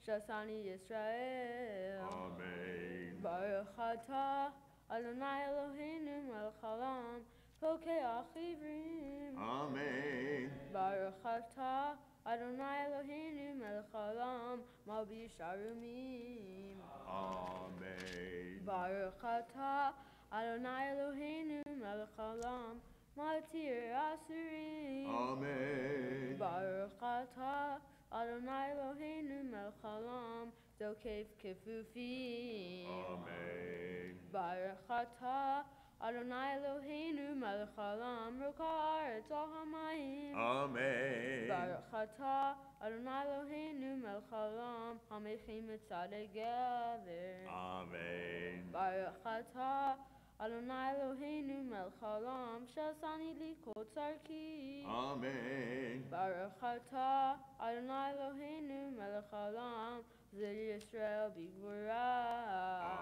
Shasani Yisrael. Amen. Baruch atah Adonai Eloheinu melech haolam pokeach ivrim. Amen. Baruch atah Adonai Eloheinu melech haolam malbish arumim. Amen. Baruch atah Adonai Eloheinu melech haolam matir asurim. Amen. Baruch atah Adonai Eloheinu melech haolam zokef kefufim. Amen. Baruch atah Adonai Eloheinu melech haolam rokar et al hamayim. Amen. Baruch atah Adonai Eloheinu melech haolam hamechim etzadeh gever. Amen. Baruch atah Adonai Eloheinu melech haolam shasani li kol tzarki. Amen. Baruch atah Adonai Eloheinu melech haolam zil Yisrael b'gvura.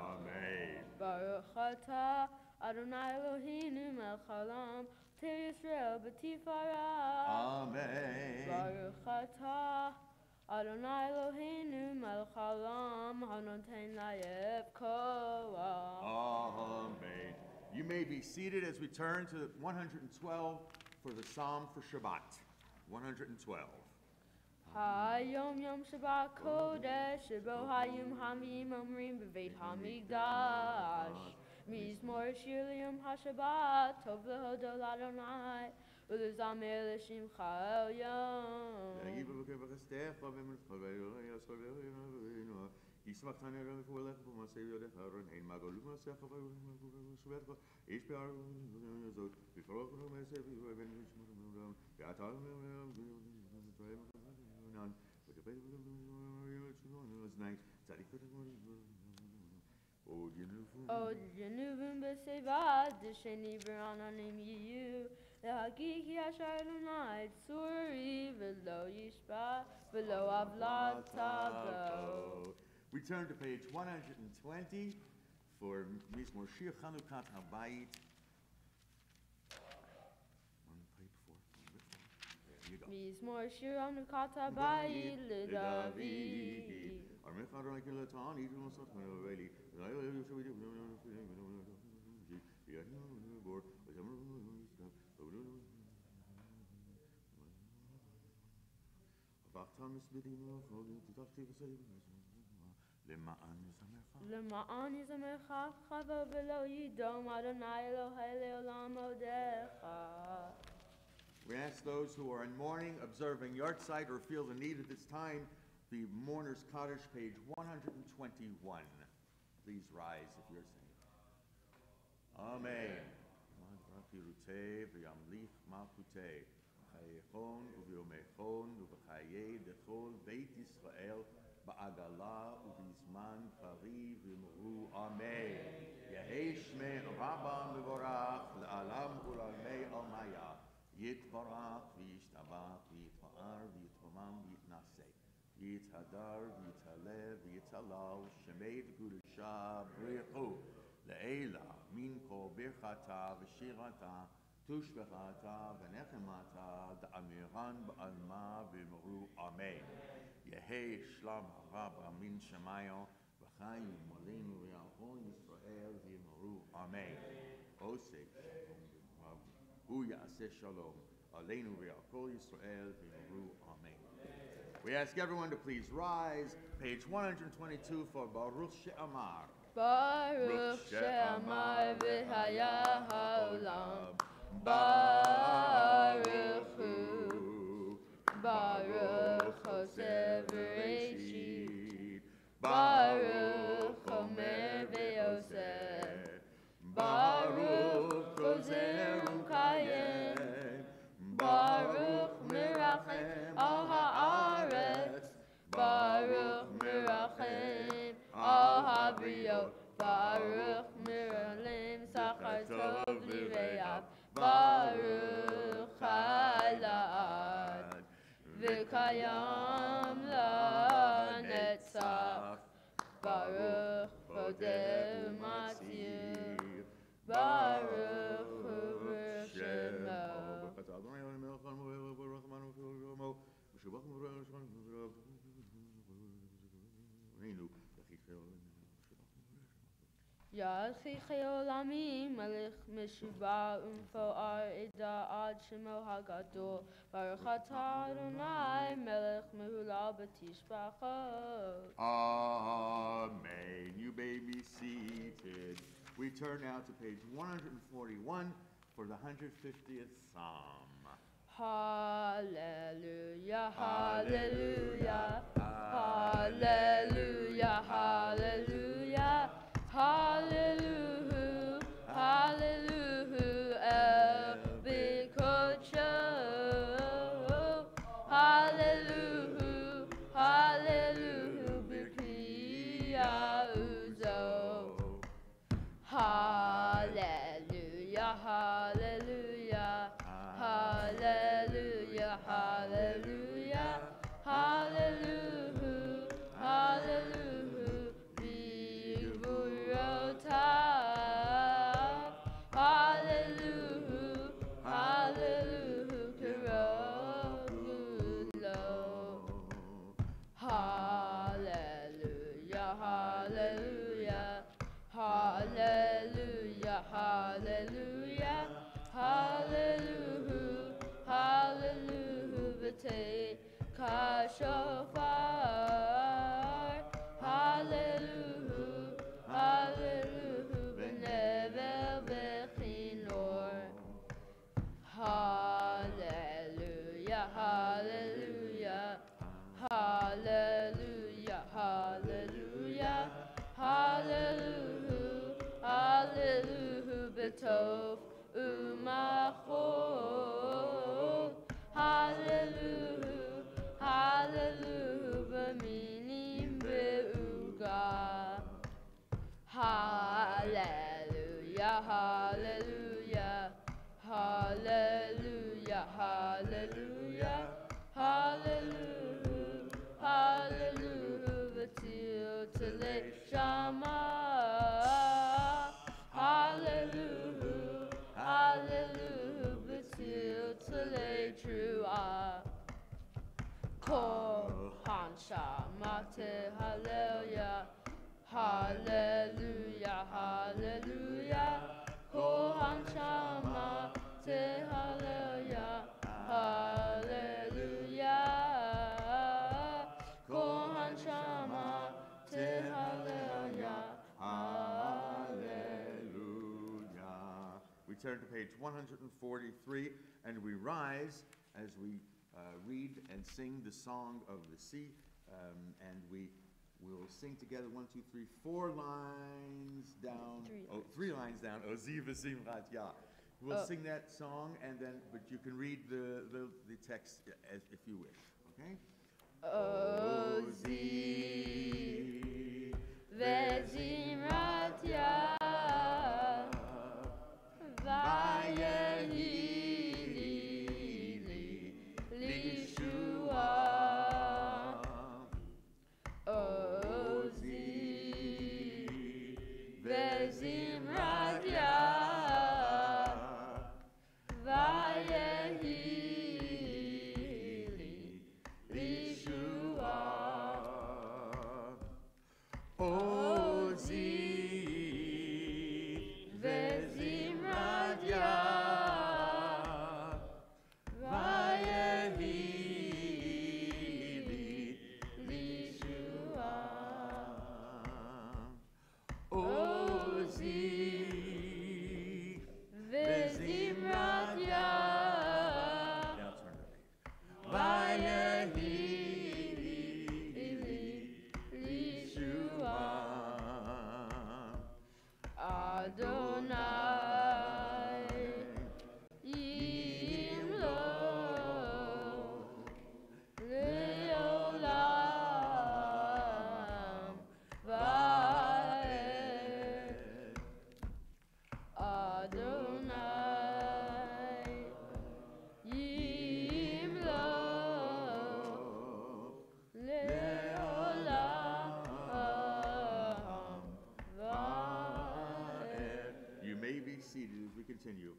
Amen. Baruch atah Adonai Eloheinu melech haolam tir Yisrael b'tifara. Amen. Baruch atah Adonai Eloheinu melech haolam hanoten layef koach. Amen. You may be seated as we turn to 112 for the Psalm for Shabbat. 112. Hayom Yom Shabbat Kodesh, Shebo Hayom Hamim Omrim B'Veit Hamikdash. Mizmor Shir L'Yom HaShabbat, Tov L'Hodol Adonai, U'Lezamer L'Shimcha Elyon. Od Yenuvim B'Sevad, D'Sheni B'Rananim Yiyu, L'Hagigi Yashar Adonai, Tzuri, V'Lo Yishba, V'Lo Avlat Tavo. We turn to page 120 for Mizmor Shir Chanukat Habayit. One page before. There you go. Mizmor Shir Chanukat Habayit L'David. למען יזמך חווה ולא ידום אדוני אלוהי לעולם עודך. We ask those who are in mourning, observing yahrzeit, or feel the need at this time, the Mourner's Kaddish, page 121. Please rise if you're saying. Amen. Ba'agala ubizman pari v'imru amen. Yehi shmei rabba mevorach le'alam u'lalmei almaya. Yitvarach v'yishtabach v'yitfa'ar v'yitfamam v'yitnaseh. Yithadar v'yitalev v'yitalal shemei d'gudusha b'richu. Le'ela min kol birchata v'shirata tushbechata v'nechemata da'amiran ba'alma v'imru amen. Yehi shlam harabba min shemayo v'chayim alenu v'yalchon Yisrael v'yimru amen. Oseh hu ya'aseh shalom alenu v'yalchon Yisrael v'yimru amen. We ask everyone to please rise. Page 122 for Baruch She'amar. Baruch She'amar v'haya ha'olam. Baruch Hu. Baruch Hoseh v'Reishit. Baruch Omer v'Yosef. Baruch Gozer u'Mkayem. Baruch Mirachem al ha'aretz. Baruch Mirachem al ha'briot. Baruch Miralem Sachar Tov Lireav. Baruch Halad V'Kayam LaNetzach. Baruch Hodeh Matzir. Baruch Hu B'Shemo. Eloheinu, יאחיכי עולמים, מלך משובע ומפואר עדה עד שמו הגדול. ברוך אתה אדוני, מלך מהולל בתשבחות. Amen. You may be seated. We turn now to page 141 for the 150th Psalm. Hallelujah, hallelujah, hallelujah, hallelujah, hallelujah, hallelujah, every culture, hallelujah, hallelujah, Bikriya Uzo. Hallelujah, hallelujah, hallelujah, hallelujah, hallelujah, hallelujah, Vivurota. Hallelujah, hallelujah, Kiragulo. Hallelujah, hallelujah, hallelujah, hallelujah, hallelujah, hallelujah, V'tei kashofar. Hallelujah, hallelujah, V'nevel v'chinor. Hallelujah, hallelujah, hallelujah, hallelujah, hallelujah, hallelujah, B'tov u'machol. Hallelujah, hallelujah, B'minim ve'uga. Hallelujah, hallelujah, hallelujah, hallelujah, hallelujah, hallelujah, V'til Tele Shama. Hallelujah, hallelujah, V'til Tele Trua. Kol Hanshama Hallelujah, hallelujah, hallelujah, Kol Hanshama Hallelujah, hallelujah, Kol Hanshama Hallelujah, Hallelujah. We turn to page 143 and we rise as we read and sing the Song of the Sea, and we will sing together 1, 2, 3, 4 lines down. Three lines down. Ozi v'simchat Yah. We'll sing that song, and then, but you can read the text as if you wish. Okay? Ozi v'simchat Yah. Seated as we continue.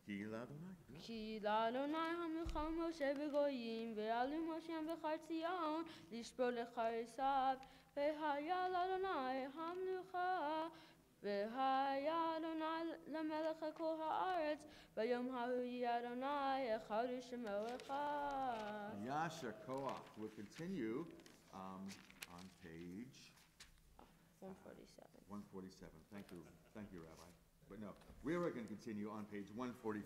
Ki l'Adonai. כי לאדוני המלכה משה בגויים, ועלו משה בחר ציון, לשבור לחריסיו, והיה לאדוני המלוכה, והיה אדוני למלך על כל הארץ, ביום ההוא יהיה אדוני אחד ושמו אחד. Yasher Koach. We'll continue on page 147. 147. Thank you, Rabbi. But no, we are going to continue on page 145.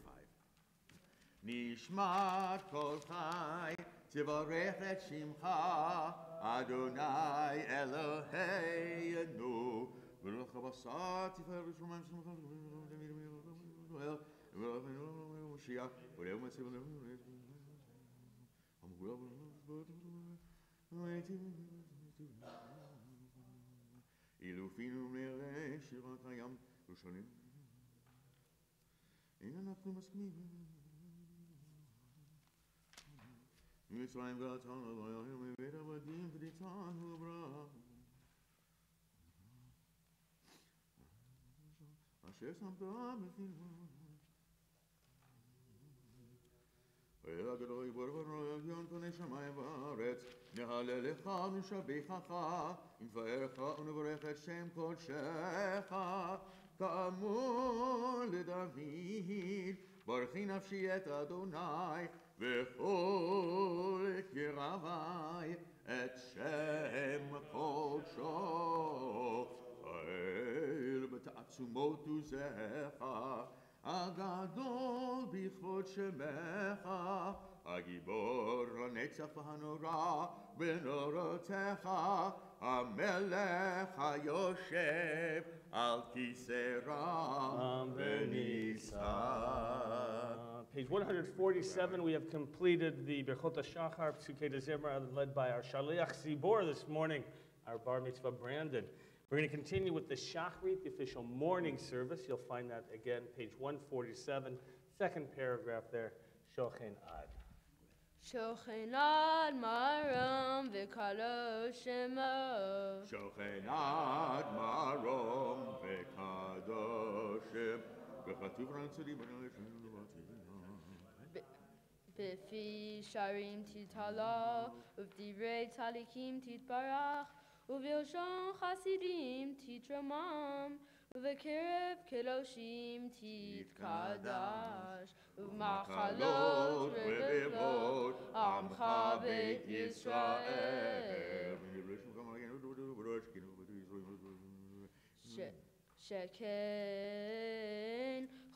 Nishmat kol chai, tivarech et shimcha, Adonai Eloheinu, v'lecha basar tifarech shumayim shimcha, Mashiach, v'leu masih Ilufinu mele shirat hayam Rushanim. אנחנו מסכימים. מצרים ועתן אדוני מבית עבדים פדיצן וברח. אשר שמת בפינו. ואל הגדול יבור ורעיון פני שמיים וארץ. נהלל לך ונשבחך, ונפארך ונברך את שם קודשך. כאמור לדוד, ברכי נפשי את אדוני, וכל קרבי את שם קודשו. האל בתעצומות עוזך, הגדול בכבוד שמך, הגיבור לנצח והנורא בנורותיך, המלך היושב על כיסא רם ונישא. Page 147, we have completed the Berchot HaShachar, Psukei Zimra, led by our Shaliach Zibor this morning, our Bar Mitzvah Brandon. We're going to continue with the Shachrit, the official morning service. You'll find that again, page 147, second paragraph there, Shochen Ad. Shochen ad marom v'kadosh shemo. Shochen ad marom v'kadosh shemo. וכתוב רנצודי בנלשם בפי שרים תתעלה, ובדברי צדיקים תתברך, ובלשון חסידים תתרומם, ובקרב קדושים תתקדש, ובמחלות רבבות עמך בית ישראל. שכן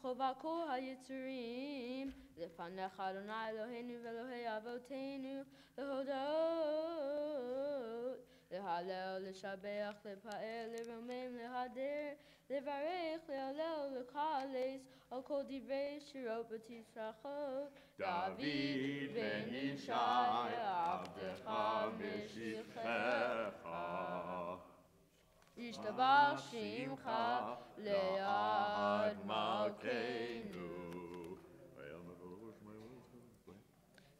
חובה כל היצורים לפניך אדוני אלוהינו ואלוהי אבותינו להודות, להלל, לשבח, לפאר, לרומם, להדר, לברך, להלל, לקלס על כל דברי שירות ותצרכות. דוד בן ישי עבדך משכחך, ישתבח שמך לעד מלכנו.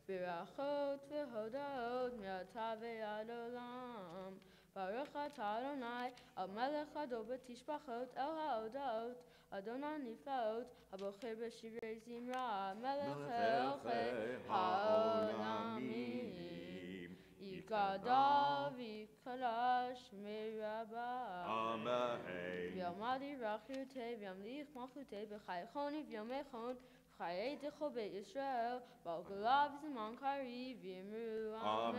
ברכות והודות מעתה ועד עולם. ברוך אתה אדוני המלך הדור בתשבחות אל ההודות, אדוני נפלאות הבוחר בשירי זמרה, מלך אלוהי העולמים. יגדל ויקדש מרבה. אמן. ויעמד ירחותי וימליך מלכותי בחייכוני ויומכון, חיי דכל בית ישראל, בגולה וזמן קריב יאמרו אמן.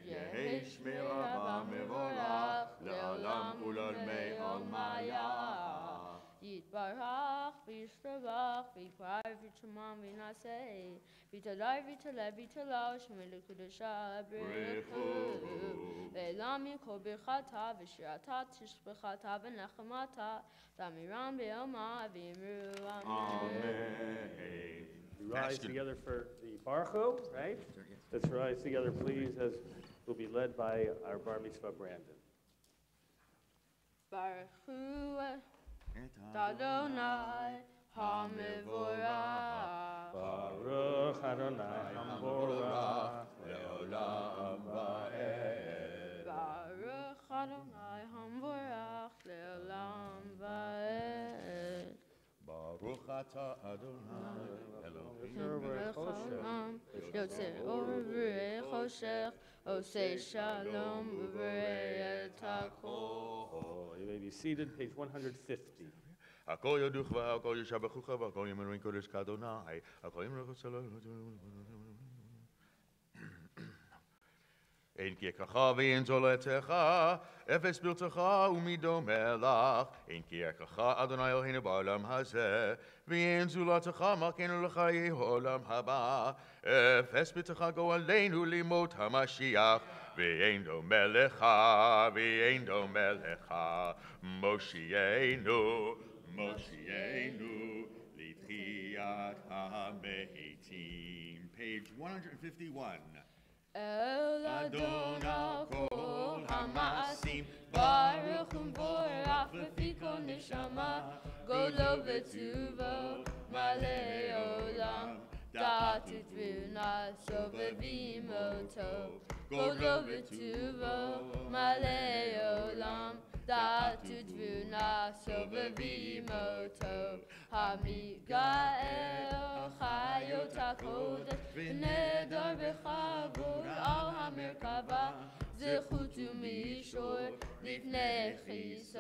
יהי שמי רבה מבורך, לעולם ולעולמי עולמיה. יתברך וישתבח ויתפאר ויתשומם וינשא, ויתהדר ויתעלה ויתעלה שמי לקדושה ברכו. ועולם מכל ברכתה ושירתה תשבחתה ונחמתה, תמירם ביומה ויאמרו אמן. We rise together for the Baruch, right? Let's rise together, please, as we'll be led by our Bar Mitzvah Brandon. Baruch Adonai HaMevorach. Baruch Adonai HaMevorach le'olam va'ed. Baruch Adonai HaMevorach le'olam va'ed. Baruch atah Adonai יוצא אור וחושך, עושה שלום וברא את הכל. You may be seated, page 150. הכל יודוך והכל ישבחוך והכל יאמרו קודש כאדוני, הכל יאמרו צלם. אין כי יקרך ואין זולתך, אפס ברצך ומדומה לך. אין כי יקרך אדוני אלוהינו בעולם הזה, ואין זולתך מלכנו לחיי העולם הבא. אפס ברצך גואלנו לימות המשיח, ואין דומה לך, ואין דומה לך. מושיענו, מושיענו, לתחיית המתים. Page 151. אל אדון על כל המעשים, ברוך ומבורך בפי כל נשמה, גודלו וטובו מלא עולם, דעת ותבונה סובבים אותו, גודלו וטובו מלא עולם, דעת ותבונה סובבים אותו, המגאל חיות הקודש ונדר בכבוד על המרכבה, זכות ומישור לפני חיסו,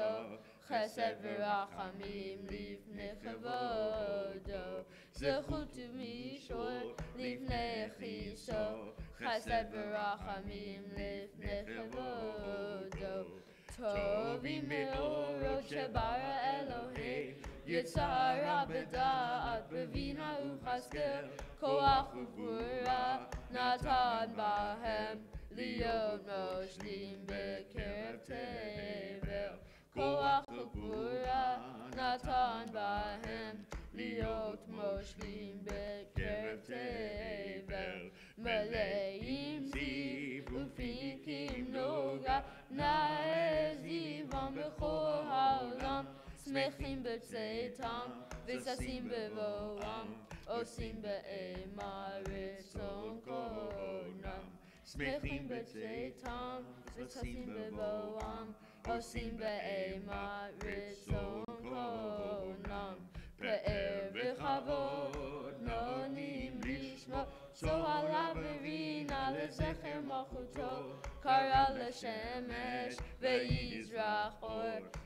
חסד ורחמים לפני כבודו, זכות ומישור לפני חיסו, חסד ורחמים לפני כבודו. טובים מאורות שברא אלוהים, יצרה בדעת, בבינה וחסד, כוח וגבורה נתן בהם, להיות מושלים בקרב תבל. כוח וגבורה נתן בהם, להיות מושלים בקרב תבל. מלאים זיו ופיקים נוגה, נאה זיוון בכל העולם, שמחים בצאתם וששים בבואם, עושים באימה רצון קונם. שמחים בצאתם וששים בבואם, עושים באימה רצון קונם. פאר וכבוד נונים לשמו, צוהלה ורינה לזכר מלכותו, קרא לשמש ויזרח אור,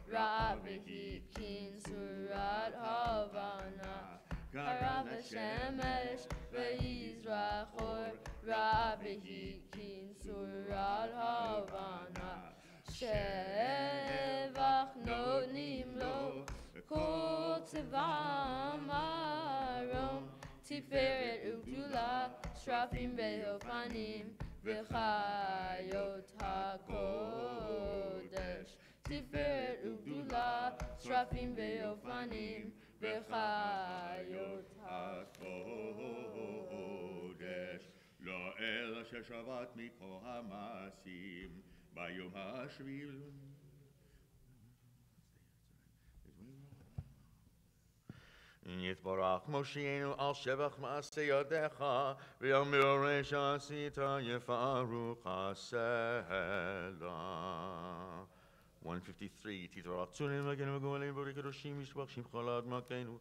ראה והתקין צורת הבנה. קרא לשמש ויזרח אור, ראה והתקין צורת הבנה. שבח נותנים לו כל צבאם ארום, תפארת וגדולה, שרפים באופנים וחיות הקודש. תפארת וגדולה, שרפים באופנים וחיות הקודש. לאל אשר שבת מכל המעשים ביום השביעי. יתברך מושיענו על שבח מעשה ידיך, ועל מאורי שעשית יפארו חסדה. 153. תתברך צונן מגן וגואלים בורי קדושים ישבח שמך לעד מלכנו.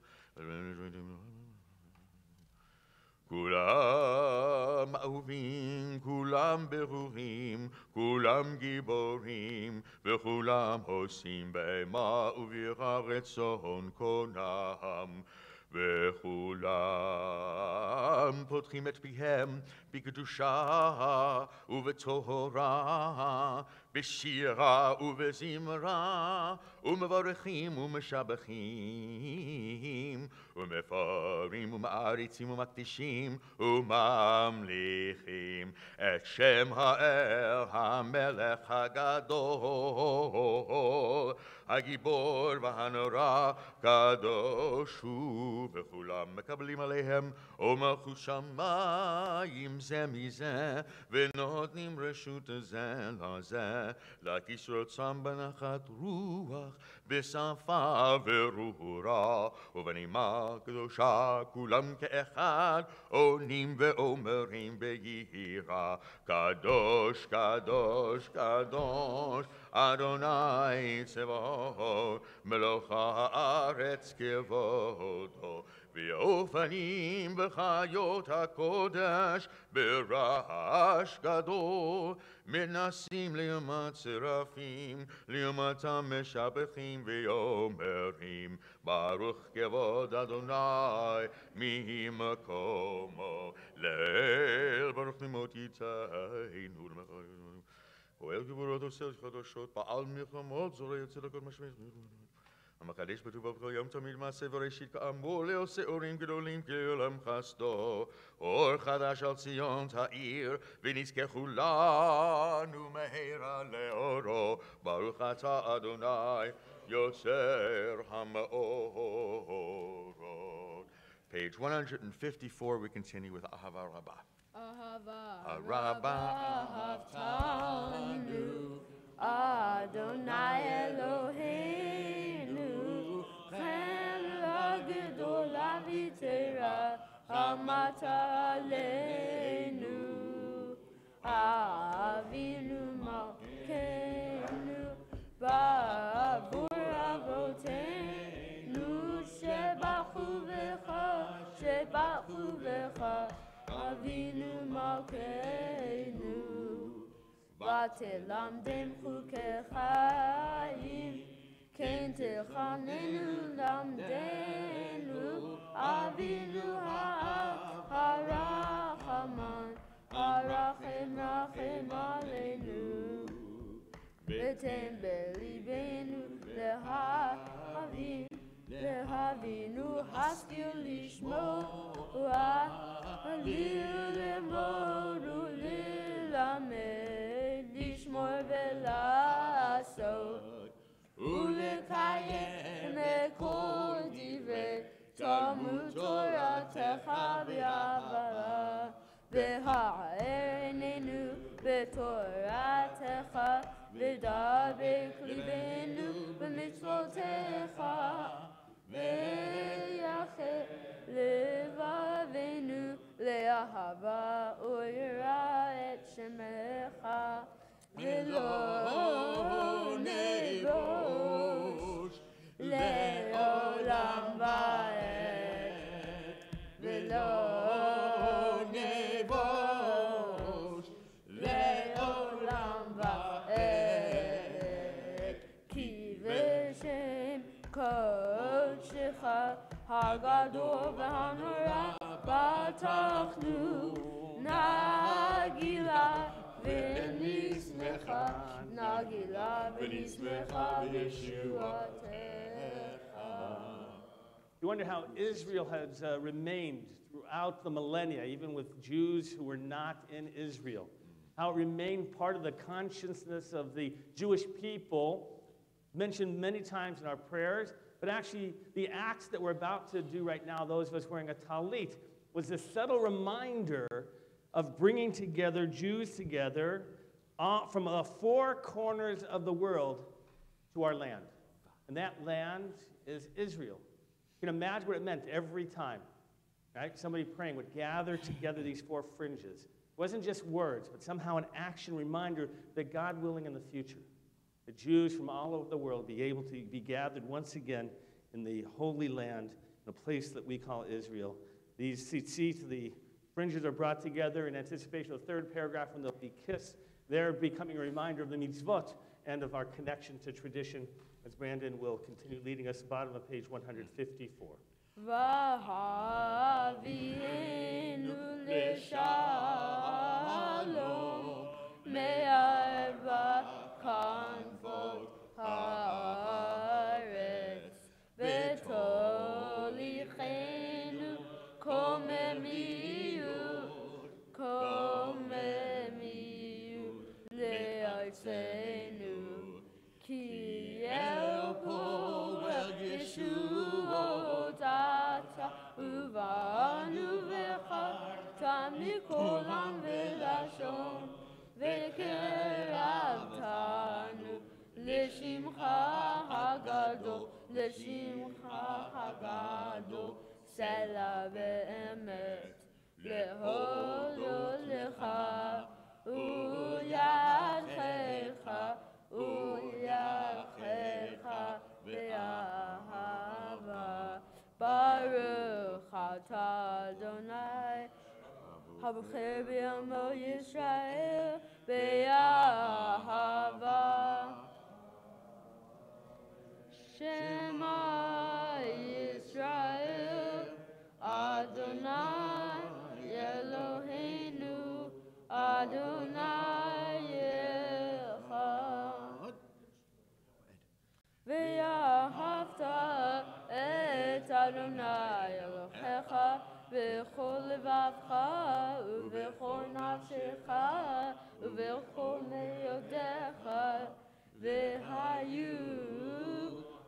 כולם אהובים, כולם ברורים, כולם גיבורים, וכולם עושים באימה ובירא רצון קונם. וכולם פותחים את פיהם בקדושה ובטהרה, בשירה ובזמרה, ומברכים ומשבחים, ומפארים ומעריצים ומקדישים וממליכים את שם האל המלך הגדול, הגיבור והנורא, קדוש הוא. וכולם מקבלים עליהם ומלכות שמיים זה מזה, ונותנים רשות זה לזה, להקיש רוצם בנחת רוח, בשפה ברורה, ובנימה קדושה, כולם כאחד, עונים ואומרים ביראה, קדוש, קדוש, קדוש, אדוני צבאות מלוך הארץ כבודו, ואופנים בחיות הקודש ברעש גדול, מנסים לעומת שרפים, לעומתם משבחים ואומרים, ברוך כבוד אדוני ממקומו, לאל ברוך נמות יתנו למחר. פועל גבורות עושה חדשות, פעל מלחמות, זורע צדקות משמש. המקדש בטובו בכל יום תמיד מעשה וראשית כאמור, לעושה אורים גדולים כעולם חסדו. אור חדש על ציון תאיר, ונזכה כולנו מהרה לאורו. ברוך אתה אדוני, יוצר המאורות. Page 154, we continue with Ahava Rabbah. Ahava Rabbah Haftanu Adonai Eloheinu Chemra Gedola V'Tera Hamata Aleinu Avinu Malkeinu Ba'avur Avoteinu Shebachu V'cha Avinu Malkeinu V'telamdem chukei chayim Ken techanenu lamdenu Avinu ha'arachaman Harachem rachem aleinu V'tem belibenu lehavinu haskil lishmoa Lilemoru lilamed lishmor velasot Ulekayem ekol divrei Talmud Toratecha v'avara V'ha'enenu b'toratecha V'dabek libenu b'mitzvotecha V'yacheh לבבינו לאהבה ויראה את שמך ולא נבוש לעולם ועד ולא נבוש לעולם ועד כי בשם קודשך הגדול והנורא פתחנו נגילה ונשמחה נגילה ונשמחה בישועתך. You wonder how Israel has remained throughout the millennia, even with Jews who were not in Israel. How it remained part of the consciousness of the Jewish people, mentioned many times in our prayers. But actually, the acts that we're about to do right now, those of us wearing a talit, was a subtle reminder of bringing together Jews together from the four corners of the world to our land. And that land is Israel. You can imagine what it meant every time. Right? Somebody praying would gather together these four fringes. It wasn't just words, but somehow an action reminder that God willing in the future, the Jews from all over the world be able to be gathered once again in the Holy Land, in a place that we call Israel. These tzitzit, the fringes, are brought together in anticipation of the third paragraph when they'll be kissed. They're becoming a reminder of the mitzvot and of our connection to tradition, as Brandon will continue leading us, bottom of page 154. V'havienu l'shalom me'arva kanfot haaretz v'tolichenu komemiyut le'artzenu ki el povel yeshuot ata uvanu v'charta mikol am v'lashon v'keravtanu l'shimcha hagadol sela ve'emet lehodot lecha u'yachecha הבוחר בעמו ישראל באהבה. שמע ישראל, אדוני אלוהינו, אדוני אחד. ואהבת את אדוני אלוהיך בכל לבבך ובכל נפשך ובכל מאודיך, והיו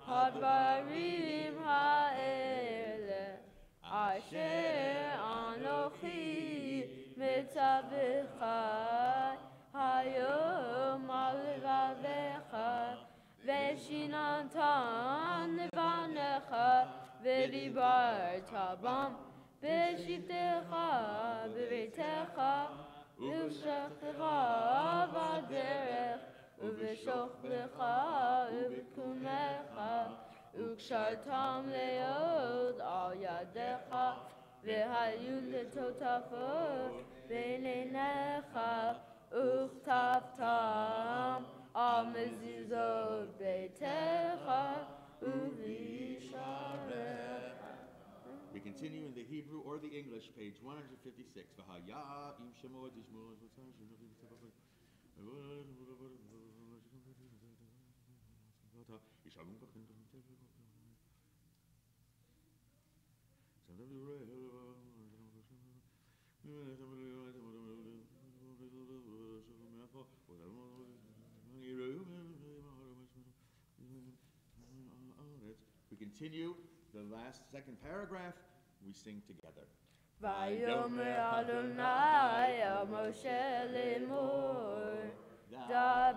הדברים האלה אשר אנוכי מצווך היום על לבביך, ושיננתם לבניך ודיברת בם בשבתך בביתך ובשכבך בדרך ובשוכבך ובקומך, וקשרתם להיות על ידיך, והיו לטוטפות בין עיניך, וכתבתם על מזוזות ביתך ובשעריך. We continue in the Hebrew or the English, page 156. V'haya im shemot yishmor we continue the second paragraph. We sing together. ויאמר אדוני אל משה לאמור, דבר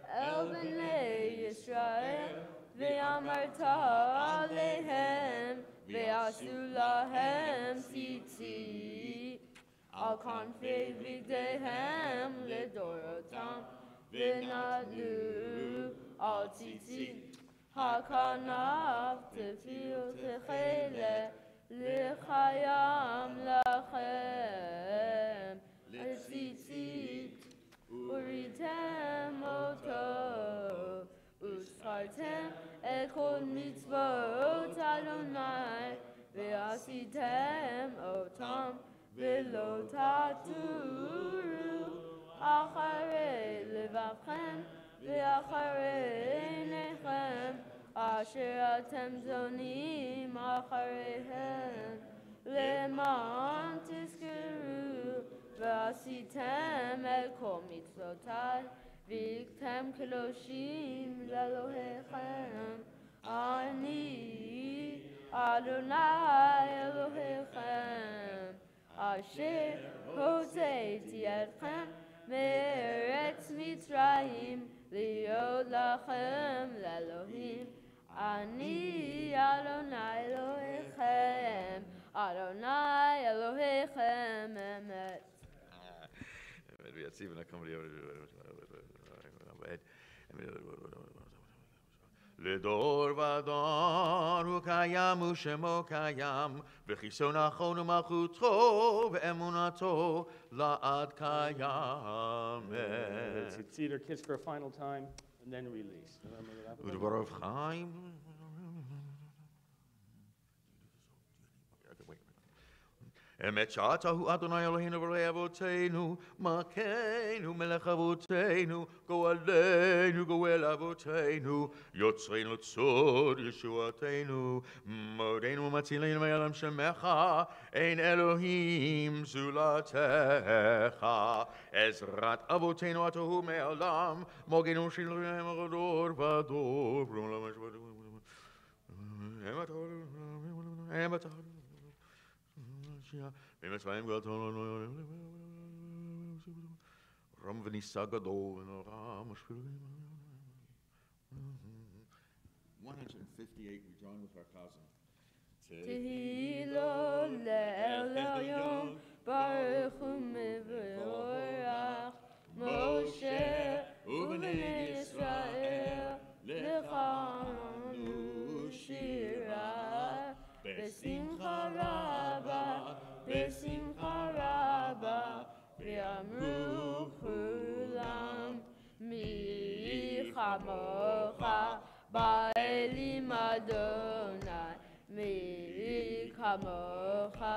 אל בני ישראל, ואמרת עליהם, ועשו להם ציצית על כנפי בגדיהם לדורותם, ונדלו על ציצית הכנף תפיל תכלה, לחיים לכם לציצית, וריתם אותו, וזכרתם את כל מצוות אדוני, ועשיתם אותם, ולא תטורו אחרי לבבכם ואחרי עיניכם, אשר אתם זונים אחריהם, למען תזכרו ועשיתם את כל מצוותיי, והייתם קדושים לאלוהיכם. אני אדוני אלוהיכם, אשר הוצאתי אתכם מארץ מצרים, להיות לכם לאלוהים. אני אדוני אלוהיכם, אדוני אלוהיכם אמת. לדור ודור הוא קיים ושמו קיים, וחיסון נכון ומלכותו ואמונתו לעד קיימת. Tzitzi or kiss for a final time, and then release. ודבריו חיים. אמת שאתה הוא אדוני אלוהינו ואלוהי אבותינו, מלכנו מלך אבותינו, גואלנו גואל אבותינו, יוצרנו צור ישועתנו, מודינו ומצילנו מעולם שמך, אין אלוהים זולתך. עזרת אבותינו אתה הוא מעולם, מוגנו שלהם דור ודור. במצרים גדול רם ונישא גדול ונורא משפילים. 158, we join with our cousin. תהילו לאל עליון, ברוך ומבורך, משה ובני ישראל, לכנו שירה, בשמחה רבה, בשמחה kamocha, ba'elim Adonai, mi kamocha,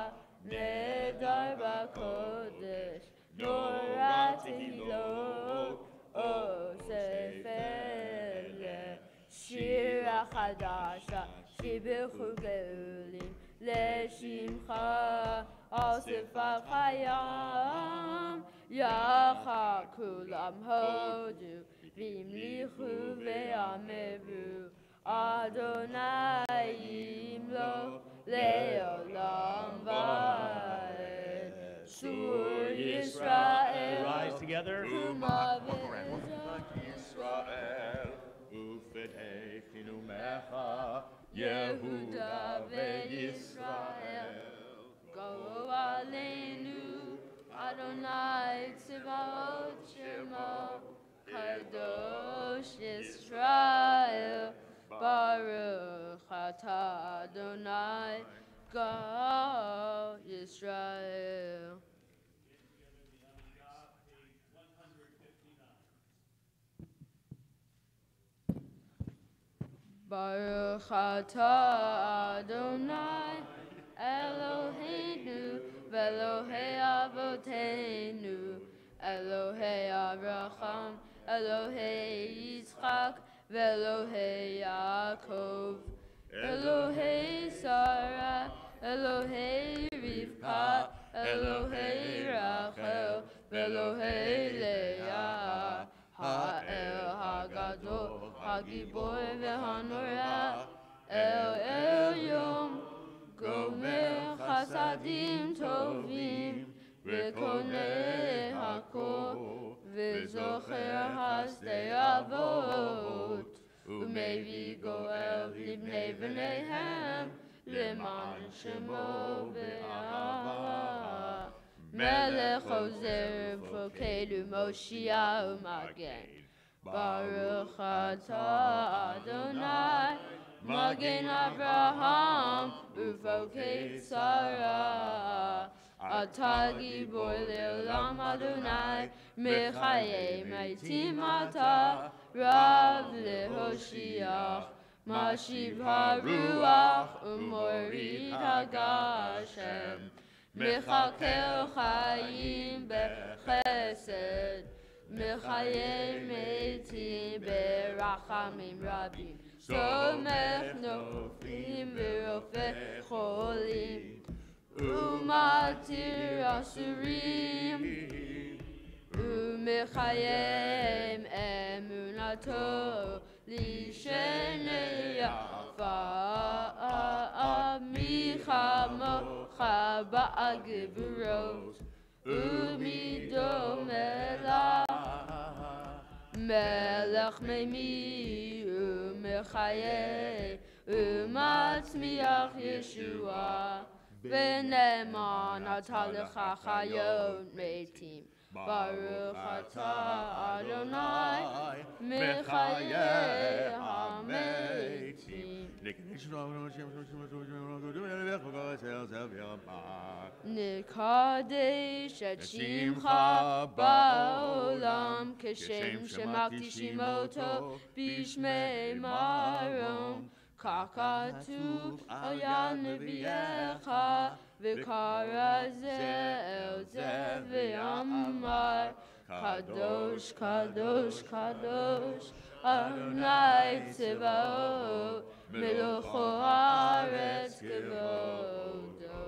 nedar b'kodesh, Norah tehilot, o sefer shira chadasha, shibichu geulim, leshimcha, al sifat chayam, yacha kulam hodu, v'imlichu ve'ameru, Adonai yimlo le'olam va'ed. Shur Yisrael, Rise together. Umav Yisrael, ufedei chinumecha, Yehuda ve'Yisrael. Go Aleinu, Adonai Tzivaot Shema, Kadosh Yisrael, Baruch Atah Adonai, God Yisrael. Baruch Atah Adonai, Eloheinu, Ve'Elohei Avoteinu, Elohei Avraham, Elohei Yitzchak, Ve'Elohei Yaakov, Elohei Sarah, Elohei Rivka, Elohei Rachel, Ve'Elohei Leah, Ha'el Hagadol, Hagibor ve'Hanorah, El Yom, Gomer Chasadim Tovim, Ve'Koneh Hakol, Ve'Zocher Hasdei Avot, U'Mevi Goel Libnei V'neihem, Leman Shemo Be'ahava. Melech Ozer V'Poked U'Moshiach U'Magen. Baruch Atah Adonai, Magen Avraham, U'Poked Sarah. Atah Gibor Le'olam Adonai, Mechayei Meitim Atah, Rav Lehoshiach. Mashiv HaRuach U'Morid HaGashem, Mechakel Chayim Bechesed, Mechayei Meitim Berachamim Rabim, Somech Nofim V'Rofeh Cholim, U'Matir Asurim, U'Mechayem Emunato, Lishenei Yafa Michamocha Ba'agevurot U'midomela Melech Meimi U'Mechaye U'Matzmiach Yeshua V'Ne'eman Atah Lecha Chayot Meitim Baruch Atah Adonai, Mechayeh HaMeitim. Nekadesh et Shimcha ba'olam, Keshem shemakdishim oto b'shmei marom. Kakatuv al yad neviyecha, V'kara zeh el zeh v'amar, Kadosh, Kadosh, Kadosh, Adonai Tzevaot, Melocho haaretz kevodo.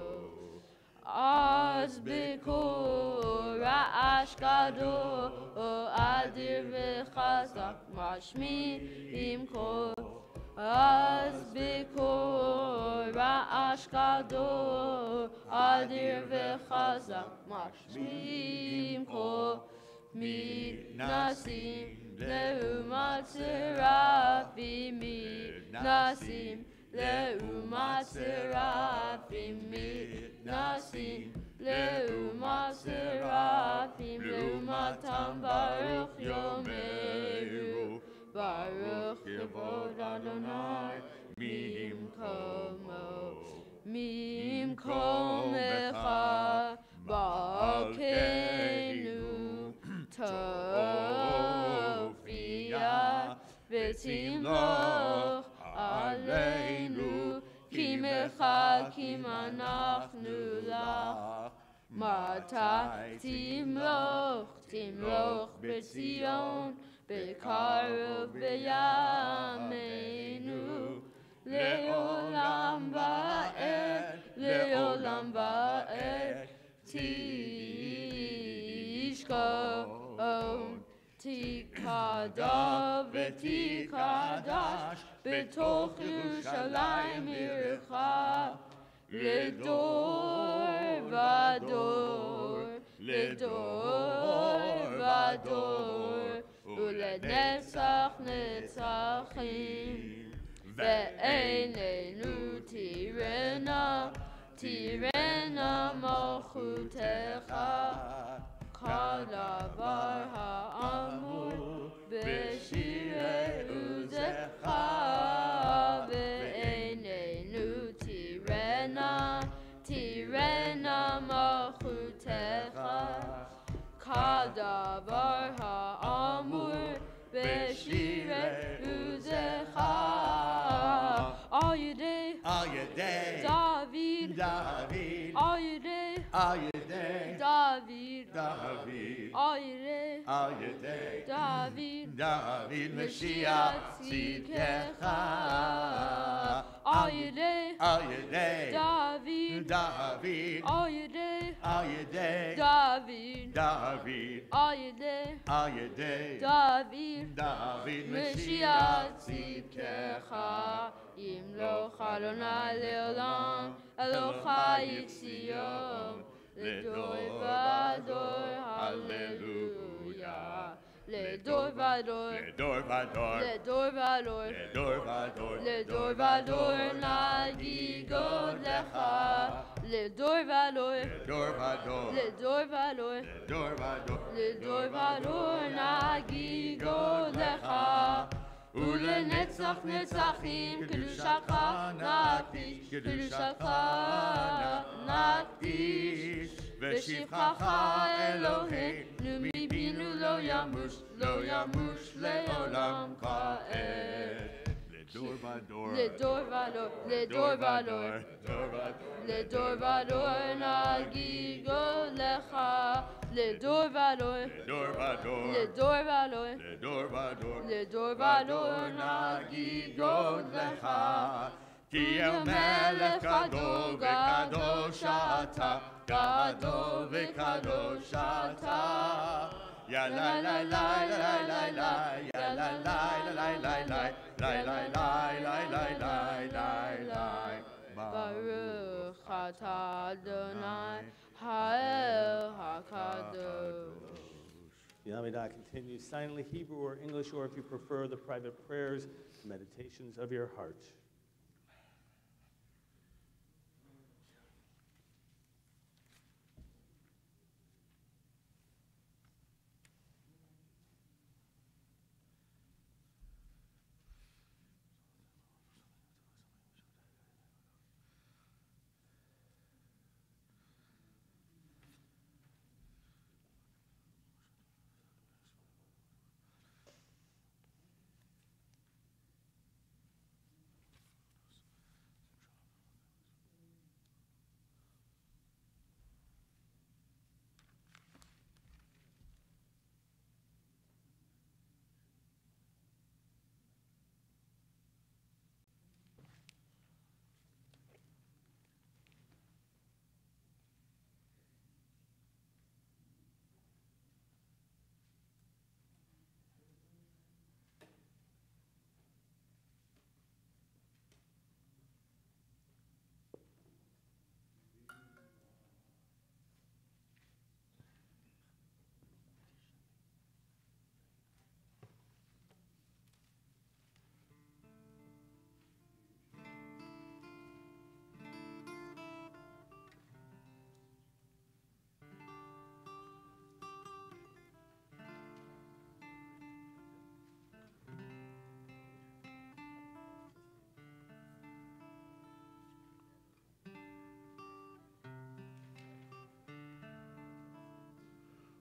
Az b'kol ra'ash gadol, adir v'chazak mashmi'im kol. Az b'kol ra'ash gadol, adir v'chazak mashmi'im kol. Nasim le'umat serafim, Nasim le'umat serafim, Nasim le'umat serafim, le'umatam baruch yomeru, baruch kevod Adonai, mimkom echa ba'alkeinu Tofia ותמלוך עלינו, כי מחכים אנחנו לך. מתי תמלוך בציון, בקרוב בימינו, לעולם ועד תשכון, תקדש ותקדש בתוך ירושלים עירך, לדור ודור, ולנצח נצחים. ועינינו תראנה מלכותך, כדבר האמור בשירי עוזך. ועינינו תראנה מלכותך, כדבר האמור בשירי עוזך. All your day, David, all your day, David, all your day, David, Mashiach tzidkecha. All your day, David, all your day, David, all your day, David, Mashiach tzidkecha. ימלוך אדוני לעולם, אלוהי ציון, לדור ודור, הללויה. לדור ודור, לדור ודור נגיד לך. לדור ודור, לדור ודור נגיד לך. ולנצח נצחים קדושתך נקדיש, ושבחך אלוהינו מפינו לא ימוש לעולם כעת. לדור ודור נגיד לך. לדור ודור נגיד לך. כי המלך גדול וקדוש אתה, גדול וקדוש אתה. יא לי לי לי לי לי, יא לי לי לי. ברוך אתה אדוני האל הקדוש. Yamidah, continue silently, Hebrew or English, or if you prefer, the private prayers, meditations of your heart.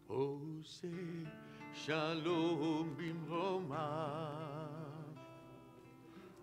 עושה שלום במרומיו,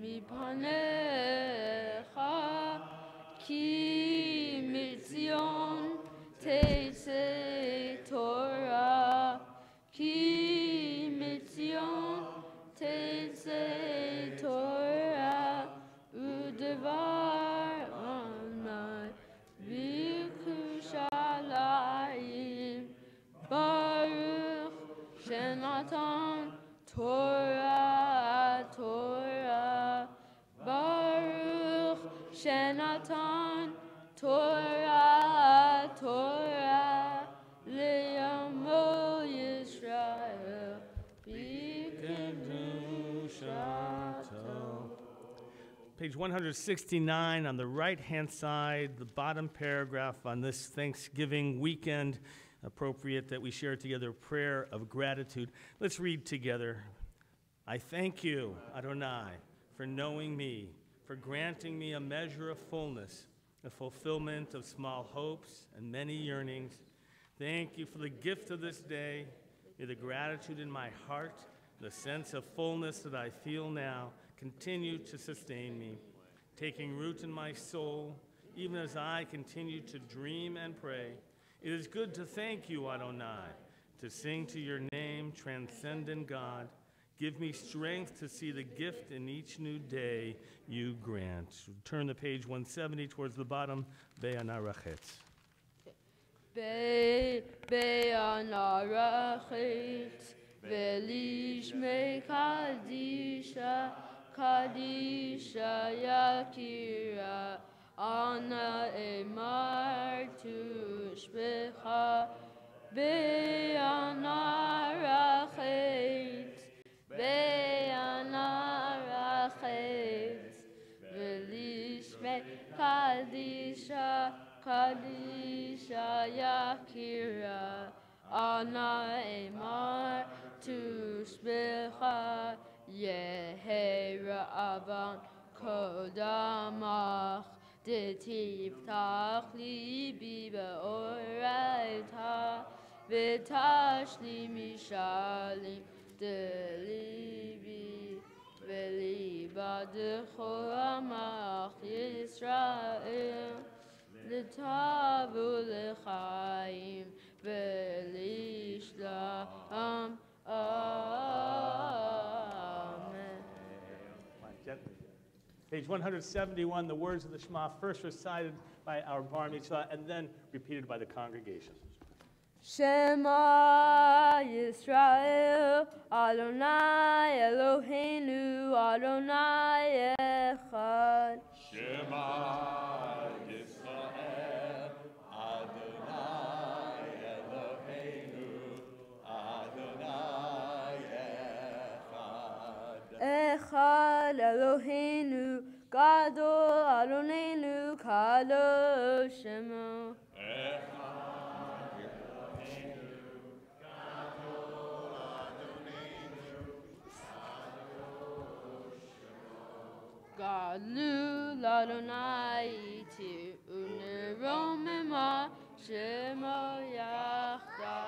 מפניך, כי מציון תצא תורה, כי מציון תצא תורה, ודבר עמי בירושלים, ברוך שנתן תורה, תורה, ברוך שנתן תורה, תורה, לעמו ישראל בקדושתו. Page 169 on the right-hand side, the bottom paragraph on this Thanksgiving weekend, appropriate that we share together a prayer of gratitude. Let's read together. I thank you, Adonai, for knowing me, for granting me a measure of fullness, a fulfillment of small hopes and many yearnings. Thank you for the gift of this day. May the gratitude in my heart, the sense of fullness that I feel now, continue to sustain me, taking root in my soul, even as I continue to dream and pray. It is good to thank you, Adonai, to sing to your name, transcendent God. Give me strength to see the gift in each new day you grant. Turn the page 170 towards the bottom. Be'anarachetz. Be'anarachetz, ve'lishmei kadisha, kadisha yakira, ana emar tushbecha, be'anarachetz, be'anarachetz, ve'lishmei kadisha, kadisha yakira, ana emar tushbecha, yehera avan kodamach, detiftach libi be'oraita, v'tashli mishalim delibi, v'liba dechol amach Yisrael, l'tavu l'chaim v'lishlam. Amen. Page 171, the words of the Shema, first recited by our bar mitzvah and then repeated by the congregation. Shema Yisrael, Adonai Eloheinu, Adonai Echad. Shema Yisrael, Adonai Eloheinu, Adonai Echad. Echad Eloheinu, Gadol Adonenu, Kadosh Shema. Gadlu Adonai iti uneromema Shema Yachda.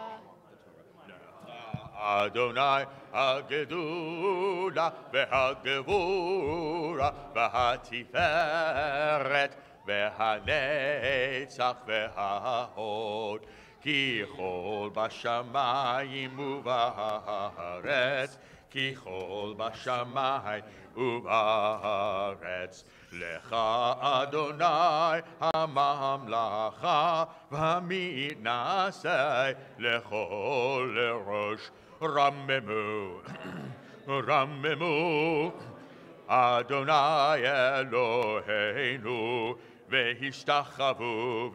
Adonai הגדולה והגבורה והתפארת והנצח וההוד כי כל בשמיים ובארץ כי כל בשמיים ובארץ לך אדוני הממלכה והמתנשא לכל ראש רממו רממו אדוני אלוהינו והשתחוו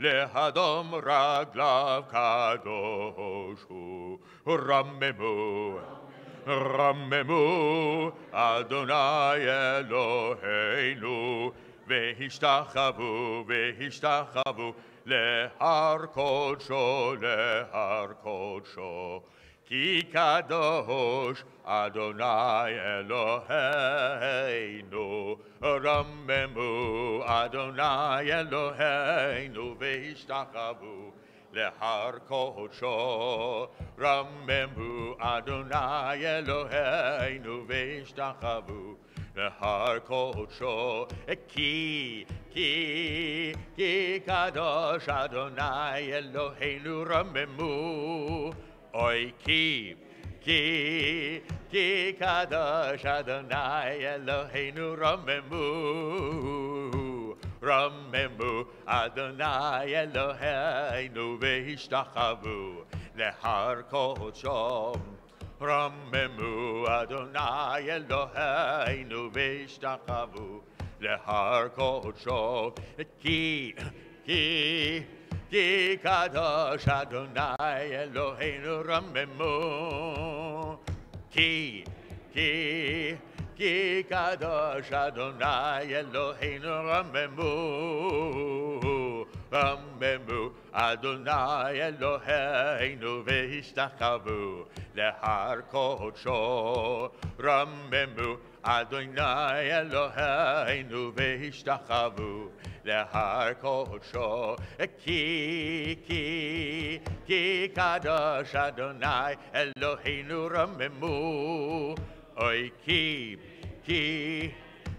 להדום רגליו קדוש הוא רממו רממו אדוני אלוהינו והשתחוו להר קודשו כי קדוש אדוני אלוהינו רממו אדוני אלוהינו והשתחוו Lehar Kocho, Ramemu Adonai Eloheinu Veishtachavu, Lehar Kocho, Ki Kadosh Adonai Eloheinu Ramemu, Oi Ki Kadosh Adonai Eloheinu Ramemu Adonai Eloheinu Veishtachavu Lehar Kocho. Ramemu Adonai Eloheinu Veishtachavu Lehar Kocho. Ki Kadosh Adonai Eloheinu Ramemu. Ki Kadosh Adonai Eloheinu Ramemu Adonai Eloheinu Veishtachavu Lehar Kocho. Ramemu Adonai Eloheinu Veishtachavu Lehar Kocho. Ki Kadosh Adonai Eloheinu Ramemu. Oi Ki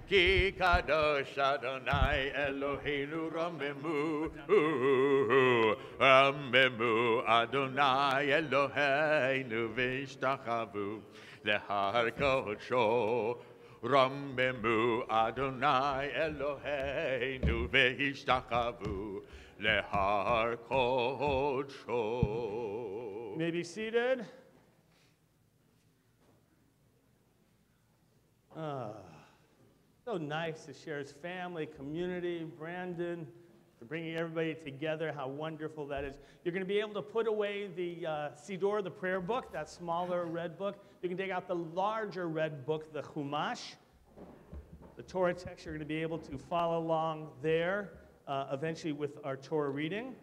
Kadosh Adonai Eloheinu Ramemu. Ramemu Adonai Eloheinu Veishtachavu Lehar Kocho. Ramemu Adonai Eloheinu Veishtachavu Lehar Kocho. You may be seated. So nice to share his family, community, Brandon, for bringing everybody together. How wonderful that is. You're going to be able to put away the Siddur, the prayer book, that smaller red book. You can take out the larger red book, the Chumash, the Torah text. You're going to be able to follow along there, eventually with our Torah reading.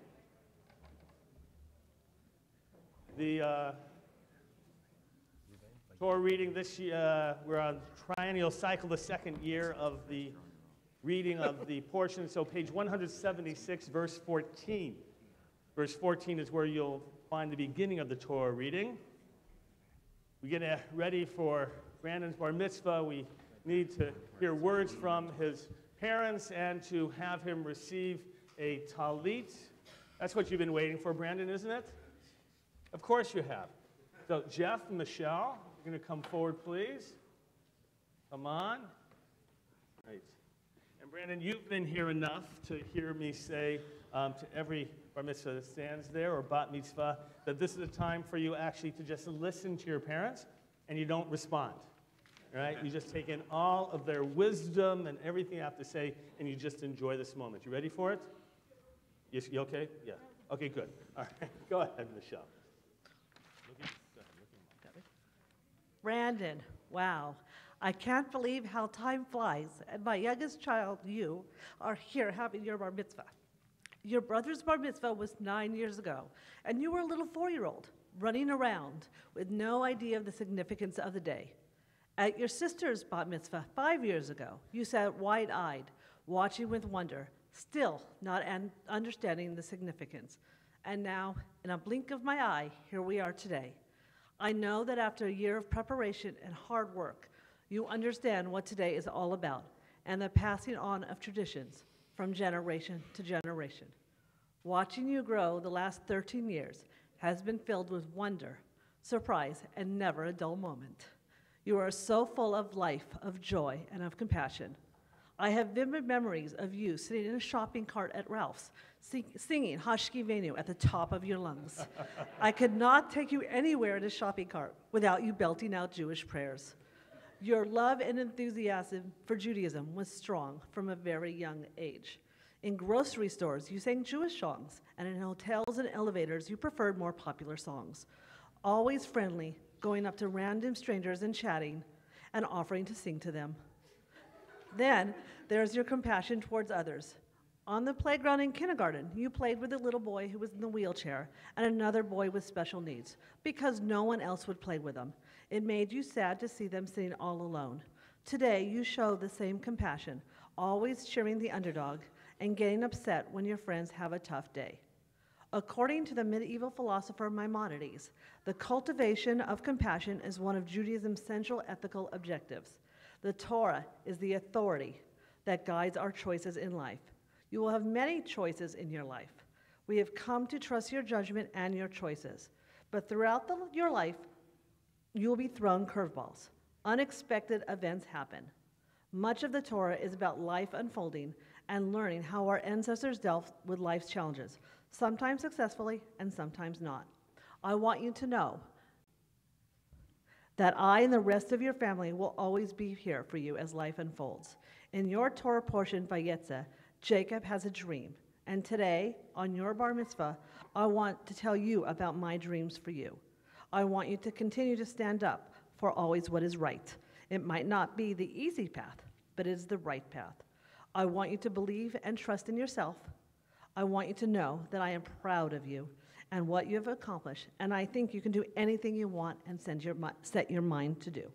The Torah reading this year, we're on triennial cycle, the second year of the reading of the portion. So page 176, verse 14. Verse 14 is where you'll find the beginning of the Torah reading. We get ready for Brandon's bar mitzvah. We need to hear words from his parents and to have him receive a talit. That's what you've been waiting for, Brandon, isn't it? Of course you have. So Jeff and Michelle, you're going to come forward, please. Come on. Right. And Brandon, you've been here enough to hear me say to every bar mitzvah that stands there, or bat mitzvah, that this is a time for you actually to just listen to your parents, and you don't respond. Right? You just take in all of their wisdom and everything you have to say, and you just enjoy this moment. You ready for it? You okay? Yeah. Okay, good. All right. Go ahead, Michelle. Brandon, wow. I can't believe how time flies. And my youngest child, you, are here having your bar mitzvah. Your brother's bar mitzvah was 9 years ago, and you were a little 4-year-old running around with no idea of the significance of the day. At your sister's bar mitzvah 5 years ago, you sat wide-eyed, watching with wonder, still not understanding the significance. And now, in a blink of my eye, here we are today. I know that after a year of preparation and hard work, you understand what today is all about and the passing on of traditions from generation to generation. Watching you grow the last 13 years has been filled with wonder, surprise, and never a dull moment. You are so full of life, of joy, and of compassion. I have vivid memories of you sitting in a shopping cart at Ralph's, singing Hashkivenu at the top of your lungs. I could not take you anywhere in a shopping cart without you belting out Jewish prayers. Your love and enthusiasm for Judaism was strong from a very young age. In grocery stores, you sang Jewish songs, and in hotels and elevators, you preferred more popular songs. Always friendly, going up to random strangers and chatting, and offering to sing to them. Then, there's your compassion towards others. On the playground in kindergarten, you played with a little boy who was in the wheelchair and another boy with special needs because no one else would play with them. It made you sad to see them sitting all alone. Today, you show the same compassion, always cheering the underdog and getting upset when your friends have a tough day. According to the medieval philosopher Maimonides, the cultivation of compassion is one of Judaism's central ethical objectives. The Torah is the authority that guides our choices in life. You will have many choices in your life. We have come to trust your judgment and your choices. But throughout your life, you will be thrown curveballs. Unexpected events happen. Much of the Torah is about life unfolding and learning how our ancestors dealt with life's challenges, sometimes successfully and sometimes not. I want you to know that I and the rest of your family will always be here for you as life unfolds. In your Torah portion, Vayetze, Jacob has a dream. And today, on your bar mitzvah, I want to tell you about my dreams for you. I want you to continue to stand up for always what is right. It might not be the easy path, but it is the right path. I want you to believe and trust in yourself. I want you to know that I am proud of you and what you have accomplished, and I think you can do anything you want and set your mind to do.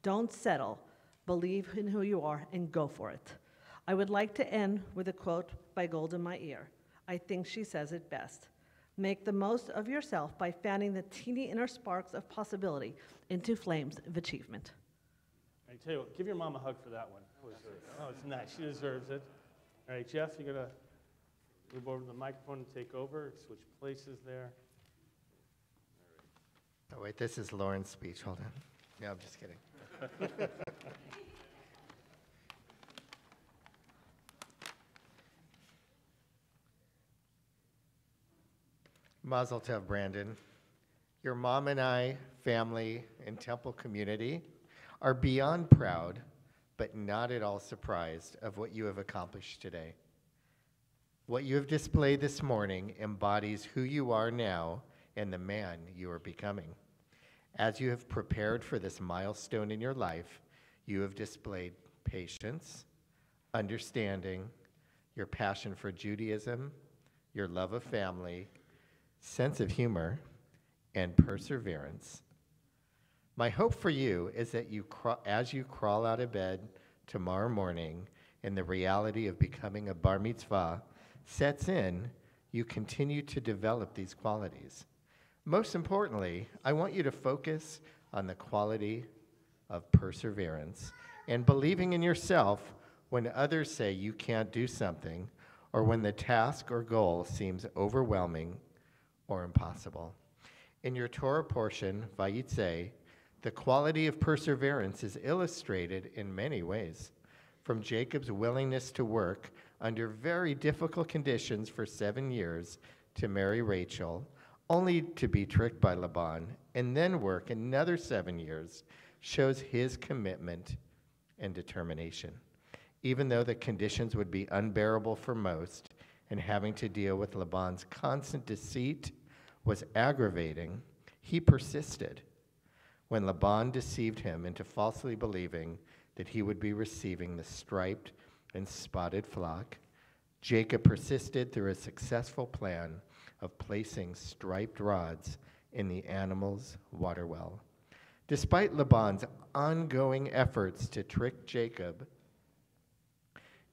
Don't settle. Believe in who you are and go for it. I would like to end with a quote by Golda Meir. I think she says it best. Make the most of yourself by fanning the teeny inner sparks of possibility into flames of achievement. I tell you what, give your mom a hug for that one. Oh, it's nice. She deserves it. All right, Jeff, you're going to move over to the microphone and take over. Switch places there. Oh, wait, this is Lauren's speech. Hold on. No, I'm just kidding. Mazel tov, Brandon. Your mom and I, family, and Temple community are beyond proud, but not at all surprised of what you have accomplished today. What you have displayed this morning embodies who you are now and the man you are becoming. As you have prepared for this milestone in your life, you have displayed patience, understanding, your passion for Judaism, your love of family, sense of humor, and perseverance. My hope for you is that as you crawl out of bed tomorrow morning and the reality of becoming a bar mitzvah sets in, you continue to develop these qualities. Most importantly, I want you to focus on the quality of perseverance and believing in yourself when others say you can't do something or when the task or goal seems overwhelming or impossible. In your Torah portion, Vayitze, the quality of perseverance is illustrated in many ways, from Jacob's willingness to work under very difficult conditions for 7 years to marry Rachel, only to be tricked by Laban, and then work another 7 years, shows his commitment and determination. Even though the conditions would be unbearable for most, and having to deal with Laban's constant deceit was aggravating, he persisted. When Laban deceived him into falsely believing that he would be receiving the striped and spotted flock, Jacob persisted through a successful plan of placing striped rods in the animal's water well. Despite Laban's ongoing efforts to trick Jacob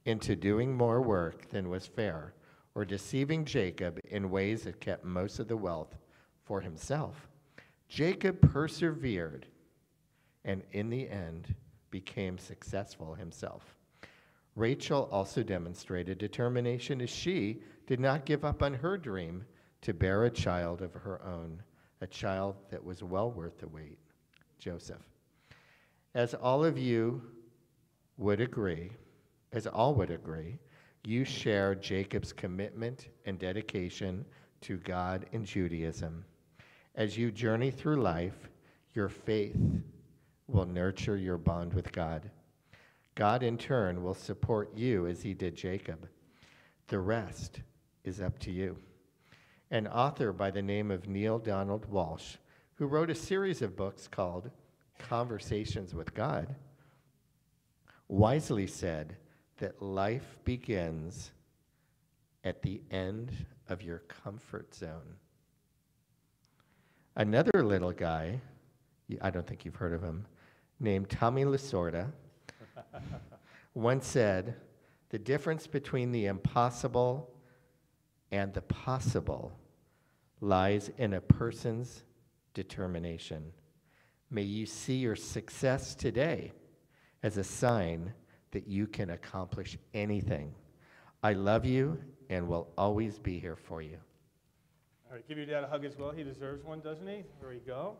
into doing more work than was fair, or deceiving Jacob in ways that kept most of the wealth for himself, Jacob persevered and in the end became successful himself. Rachel also demonstrated determination as she did not give up on her dream to bear a child of her own, a child that was well worth the wait, Joseph. As all would agree, you share Jacob's commitment and dedication to God and Judaism. As you journey through life, your faith will nurture your bond with God. God, in turn, will support you as he did Jacob. The rest is up to you. An author by the name of Neil Donald Walsh, who wrote a series of books called Conversations with God, wisely said that life begins at the end of your comfort zone. Another little guy, I don't think you've heard of him, named Tommy Lasorda, once said, the difference between the impossible and the possible lies in a person's determination. May you see your success today as a sign that you can accomplish anything. I love you and will always be here for you. All right, give your dad a hug as well. He deserves one, doesn't he? There you go.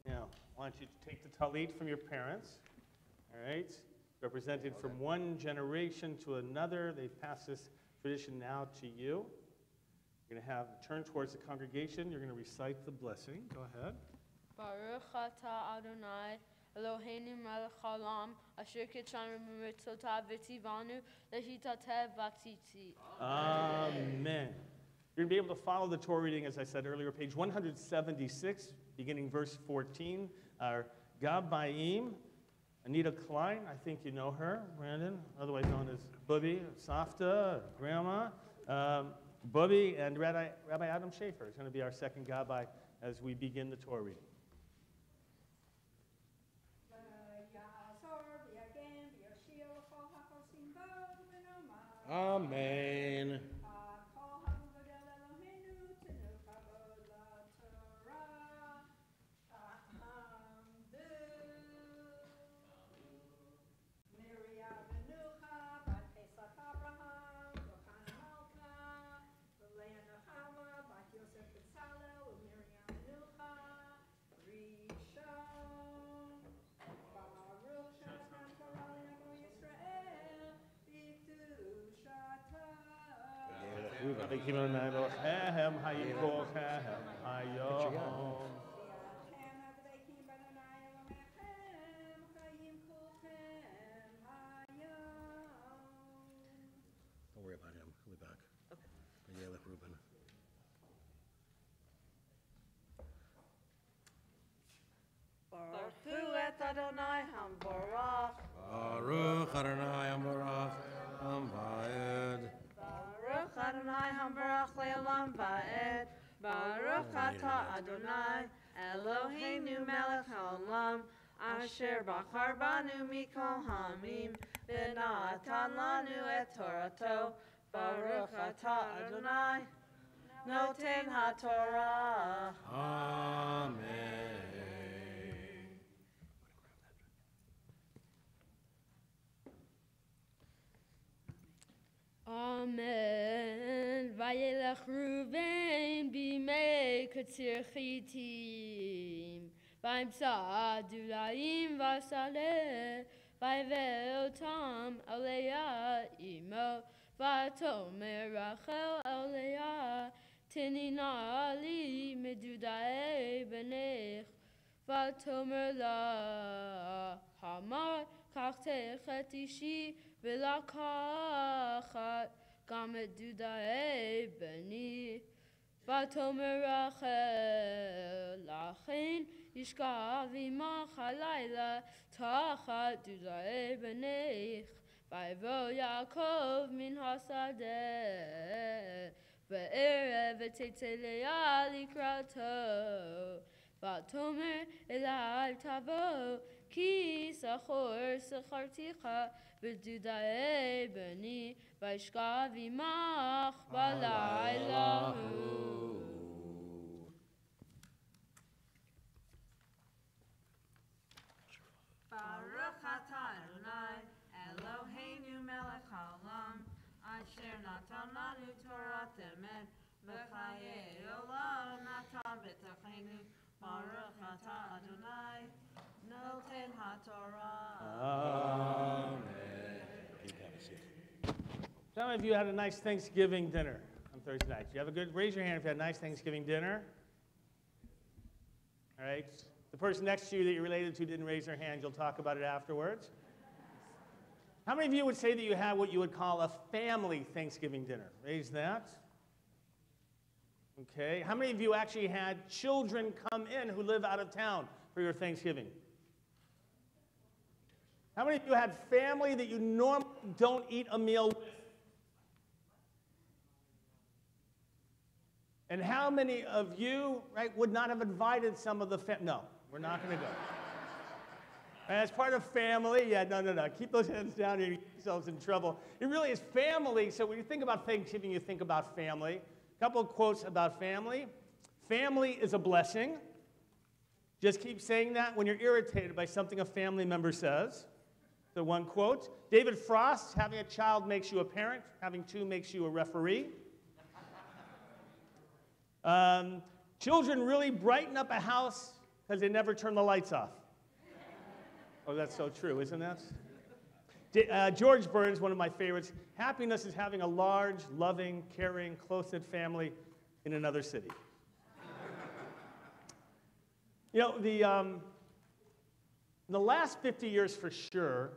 Now, why don't you take the talit from your parents, all right? Represented from one generation to another. They've passed this tradition now to you. You're going to have turn towards the congregation. You're going to recite the blessing. Go ahead. Baruch atah Adonai Eloheinu melech haolam asher kitshanu b'mitzvotav v'tzivanu lehitateh v'tzitzit. Amen. You're going to be able to follow the Torah reading, as I said earlier, page 176, beginning verse 14. Our Gabbaim, Anita Klein, I think you know her, Brandon, otherwise known as Bubby, Safta, Grandma. Bubby and Rabbi Adam Schaefer is going to be our second Gabbai as we begin the Torah reading. Amen. Don't worry about him. He'll be back. Okay. Yeah, Reuben. Baruch hu et Adonai hamborach. Baruch Adonai Ambarach Amvaed. Baruch Adonai hamborach le'olam va'ed. Baruch atah Adonai Eloheinu melech haolam asher bachar banu mikol hamim v'natan lanu et Torato. Baruch atah Adonai noten haTorah. Amen. Amen. Vayelech Reuven b'mei katzir chitim. Vayimsa dulayim v'asaleh. Vayve'otam el Leah imo. Vatomer Rachel el Leah. Tinina li medudai benech. Vatomer la hamar kachtechet ishi. ולקחת גם את דודאי בני. ותאמר רחל לכן ישכב עמך הלילה תחת דודאי בנך. ויבוא יעקב מן השדה בערב ותצא לאה לקראתו. ותאמר אליי תבוא כי שכור שכרתיך בדודאי בני וישכב עמך בלילה ההוא. Baruch atah Adonai Eloheinu melech haolam asher natan lanu Torat emet v'chayei olam natan b'tachenu. Baruch atah Adonai noten haTorah. Amen. Some of you had a nice Thanksgiving dinner on Thursday night. You have a good, raise your hand if you had a nice Thanksgiving dinner. All right. The person next to you that you're related to didn't raise their hand. You'll talk about it afterwards. How many of you would say that you had what you would call a family Thanksgiving dinner? Raise that. Okay. How many of you actually had children come in who live out of town for your Thanksgiving? How many of you had family that you normally don't eat a meal with? And how many of you, right, would not have invited some of the family? No, we're not going to go. As part of family, yeah, no. Keep those hands down here. You get yourselves in trouble. It really is family. So when you think about Thanksgiving, you think about family. couple of quotes about family. Family is a blessing. Just keep saying that when you're irritated by something a family member says. The one quote. David Frost, having a child makes you a parent. Having two makes you a referee. Children really brighten up a house because they never turn the lights off. Oh, that's so true, isn't that? George Burns, one of my favorites. Happiness is having a large, loving, caring, close-knit family in another city. You know, the last 50 years for sure,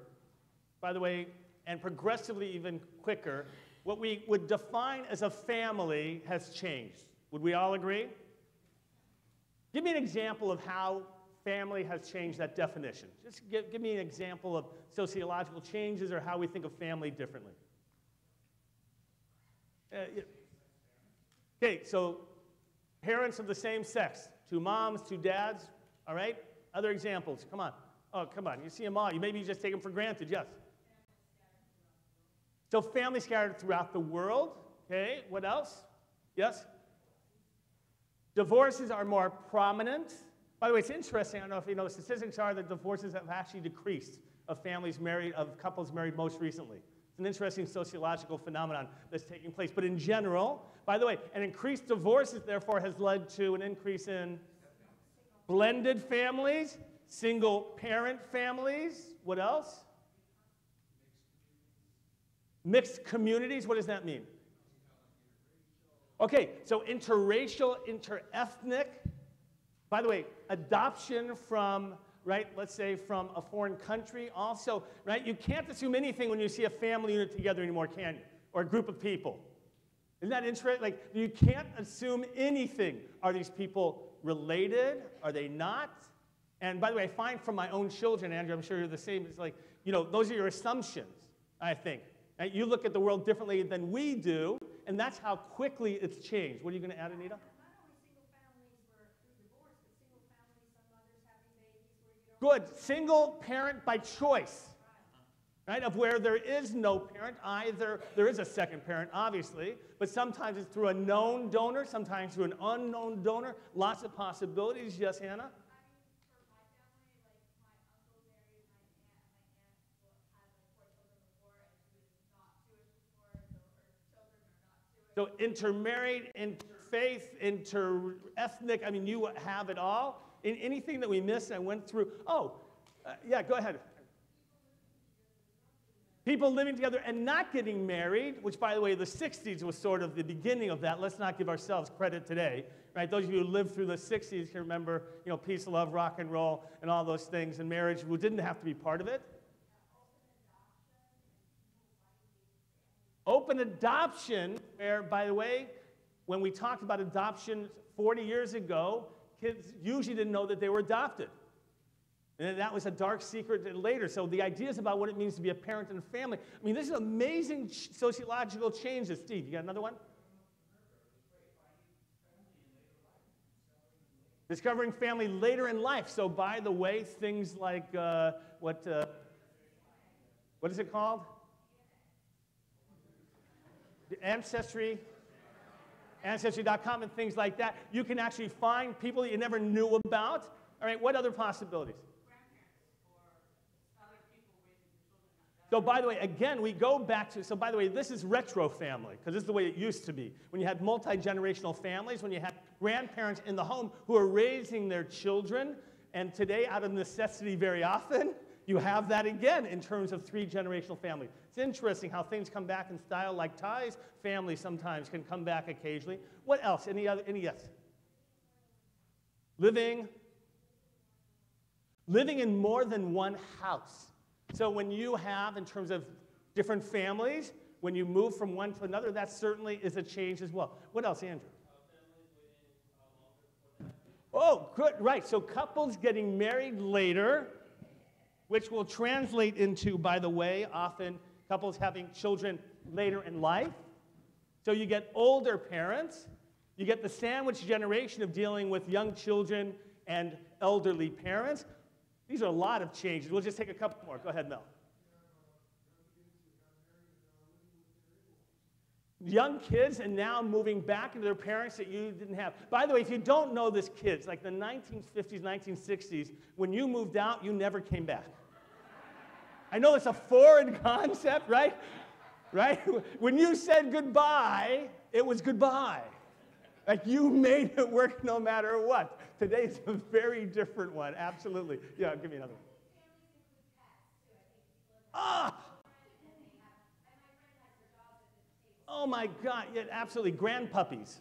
by the way, and progressively even quicker, what we would define as a family has changed. Would we all agree? Give me an example of how family has changed that definition. Just give me an example of sociological changes or how we think of family differently. Okay, so parents of the same sex, two moms, two dads, all right? Other examples, come on. Oh, come on, you see them all. Maybe you just take them for granted, yes. So family scattered throughout the world, okay? What else? Yes? Divorces are more prominent. By the way, it's interesting, I don't know if you know, statistics are that divorces have actually decreased of families married, of couples married most recently. It's an interesting sociological phenomenon that's taking place. But in general, by the way, an increased divorces, therefore, has led to an increase in blended families, single-parent families. What else? Mixed communities. What does that mean? Okay, so interracial, interethnic. By the way, adoption from, right, let's say from a foreign country also, right? You can't assume anything when you see a family unit together anymore, can you? Or a group of people. Isn't that interesting? Like, you can't assume anything. Are these people related? Are they not? And by the way, I find from my own children, Andrew, I'm sure you're the same, it's like, you know, those are your assumptions, I think. Right? You look at the world differently than we do, and that's how quickly it's changed. What are you going to add, Anita? Good. Single parent by choice, right? Of where there is no parent, either there is a second parent, obviously, but sometimes it's through a known donor, sometimes through an unknown donor. Lots of possibilities. Yes, Hannah? So intermarried, interfaith, interethnic, I mean, you have it all. In anything that we missed, I went through. Oh, yeah, go ahead. People living together and not getting married, which, by the way, the 60s was sort of the beginning of that. Let's not give ourselves credit today, right? Those of you who lived through the 60s can remember, you know, peace, love, rock and roll, and all those things, and marriage who didn't have to be part of it. Open adoption, where, by the way, when we talked about adoption 40 years ago, kids usually didn't know that they were adopted. And that was a dark secret later. So the ideas about what it means to be a parent and a family, I mean, this is amazing sociological changes. Steve, you got another one? Discovering family later in life. So by the way, things like, what is it called? Ancestry.com and things like that. You can actually find people that you never knew about. All right, what other possibilities? So by the way, again, we go back to, so by the way, this is retro family, because this is the way it used to be. When you had multi-generational families, when you had grandparents in the home who are raising their children, and today, out of necessity very often, you have that again in terms of three-generational family. It's interesting how things come back in style like ties. Family sometimes can come back occasionally. What else? Any yes? Living in more than one house. So when you have, in terms of different families, when you move from one to another, that certainly is a change as well. What else, Andrew? Oh, good, right. So couples getting married later, which will translate into, by the way, often couples having children later in life. So you get older parents. You get the sandwich generation of dealing with young children and elderly parents. These are a lot of changes. We'll just take a couple more. Go ahead, Mel. young kids and now moving back into their parents that you didn't have. By the way, if you don't know this, kids, like the 1950s, 1960s, when you moved out, you never came back. I know it's a foreign concept, right? Right? When you said goodbye, it was goodbye. Like you made it work no matter what. Today's a very different one, absolutely. Yeah, give me another one. Ah! Oh my God, yeah, absolutely, grandpuppies.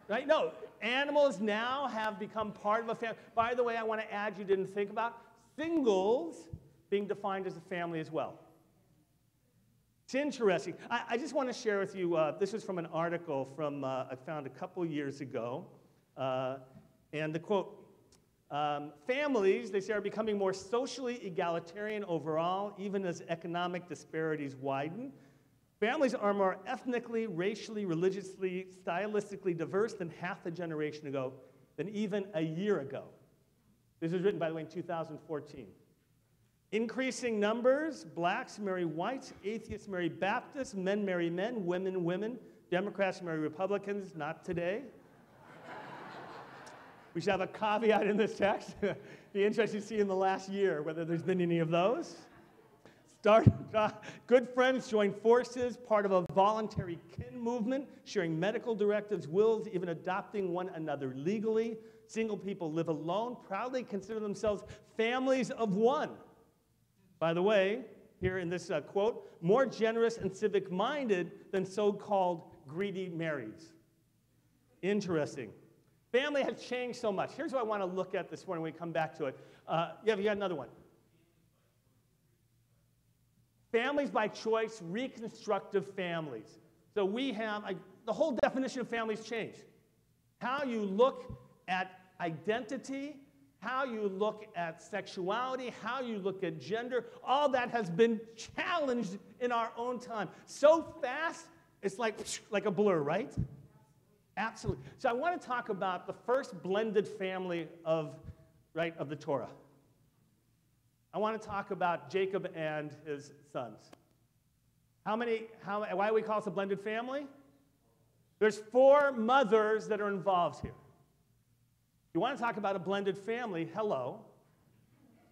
Right? No, animals now have become part of a family. By the way, I want to add, you didn't think about, singles being defined as a family as well. It's interesting. I just want to share with you, this was from an article from I found a couple years ago. And the quote, families, they say, are becoming more socially egalitarian overall, even as economic disparities widen. Families are more ethnically, racially, religiously, stylistically diverse than half a generation ago, than even a year ago. This was written, by the way, in 2014. Increasing numbers, blacks marry whites, atheists marry Baptists, men marry men, women, women, Democrats marry Republicans, not today. We should have a caveat in this text. Be interesting to see in the last year whether there's been any of those. Good friends join forces, part of a voluntary kin movement, sharing medical directives, wills, even adopting one another legally. Single people live alone, proudly consider themselves families of one. By the way, here in this quote, more generous and civic-minded than so-called greedy marrieds. Interesting. Family has changed so much. Here's what I want to look at this morning when we come back to it. Yeah, you got another one. Families by choice, reconstructive families. So we have, the whole definition of families changed. How you look at identity, how you look at sexuality, how you look at gender, all that has been challenged in our own time. So fast, it's like a blur, right? Absolutely. So I want to talk about the first blended family of the Torah. I want to talk about Jacob and his sons. Why do we call this a blended family? There's 4 mothers that are involved here. You want to talk about a blended family, hello.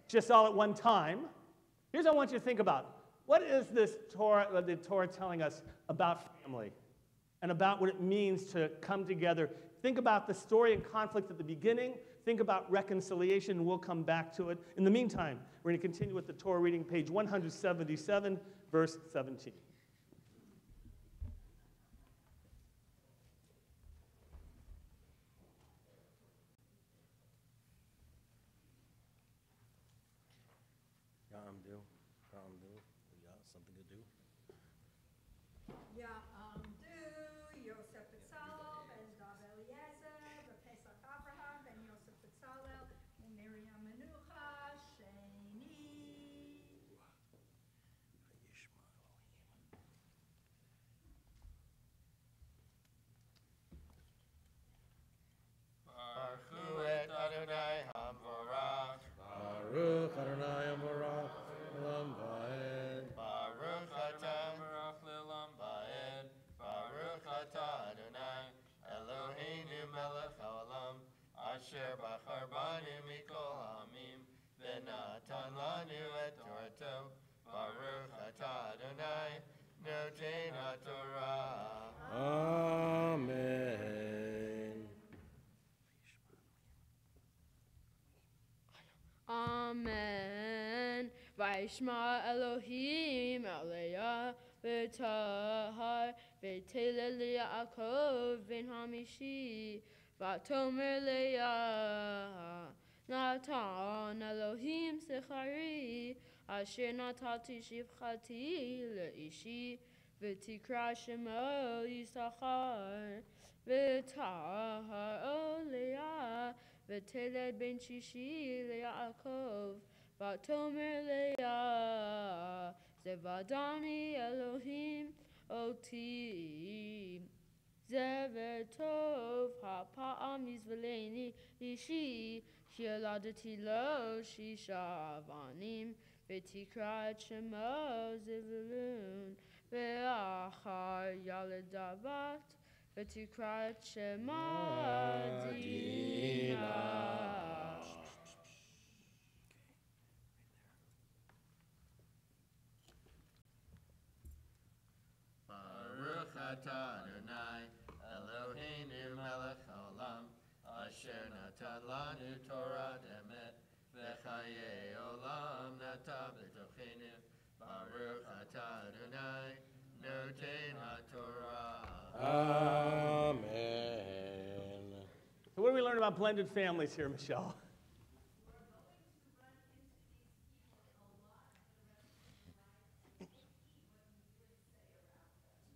Just all at one time. Here's what I want you to think about. What is this Torah, the Torah telling us about family and about what it means to come together? Think about the story and conflict at the beginning. Think about reconciliation, and we'll come back to it. In the meantime, we're going to continue with the Torah reading, page 177, verse 17. Something to do. Ya'amdu, Yosef B'Tzalel, ben Dav Eliezer, B'Pesach Abraham, ben Yosef B'Tzalel, u'Miriam Menucha, Sheni. Baruch et Adonai Hamvorach. Baruch Adonai Amorach Olam Va'ed. Baruch atah Baruch le'olam va'ed. Baruch atah Adonai Eloheinu melech haolam asher bachar banu mikol ha'amim v'natan lanu et Torato. Baruch atah Adonai noten haTorah. Amen. Amen. Vaishma Elohim Aliyah v'tahar v'telel Yaakov ben Hamishi v'tomer Leah Natan Elohim Sechari asher natati shivchati leishi v'tikra shemo Yisachar v'tahar Leah v'teled ben Shishi leYaakov v'tomer Leah zevadani Elohim oti zevetov ha'pa'am yizveleni ishi Yeladati lo shisha avanim v'tikra et shemo Zevulun ואחר ילדה בת, ותקרא את שמה דינה. Baruch atah Adonai, Eloheinu melech haolam, asher natan lanu Torah emet, v'chayei olam nata b'tochenu. Baruch atah Adonai, noten haTorah. Amen. So what do we learn about blended families here, Michelle?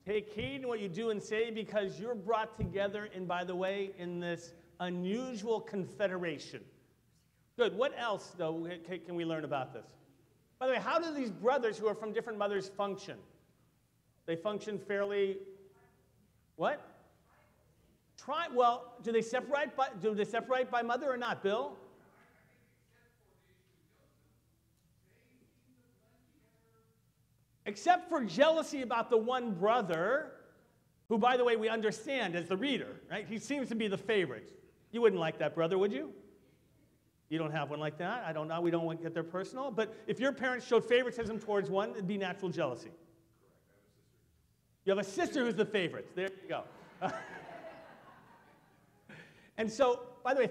Take heed in what you do and say because you're brought together, and by the way, in this unusual confederation. Good. What else, though, can we learn about this? By the way, how do these brothers who are from different mothers function? They function fairly, what? Well, do they separate by mother or not, Bill? Except for jealousy about the one brother, who, by the way, we understand as the reader, right? He seems to be the favorite. You wouldn't like that brother, would you? You don't have one like that? I don't know. We don't want to get there personal. But if your parents showed favoritism towards one, it'd be natural jealousy. You have a sister who's the favorite. There you go. And so, by the way,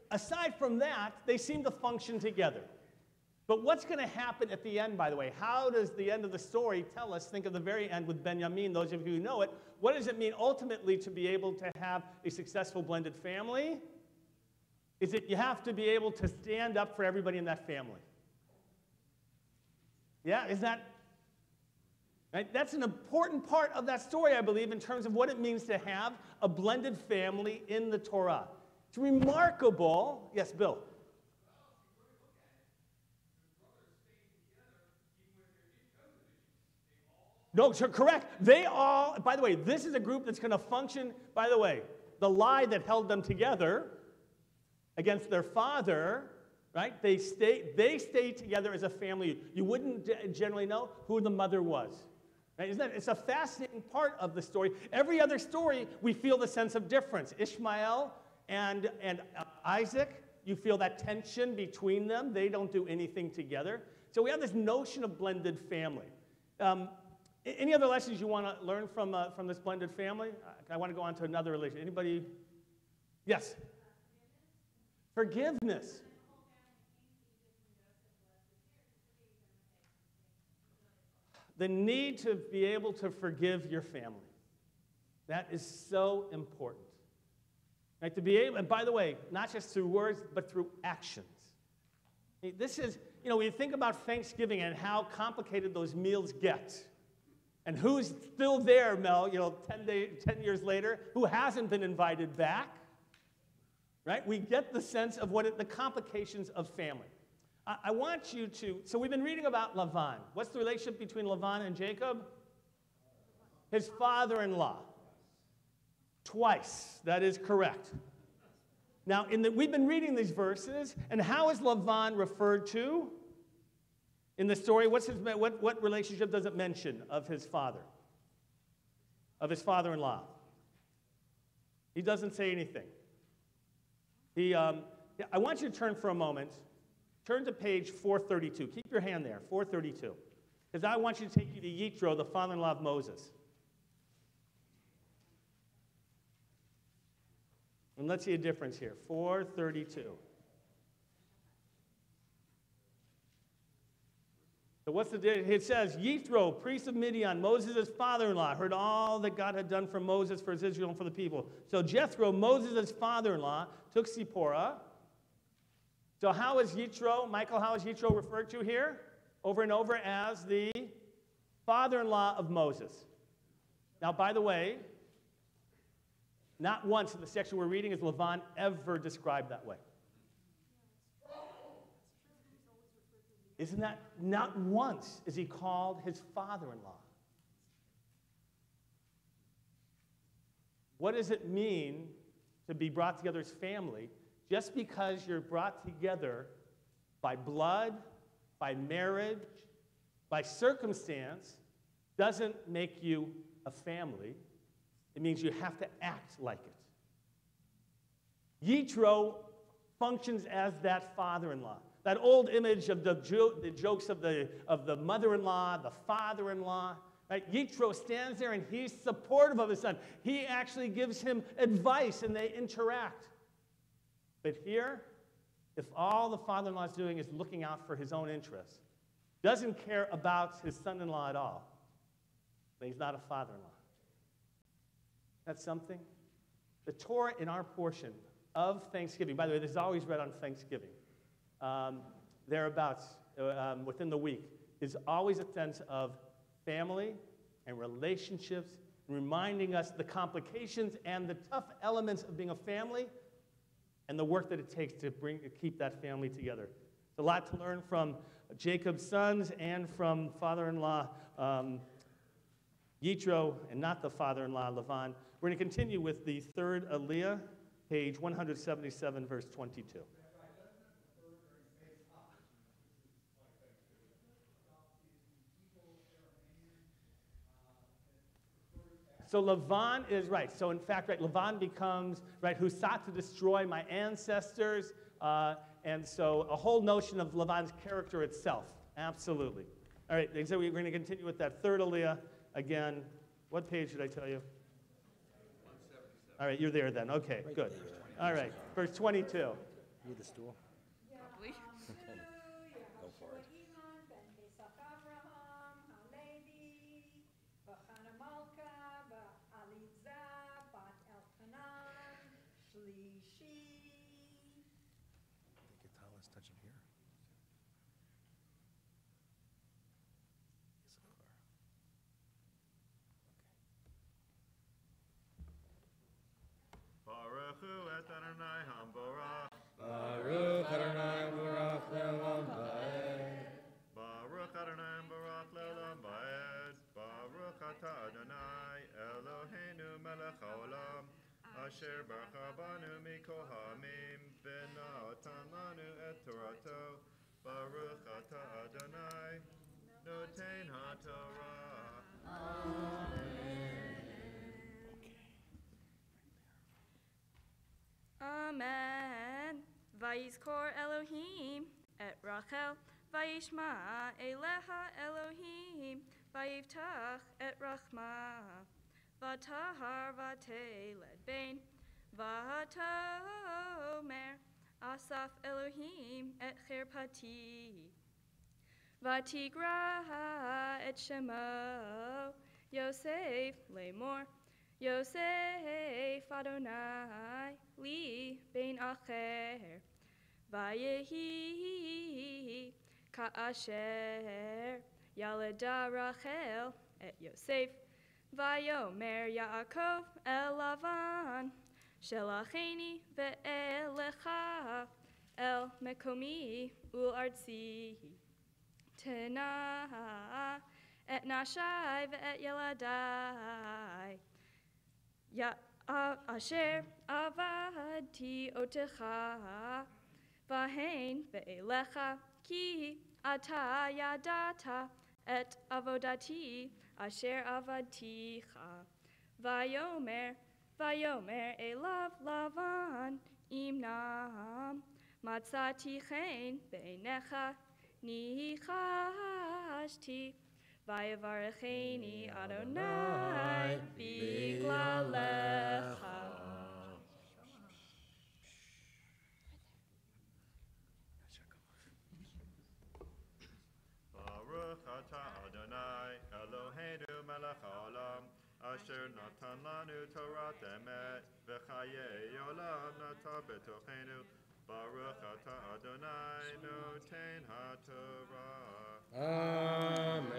aside from that, they seem to function together. But what's going to happen at the end, by the way? How does the end of the story tell us? Think of the very end with Benjamin, those of you who know it. What does it mean ultimately to be able to have a successful blended family? Is that you have to be able to stand up for everybody in that family. Yeah, is that right? That's an important part of that story, I believe, in terms of what it means to have a blended family in the Torah. It's remarkable. Yes, Bill. No, correct. They all, by the way, this is a group that's going to function, by the way, the lie that held them together against their father, right? They stayed together as a family. You wouldn't generally know who the mother was. Right? It's a fascinating part of the story. Every other story, we feel the sense of difference. Ishmael and Isaac, you feel that tension between them. They don't do anything together. So we have this notion of blended family. Any other lessons you want to learn from this blended family? I want to go on to another relation. Anybody? Yes. Forgiveness. The need to be able to forgive your family. That is so important. Right? To be able, and by the way, not just through words, but through actions. This is, when you think about Thanksgiving and how complicated those meals get, and who's still there, Mel, 10 years later, who hasn't been invited back, right? We get the sense of the complications of family. I want you to, so we've been reading about Lavan. What's the relationship between Lavan and Jacob? His father-in-law. Twice, that is correct. Now, we've been reading these verses, and how is Lavan referred to in the story? What relationship does it mention of his father? Of his father-in-law? He doesn't say anything. I want you to turn for a moment. Turn to page 432. Keep your hand there, 432. Because I want you to take you to Yitro, the father-in-law of Moses. And let's see a difference here. 432. So what's the difference? It says, Yitro, priest of Midian, Moses' father-in-law, heard all that God had done for Moses, for his Israel, and for the people. So Jethro, Moses' father-in-law, took Zipporah. So how is Yitro, Michael, how is Yitro referred to here? Over and over as the father-in-law of Moses. Now, by the way, not once in the section we're reading is Lavan ever described that way. Isn't that, not once is he called his father-in-law. What does it mean to be brought together as family? Just because you're brought together by blood, by marriage, by circumstance, doesn't make you a family. It means you have to act like it. Yitro functions as that father-in-law. That old image of the jokes of the mother-in-law, the father-in-law. Right? Yitro stands there and he's supportive of his son. He actually gives him advice and they interact. But here, if all the father-in-law is doing is looking out for his own interests, doesn't care about his son-in-law at all, then he's not a father-in-law. That's something. The Torah in our portion of Thanksgiving, by the way, this is always read on Thanksgiving, thereabouts within the week, is always a sense of family and relationships, reminding us the complications and the tough elements of being a family and the work that it takes to keep that family together. There's a lot to learn from Jacob's sons and from father-in-law Yitro, and not the father-in-law Lavan. We're going to continue with the third Aliyah, page 177, verse 22. So Lavan is right. So in fact, right, Lavan becomes, right, who sought to destroy my ancestors. And so a whole notion of Lavan's character itself. Absolutely. All right, and so we're going to continue with that third Aliyah. Again, what page did I tell you? 177. All right, you're there then. Okay, good. All right, verse 22. Need the stool? Go for it. Touch it here. Baruch hu et Adonai hamborach. Baruch Adonai Baruch Le'olam Va'ed. Baruch Adonai hamborach le'olam va'ed. Baruch atah Adonai Eloheinu melech haolam. Asher baruch banu mikol ha'amim v'natan lanu et torato. Baruch atah Adonai noten ha'torah. Amen. Vayizkor Elohim et Rachel, Vayishma Eleha Elohim, Vayivtach et Rachma, Vatahar Vateled Bain, Vatomer Asaf Elohim et Chirpati, Vatigra et Shemo, Yosef Lemor, Yosef Adonai li ben acher, vayehi ka'asher yaleda Rachel et Yosef, vayomer Yaakov el Lavan, shelacheni ve'elecha el mekomi ul artzi, tena et nashai ve'et yeladai, Ya asher avadti otecha, vahen ve'elecha ki ata yadata et avodati asher avadticha. Vayomer elav Lavan imnam matzati chen beinecha nichashti. Vayevarecheni Adonai biglalecha. Baruch atah Adonai Eloheinu melech haolam asher natan lanu Torah emet v'chayei olam nata betochenu. Baruch atah Adonai noten ha'torah. Amen.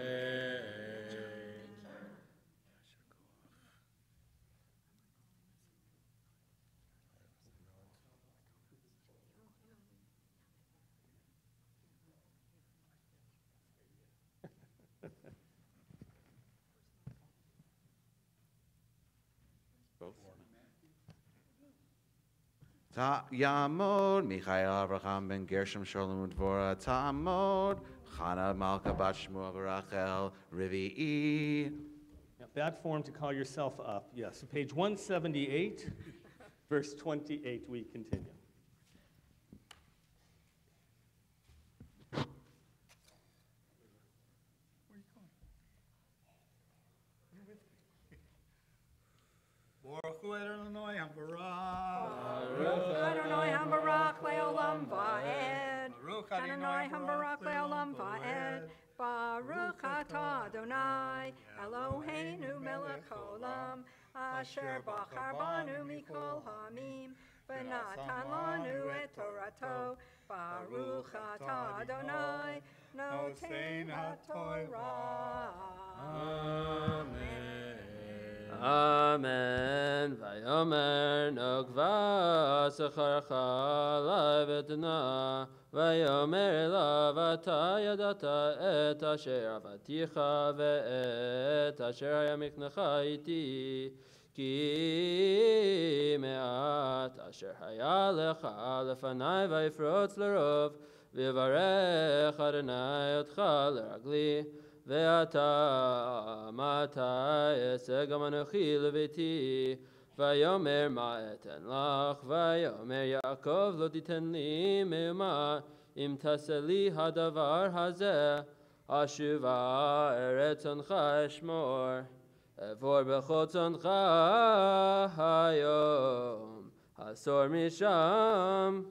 Both? Yamod, Michael Avraham ben Gershom Shalom Dvora Tamod, Chana Malka Bat Shmuel Rachel Rivi'i. Bad form to call yourself up. Yes, so page 178, verse 28, we continue. Baruch Hu Adonai HaBarak. Baruch Adonai HaBarak Le'olam Va'ed. Baruch Adonai HaBarak Le'olam Va'ed. Baruch Atah Adonai Eloheinu Melech Haolam Asher Bachar Banu Mikol Hamim V'natan Lanu Et Torato. Baruch Atah Adonai Noten HaTorah. Amen. Vayomer nogva secharcha lavetna. Vayomer elav ata yadata et asher avaticha ve'et asher hayamiknecha iti. Ki me'at asher haya lecha lefanai vayifrotz lerov. V'yivarech Adonai otcha leragli. Ve'ata mata esegam anochi leviti. Vayomer ma eten lach. Vayomer Yaakov lo titen li me'uma. Im taseli hadavar hazeh. Ashuva eretzoncha eshmor. Evor bechotzoncha hayom. Hasor misham.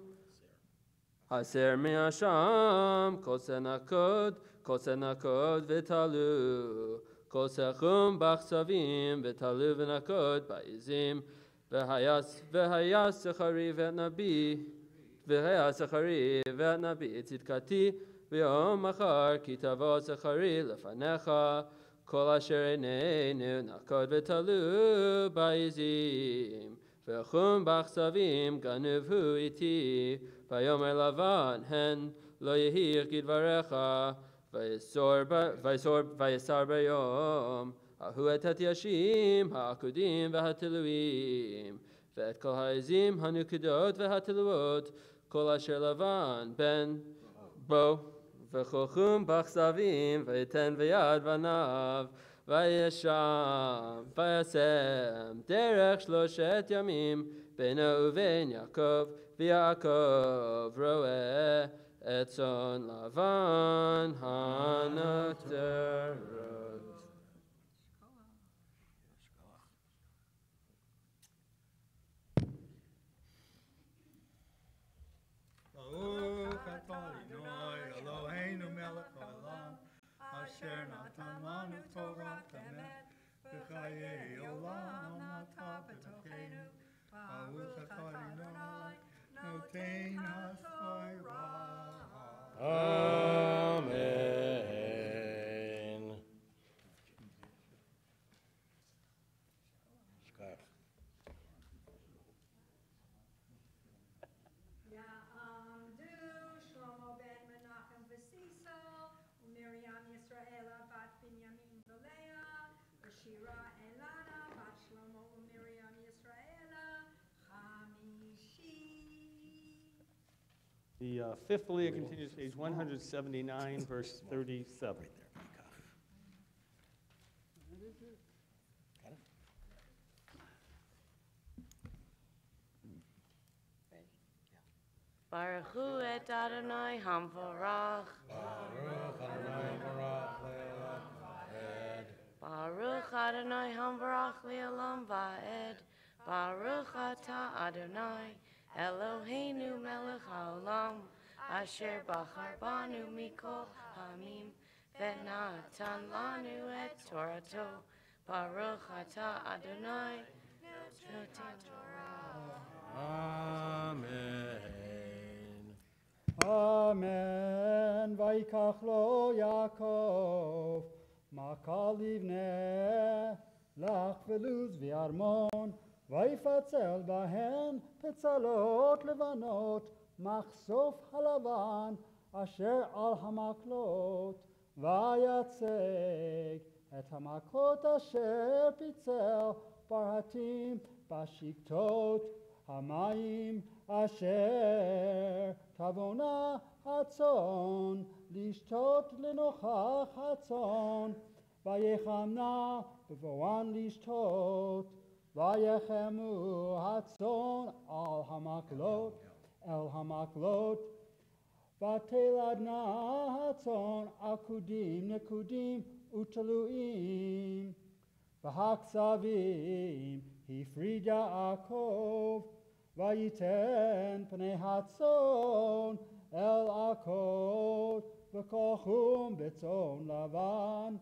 Haser mi'asham. Kol senakod. Kol senakod v'talu. Kol sechum b'achsavim v'talu v'nakod ba'izim. V'hayas sechari v'nabi. V'hayas sechari v'nabi tzidkati. V'yom machar ki tavo sechari lefanecha. Kol asher einenu nakod v'talu ba'izim. V'chum b'achsavim ganuvhu iti. Vayomer Lavan hen lo yehir kidvarecha. Vayisar bayom. Ahu et hatyashim ha'akudim v'hatiluim. Ve'et kol ha'izim hanukidot v'hatiluot. Kol asher Lavan ben bo. V'chochum b'achsavim v'yiten v'yad v'nav. Vayesham v'yasem derech shloshet yamim. Beno uven Yaakov v'Yaakov roeh etzon Lavan hanoterot. Baruch atah Adonai Eloheinu melech haolam asher natan lanu Torah emet v'chayei olam nata b'tochenu. Baruch atah Adonai noten haTorah. Amen. Ya'amdu Shlomo ben Menachem v'Sisa u'Miriam Yisraela bat Binyamin v'Leah v'Shira Elana bat Shlomo u'Miriam Yisraela Chamishi. The fifth Aliyah continues, page 179, verse 37. Baruch Hu et Adonai Hamvarach. Baruch Adonai Barak Le'olam Va'ed. Baruch Adonai Hamvarach Le'olam Va'ed. Baruch Atah Adonai Eloheinu Melech Haolam Asher Bachar Banu Mikol Hamim V'natan Lanu Et Torato. Baruch Atah Adonai Noten Torah. Amen. Amen. Vayikach lo Yaakov makal livneh lach veluz v'armon ויפצל בהן פצלות לבנות מחשוף הלבן אשר על המקלות ויצג את המכות אשר פיצל ברהטים בשקטות המים אשר תבונה הצאן לשתות לנוכח הצאן, ויחמנה בבואן לשתות, ויחמו הצאן אל המקלות, ותלדנה הצאן עקודים נקודים ותלויים, והכזבים הפריד יעקב, וייתן פני הצאן אל עקות, וכוחום בצאן לבן,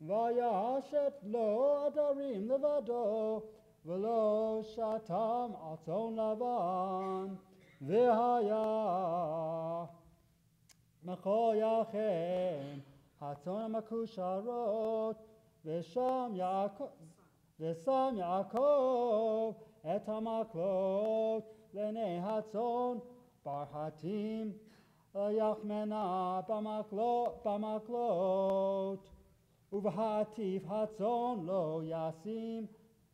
וישת לו עדרים לבדו, ולא שתם על צאן לבן, והיה מחויכם הצאן המקושרות, ושם יעקב את המקלות לעיני הצאן ברחתים, יחמנה במקלות, ובהטיף הצאן לא ישים,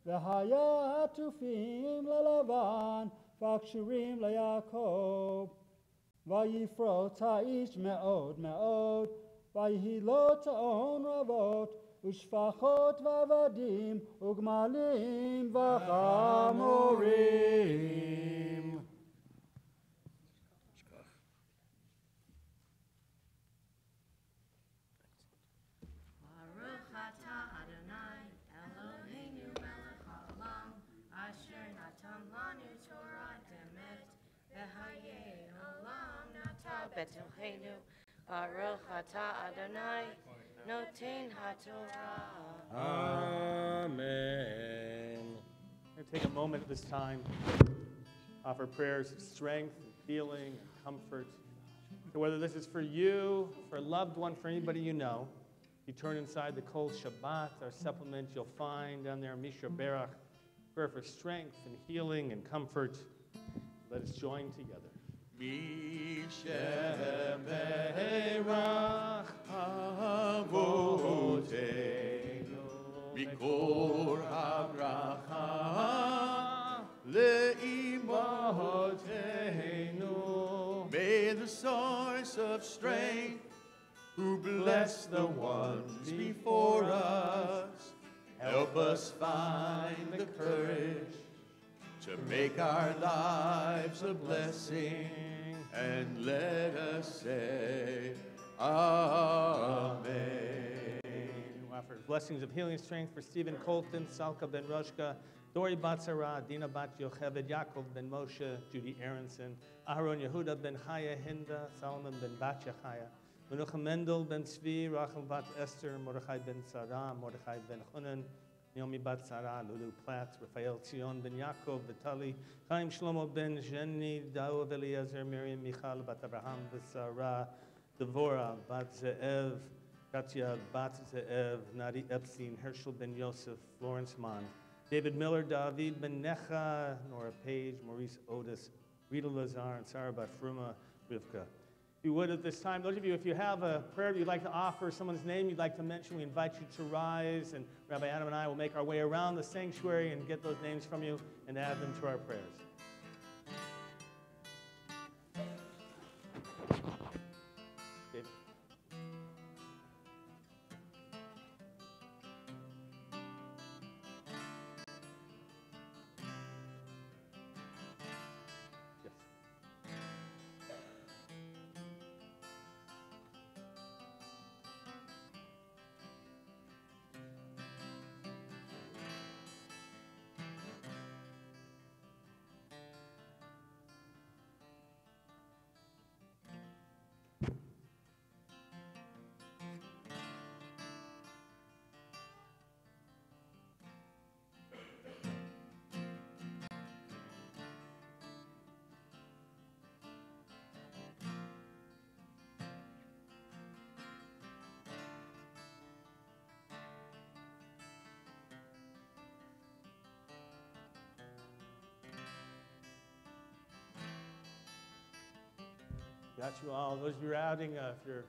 והיה עטופים ללבן וקשורים ליעקב. ויפרוץ האיש מאוד מאוד, ויהי לו צאן רבות, ושפחות ועבדים, וגמלים וחמורים. Baruch atah Adonai, Eloheinu melech haolam, asher natan lanu Torah emet, v'hayei olam nata betochenu. Baruch atah Adonai, noten haTorah. Amen. We're going to take a moment at this time, offer prayers of strength and healing and comfort. So whether this is for you, for a loved one, for anybody you know, you turn inside the Kol Shabbat, our supplement, you'll find down there, Mishra Berach, prayer for strength and healing and comfort. Let us join together. Misha Berach Avotenu Mikor Habracha Le'imahotenu. May the source of strength, who bless the ones before us, help us find the courage to make our lives a blessing, and let us say, Amen. We offer blessings of healing and strength for Stephen Colton, Salka ben Roshka, Dori bat Sarah, Dina bat Yocheved, Yaakov ben Moshe, Judy Aronson, Aharon Yehuda ben Chaya Hinda, Solomon ben bat Yechaya, Menucha Mendel ben Tzvi, Rachel bat Esther, Mordechai ben Sarah, Mordechai ben Chunan, Naomi bat Sarah, Lulu Platz, Raphael Tzion ben Yaakov, Vitali, Chaim Shlomo ben Jenny, Daov Eliezer, Miriam Michal bat Abraham Sarah, Devorah bat Ze'ev, Katya bat Ze'ev, Nadi Epstein, Herschel ben Yosef, Florence Mann, David Miller, David ben Necha, Nora Page, Maurice Otis, Rita Lazar, and Sarah bat Fruma, Rivka. If you would at this time, those of you, if you have a prayer you'd like to offer, someone's name you'd like to mention, we invite you to rise, and Rabbi Adam and I will make our way around the sanctuary and get those names from you and add them to our prayers. David. Yes. Got you all. Those of you routing, if you're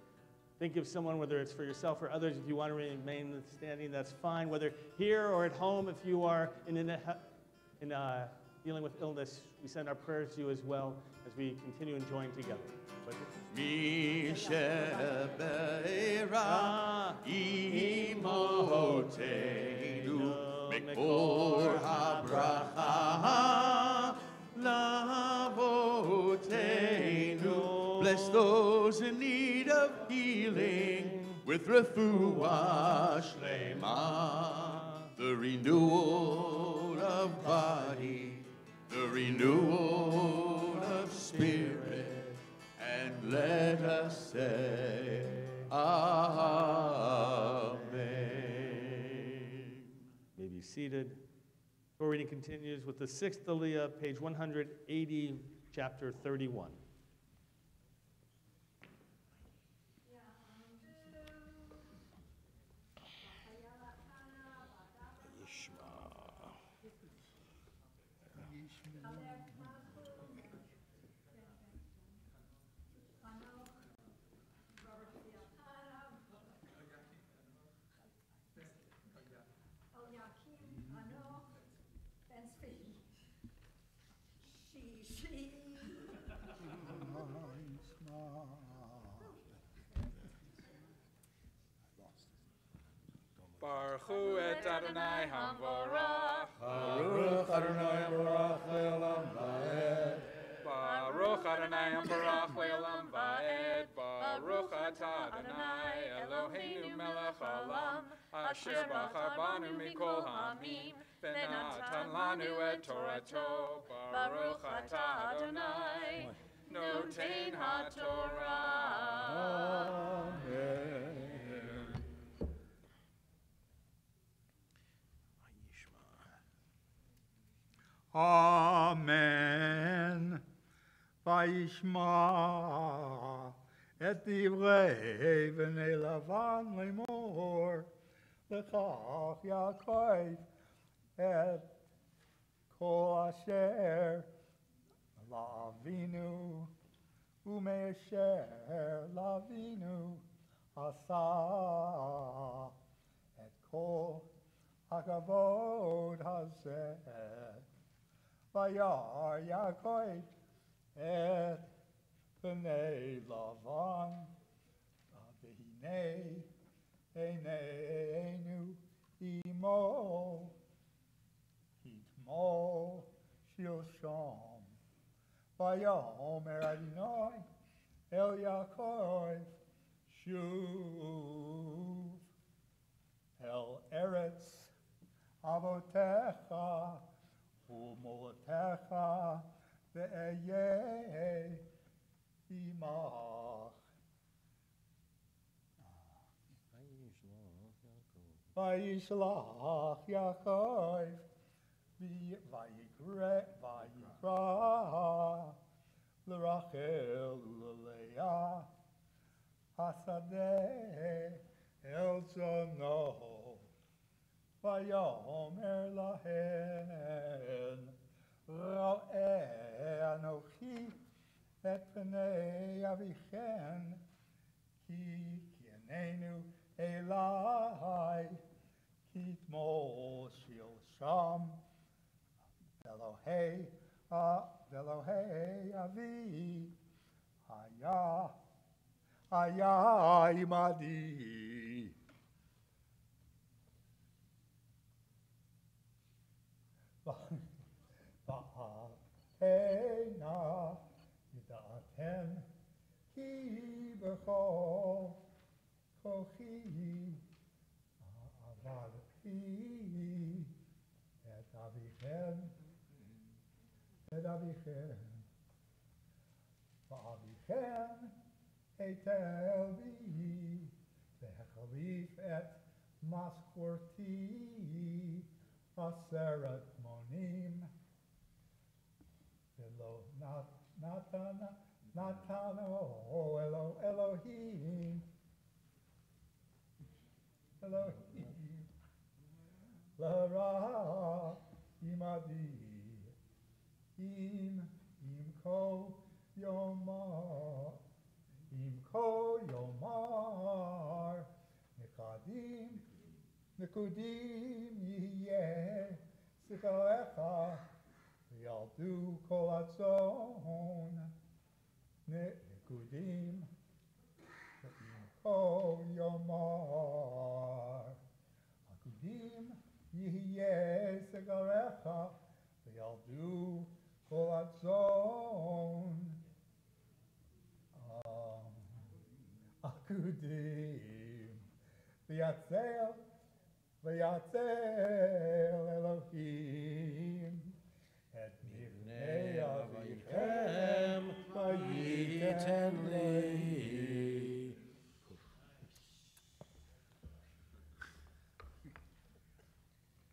thinking of someone, whether it's for yourself or others, if you want to remain standing, that's fine. Whether here or at home, if you are in dealing with illness, we send our prayers to you as well as we continue enjoying together. Mi shebeira imotenu mekor habracha lavotenu. Bless those in need of healing with refuah shlema, the renewal of body, the renewal of spirit. And let us say, Amen. You may be seated. Our reading continues with the 6th Aliyah, page 180, chapter 31. Baruch hu et Adonai Hamvorach. Baruch Adonai Baruch Le'olam Va'ed. Baruch Adonai Hamvorach Le'olam Va'ed. Baruch atah Adonai Eloheinu melech haolam, asher bachar banu mikol ha'amim, v'natan lanu et Torato. Baruch atah Adonai noten ha'torah. Amen. Amen. Vayishma et divrei bnei Lavan lemor lekach Yaakov et kol asher lavinu umeasher lavinu asa et kol hakavod hazeh. Vayar Yaakov et bnei Lavan, v'hinei eineinu imo, hitmo shilshom. Vayomer Adonai el Yaakov, shuv el eretz avotecha, Umoltecha ve'eyeh imach. Vayishlach Yaakov vayikra l'Rachel u'le'Leah hasadeh el zono. Vayomer lahen, Ra'eh anochi et pnei avichem, ki kienenu elai, ki tmo shilsham, Elohei avi, haya imadi. Va'atena yidaten ki b'chol kochi avalchi et avichem va'avichem etel bi v'echalif et maskorti aseret monim Elo Natano Elohim Lara imadi imko yomar nekudim yeh sichaecha ויעלדו כל הצאן נקודים ועם כל יומר עקודים יהיה סגריך וילדו כל הצאן עקודים ויצל אלוהים את מבני אביכם וייתן לי.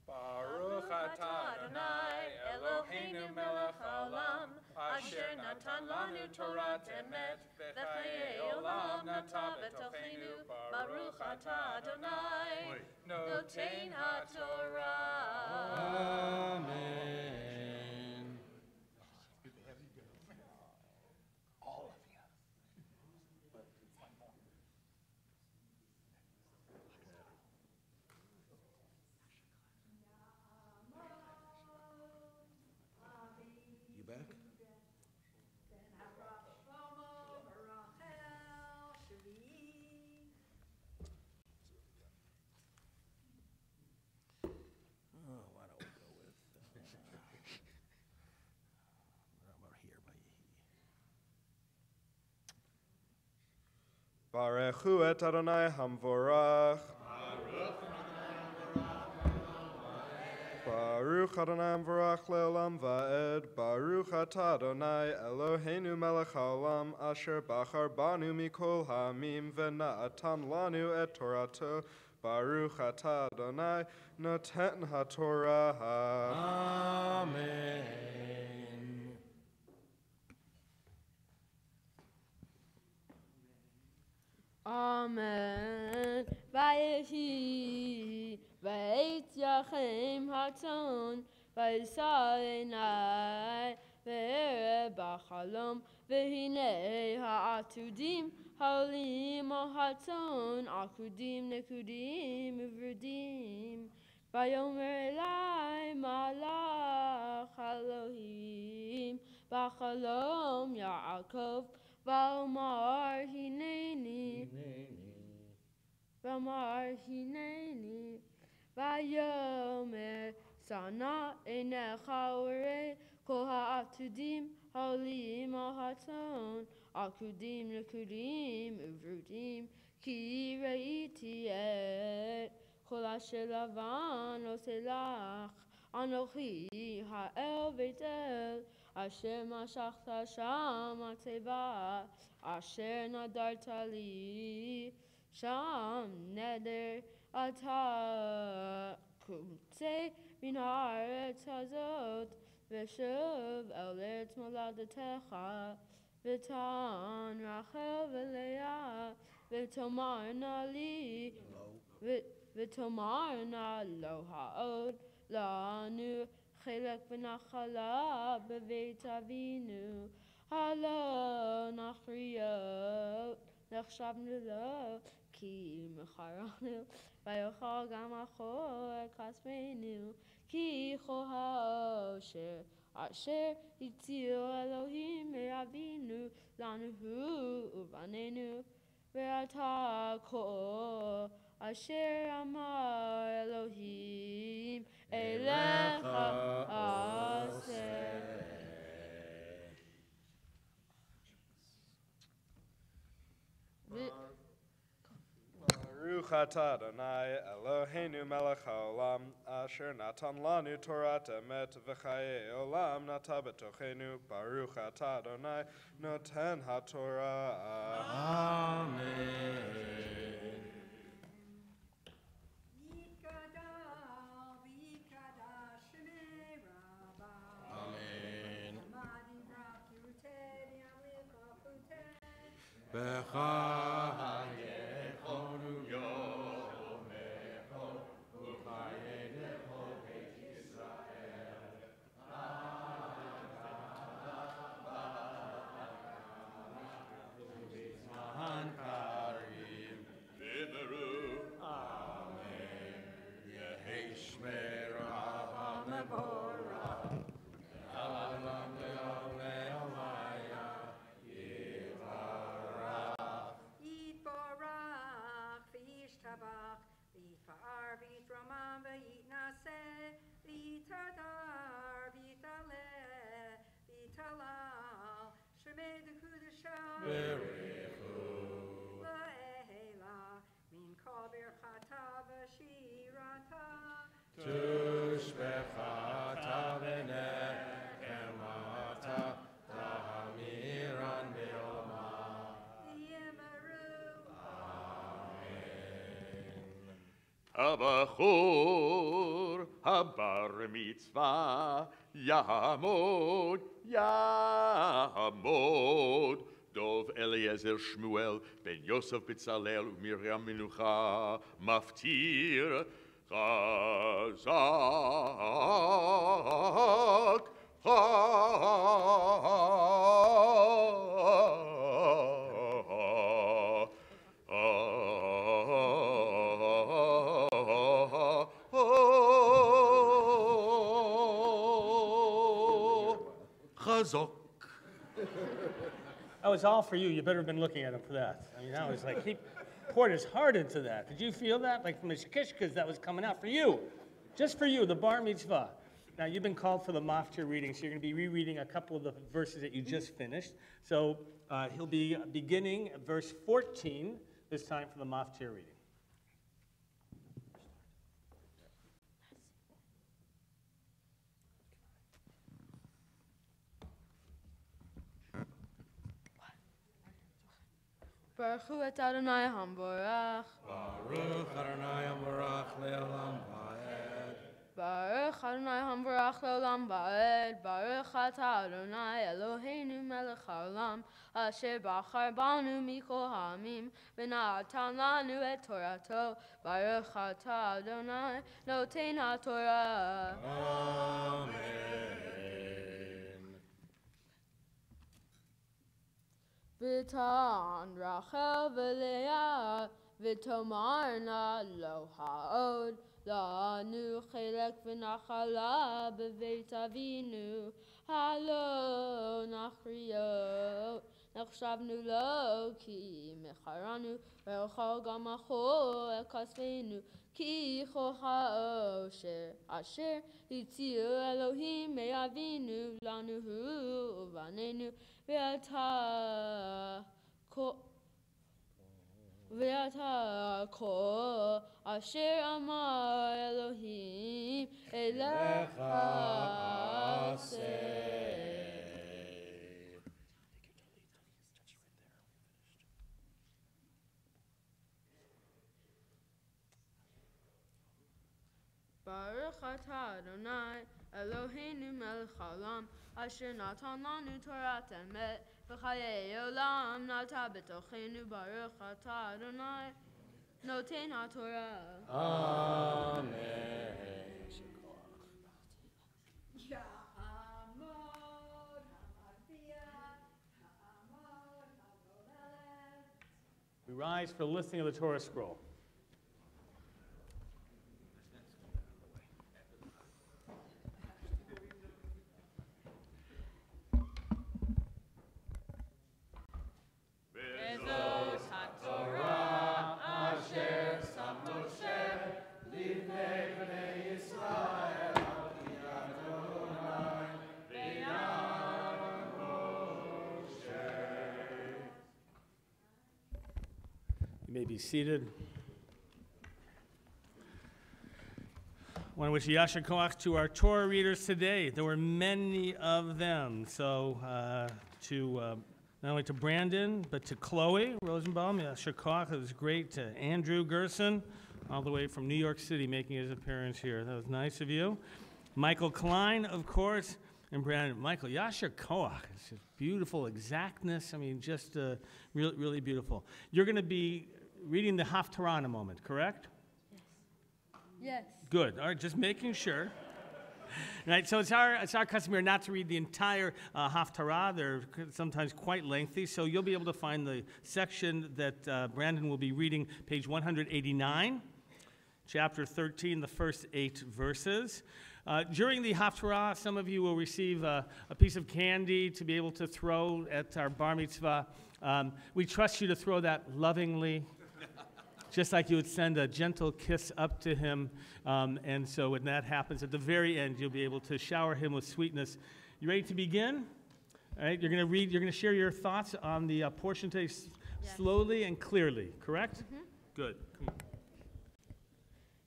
Baruch atah Adonai Eloheinu melech haolam asher natan lanu Torat emet v'chayei olam natan b'tochenu. Baruch atah Adonai noten haTorah. Amen. All of you. You back? Oh, why don't we go with over here by Barechu et Adonai Hamvorach. Baruch Adonai Hamvorach le'olam va'ed. Baruch atah Adonai Eloheinu melech haolam asher bachar banu mikol ha'amim v'na'atan lanu et Torato. Baruch atah Adonai noten haTorah. Amen. Amen. Vayehi, vayit yachem hatzon, vayisalenai, ve'ere b'chalom, ve'hinei ha'atudim, ha'olim hatzon, akudim nekudim uvrudim. Vayomer elai malach Elohim, b'chalom Yaakov, V'amar hineni, V'yomer sana einecha urei kol ha'atudim ha'olim ha'atzon akudim nekudim uvrudim ki re'iti et kol asher lavan oselach anochi ha'el veitel asher mashachta sham ateva asher nadarta li sham neder ata kumtze min haaretz hazot v'shuv el eretz moladetecha v'tan Rachel v'Leah v'tomarna li v'tomarna lo ha'od lanu חלק ונחלה בבית אבינו, הלא נכריות, נחשבנו לו, כי מכרנו, ויאכל גם החור כספנו, כי כל העושר אשר הציל אלוהים מאבינו, לנו הוא ובנינו, ואתה כל אשר אמר אלוהים אליך עשה. Baruch atah Adonai Eloheinu melech haolam asher natan lanu Torat emet v'chayei olam nata b'tochenu. Baruch atah Adonai noten haTorah. Amen. Le'ela min kol birchata v'shirata. Tushbechata v'nechemata ta'amiran b'yoma. Yimaru. Abachor habar mitzvah Yamod Yamod Dov Eliezer Shmuel Ben Yosef Bitzalel Miriam Menucha Maftir Chazak Chazak. That was all for you. You better have been looking at him for that. I mean, that was like, he poured his heart into that. Did you feel that? Like from his kishkas, that was coming out for you. Just for you, the bar mitzvah. Now, you've been called for the maftir reading, so you're going to be rereading a couple of the verses that you just finished. So he'll be beginning at verse 14 this time for the maftir reading. Baruch hu et Adonai hamborach. Baruch Adonai Amorach Le'olam Va'ed. Baruch Adonai hamborach le'olam va'ed. Baruch atah Adonai Eloheinu melech haolam. Asher bachar banu mikol ha'amim. V'natan lanu et Torato. Baruch atah Adonai noten ha'torah. Amen. V'tan Rachel v'Leah v'tomarna lo ha'od la'anu chelek v'nachala b'veit avinu halo nachriot נחשבנו לו כי מחרנו ואוכל גם אכול את כספנו כי כוח האושר אשר הציעו אלוהים מאבינו לנו הוא ובנינו ואתה כל אשר אמר אלוהים אליך עשה. Baruch atah Adonai Eloheinu melech haolam asher natan lanu Torat emet v'chayei olam nata b'tochenu Baruch atah Adonai noten ha'torah. Amen. We rise for listening of the Torah scroll. You may be seated. I want to wish Yasher Koach to our Torah readers today. There were many of them. So not only to Brandon, but to Chloe Rosenbaum, Yasher Koach. It was great. To Andrew Gerson, all the way from New York City, making his appearance here. That was nice of you. Michael Klein, of course, and Brandon. Michael, Yasher Koach. It's just beautiful exactness. I mean, just really, really beautiful. You're going to be reading the Haftarah in a moment, correct? Yes. Good. All right, just making sure. Right, so it's our custom here not to read the entire Haftarah. They're sometimes quite lengthy, so you'll be able to find the section that Brandon will be reading, page 189, chapter 13, the first 8 verses. During the Haftarah, some of you will receive a piece of candy to be able to throw at our bar mitzvah. We trust you to throw that lovingly, just like you would send a gentle kiss up to him. And so when that happens, at the very end, you'll be able to shower him with sweetness. You ready to begin? All right, you're going to share your thoughts on the portion today slowly and clearly, correct? Good. Come on.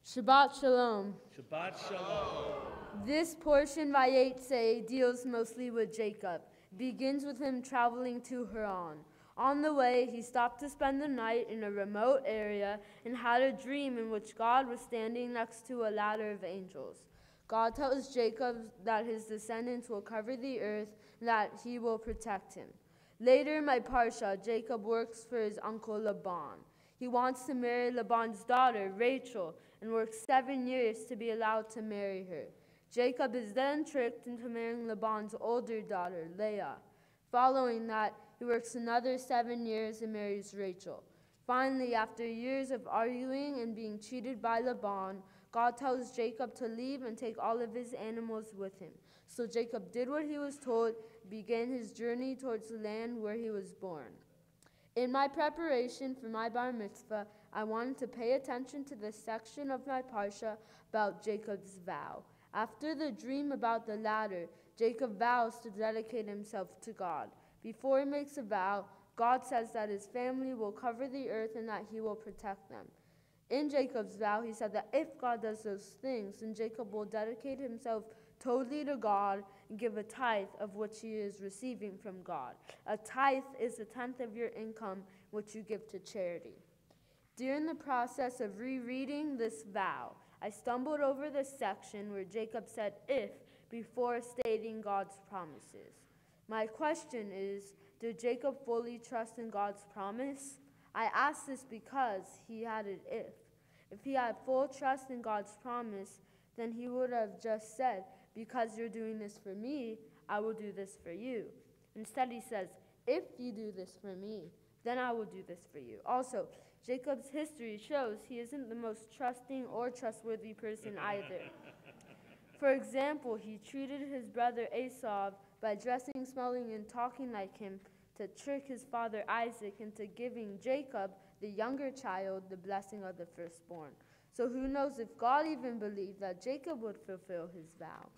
Shabbat Shalom. Shabbat Shalom. This portion, Vayetze, deals mostly with Jacob. Begins with him traveling to Haran. On the way, he stopped to spend the night in a remote area and had a dream in which God was standing next to a ladder of angels. God tells Jacob that his descendants will cover the earth and that he will protect him. Later in my parsha, Jacob works for his uncle Laban. He wants to marry Laban's daughter, Rachel, and works 7 years to be allowed to marry her. Jacob is then tricked into marrying Laban's older daughter, Leah. Following that, he works another 7 years and marries Rachel. Finally, after years of arguing and being cheated by Laban, God tells Jacob to leave and take all of his animals with him. So Jacob did what he was told, began his journey towards the land where he was born. In my preparation for my bar mitzvah, I wanted to pay attention to the section of my parsha about Jacob's vow. After the dream about the ladder, Jacob vows to dedicate himself to God. Before he makes a vow, God says that his family will cover the earth and that he will protect them. In Jacob's vow, he said that if God does those things, then Jacob will dedicate himself totally to God and give a tithe of which he is receiving from God. A tithe is a tenth of your income, which you give to charity. During the process of rereading this vow, I stumbled over the section where Jacob said if before stating God's promises. My question is, did Jacob fully trust in God's promise? I ask this because he had an if. If he had full trust in God's promise, then he would have just said, because you're doing this for me, I will do this for you. Instead, he says, if you do this for me, then I will do this for you. Also, Jacob's history shows he isn't the most trusting or trustworthy person either. For example, he treated his brother Esau by dressing, smelling, and talking like him to trick his father Isaac into giving Jacob, the younger child, the blessing of the firstborn. So who knows if God even believed that Jacob would fulfill his vow.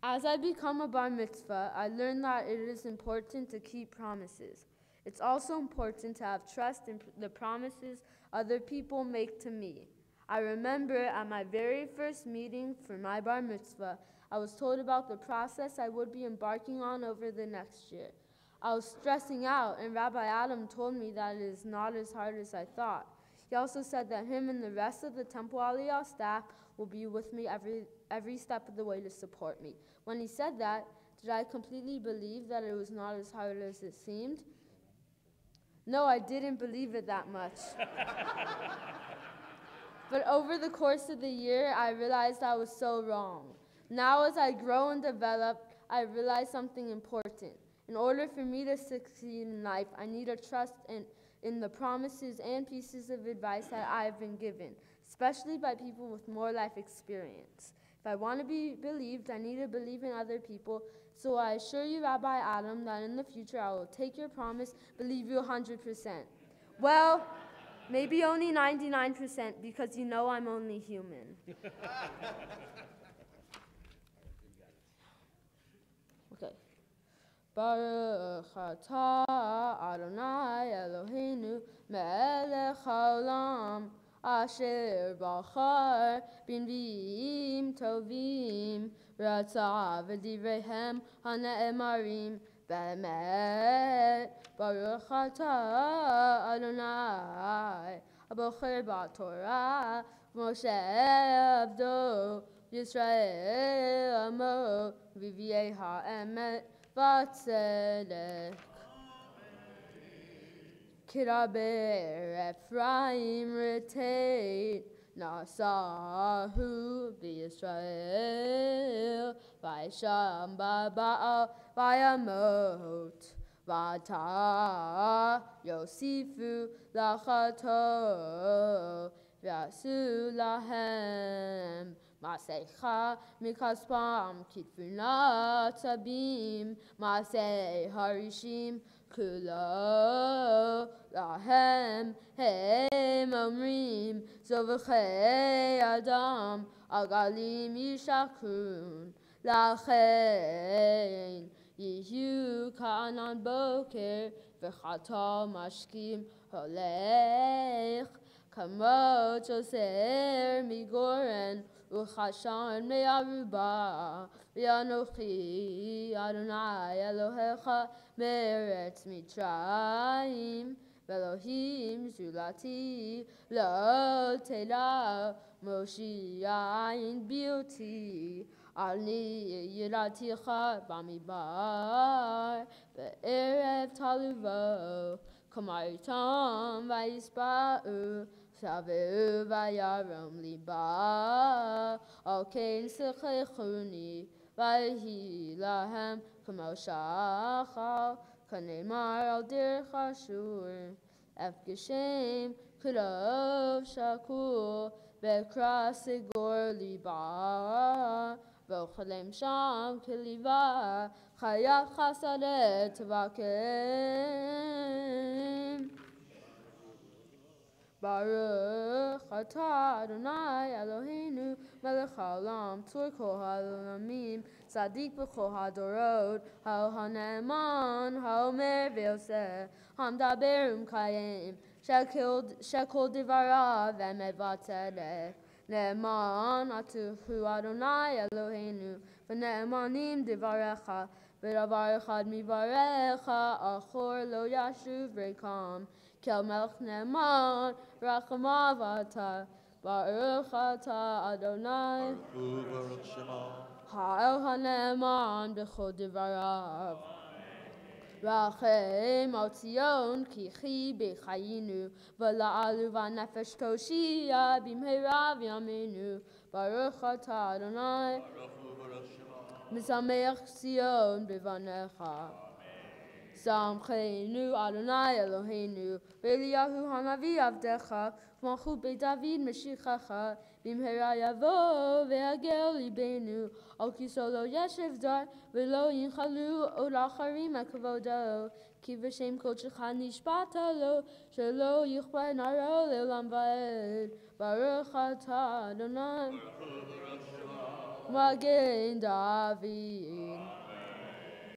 As I become a bar mitzvah, I learned that it is important to keep promises. It's also important to have trust in the promises other people make to me. I remember at my very first meeting for my bar mitzvah, I was told about the process I would be embarking on over the next year. I was stressing out, and Rabbi Adam told me that it is not as hard as I thought. He also said that him and the rest of the Temple Aliyah staff will be with me every step of the way to support me. When he said that, did I completely believe that it was not as hard as it seemed? No, I didn't believe it that much. But over the course of the year, I realized I was so wrong. Now as I grow and develop, I realize something important. In order for me to succeed in life, I need to trust in the promises and pieces of advice that I have been given, especially by people with more life experience. If I want to be believed, I need to believe in other people. So I assure you, Rabbi Adam, that in the future I will take your promise, believe you 100%. Well, maybe only 99% because you know I'm only human. Okay. Baruch atah Adonai Eloheinu melech haolam asher bachar b'nviim tovim ratzah v'divreihem hane'emarim be'emet. Baruch atah Adonai abocher b'torah Moshe avdo Yisrael amo v'viei ha'emet v'tzedek. Kiraber Ephraim retain nasahu b'Yisrael v'yisham ba'al v'yamot v'ata yosifu lachato v'yasu lahem Masecha mikaspam kitfunat sabim Masei harishim kulo lahem hem omrim zovchei adam agalim yishakun לכן יהיו כענן בוקר וחטא משכים הולך כמות שוסר מגורן וכשן מערובה ואנוכי אדוני אלוהיך מארץ מצרים ואלוהים זולתי לא תדע מושיע עין ביותי אני ידעתיך במדבר בערב תלובו כמרתם ויספעו שבעו וירום ליבה על כן שכחוני ויהי להם כמו שחר כנאמר על דרך אשור הפגשם קרוב שקול בקרא סגור ליבה ואוכלם שם כליבה חיית חסדת תבקם ברוך אתה אדוני אלוהינו מלך העולם צור כל העולמים צדיק בכל הדורות הנאמן האומר ועושה המדבר ומקיים שכל דבריו אמת וצדק נאמן אתה הוא אדוני אלוהינו ונאמנים דבריך ודבר אחד מבריך אחור לא ישוב ריקם כל מלך נאמן רחמיו אתה ברוך אתה אדוני וברוך שמו האל הנאמן בכל דבריו רחם על ציון כי בחיינו ולעלו והנפש תושיע במהרה בימינו ברוך אתה אדוני משמח ציון בבניך שמחנו אדוני אלוהינו ואליהו הנביא עבדך מלכות בית דוד משיחך במהרה יבוא ויגל ליבנו על כיסאו לא ישב דר ולא ינחלו עוד אחרים מכבודו כי בשם קודשך נשבעת לו שלא יכפה נרו לעולם ועד ברוך אתה אדוני מגן דוד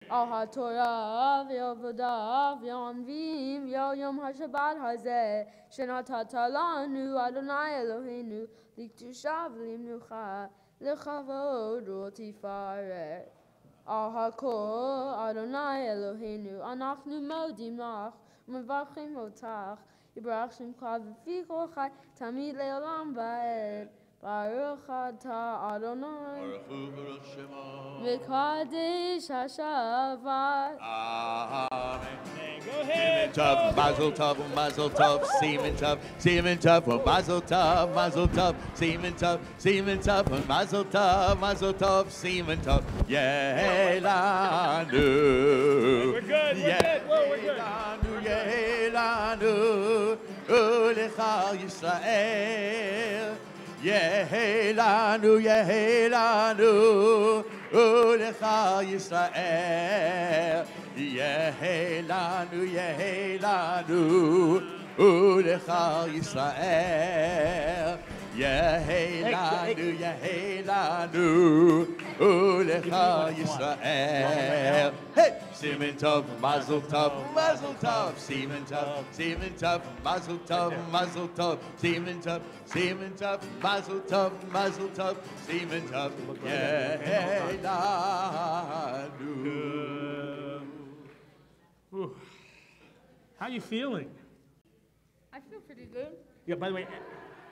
על התורה ועבודה וענבים ועל יום השבת הזה שנתת לנו אדוני אלוהינו לקדושה ולמנוחה לכבוד ותפארת על הכל אדוני אלוהינו אנחנו מודים לך ומברכים אותך יברך שמך בפי כל חי תמיד לעולם ועד ברוך אתה אדוני ברוך שמו מקדש השבת Amen. Go ahead. Mazel tov, mazel tov, semen tov, mazel tov, mazel tov, semen tov, mazel tov, semen tov. Yehelanu. We're good. We're good. Yehelanu, Ulechal Yisrael. Yehelanu, Yehelanu, Ulechal Yisrael. Yehelanu, Yehelanu, Ulechal Yisrael. Yehelanu, Yehelanu, Ulechal Yisrael. Hey! Semen tov, mazel tov, semen tov, mazel tov, semen tov, mazel tov, semen tov, Yehelanu. How are you feeling? I feel pretty good. Yeah, by the way,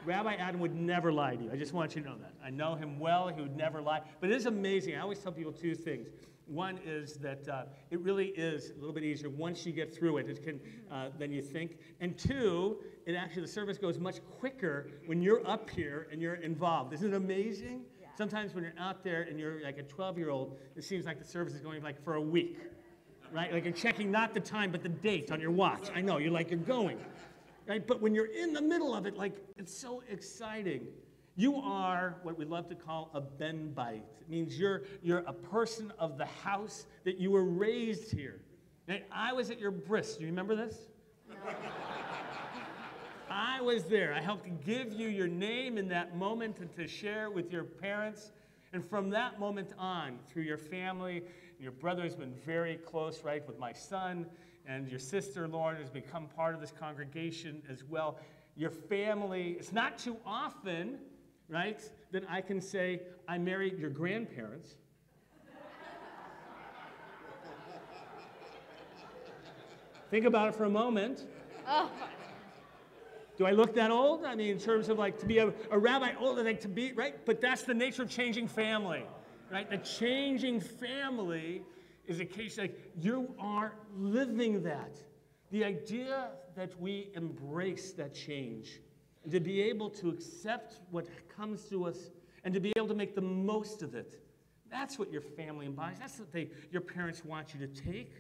Rabbi Adam would never lie to you. I just want you to know that. I know him well. He would never lie. But it is amazing. I always tell people two things. One is that it really is a little bit easier once you get through it than you think. And two, the service goes much quicker when you're up here and you're involved. Isn't it amazing? Yeah. Sometimes when you're out there and you're like a 12-year-old, it seems like the service is going like for a week, right? Like you're checking not the time but the date on your watch. I know, you're going. Right? But when you're in the middle of it, like, it's so exciting. You are what we love to call a ben bait. It means you're a person of the house, that you were raised here. And I was at your bris. Do you remember this? I was there. I helped give you your name in that moment and to share with your parents. And from that moment on, through your family, your brother has been very close, right, with my son, and your sister, Lauren, has become part of this congregation as well. Your family, it's not too often, right, that I can say, I married your grandparents. Think about it for a moment. Oh. Do I look that old? I mean, in terms of like to be a rabbi older, like to be, right? But that's the nature of changing family, right? The changing family is a case like you are living that. The idea that we embrace that change and to be able to accept what comes to us and to be able to make the most of it. That's what your family embodies. That's what your parents want you to take.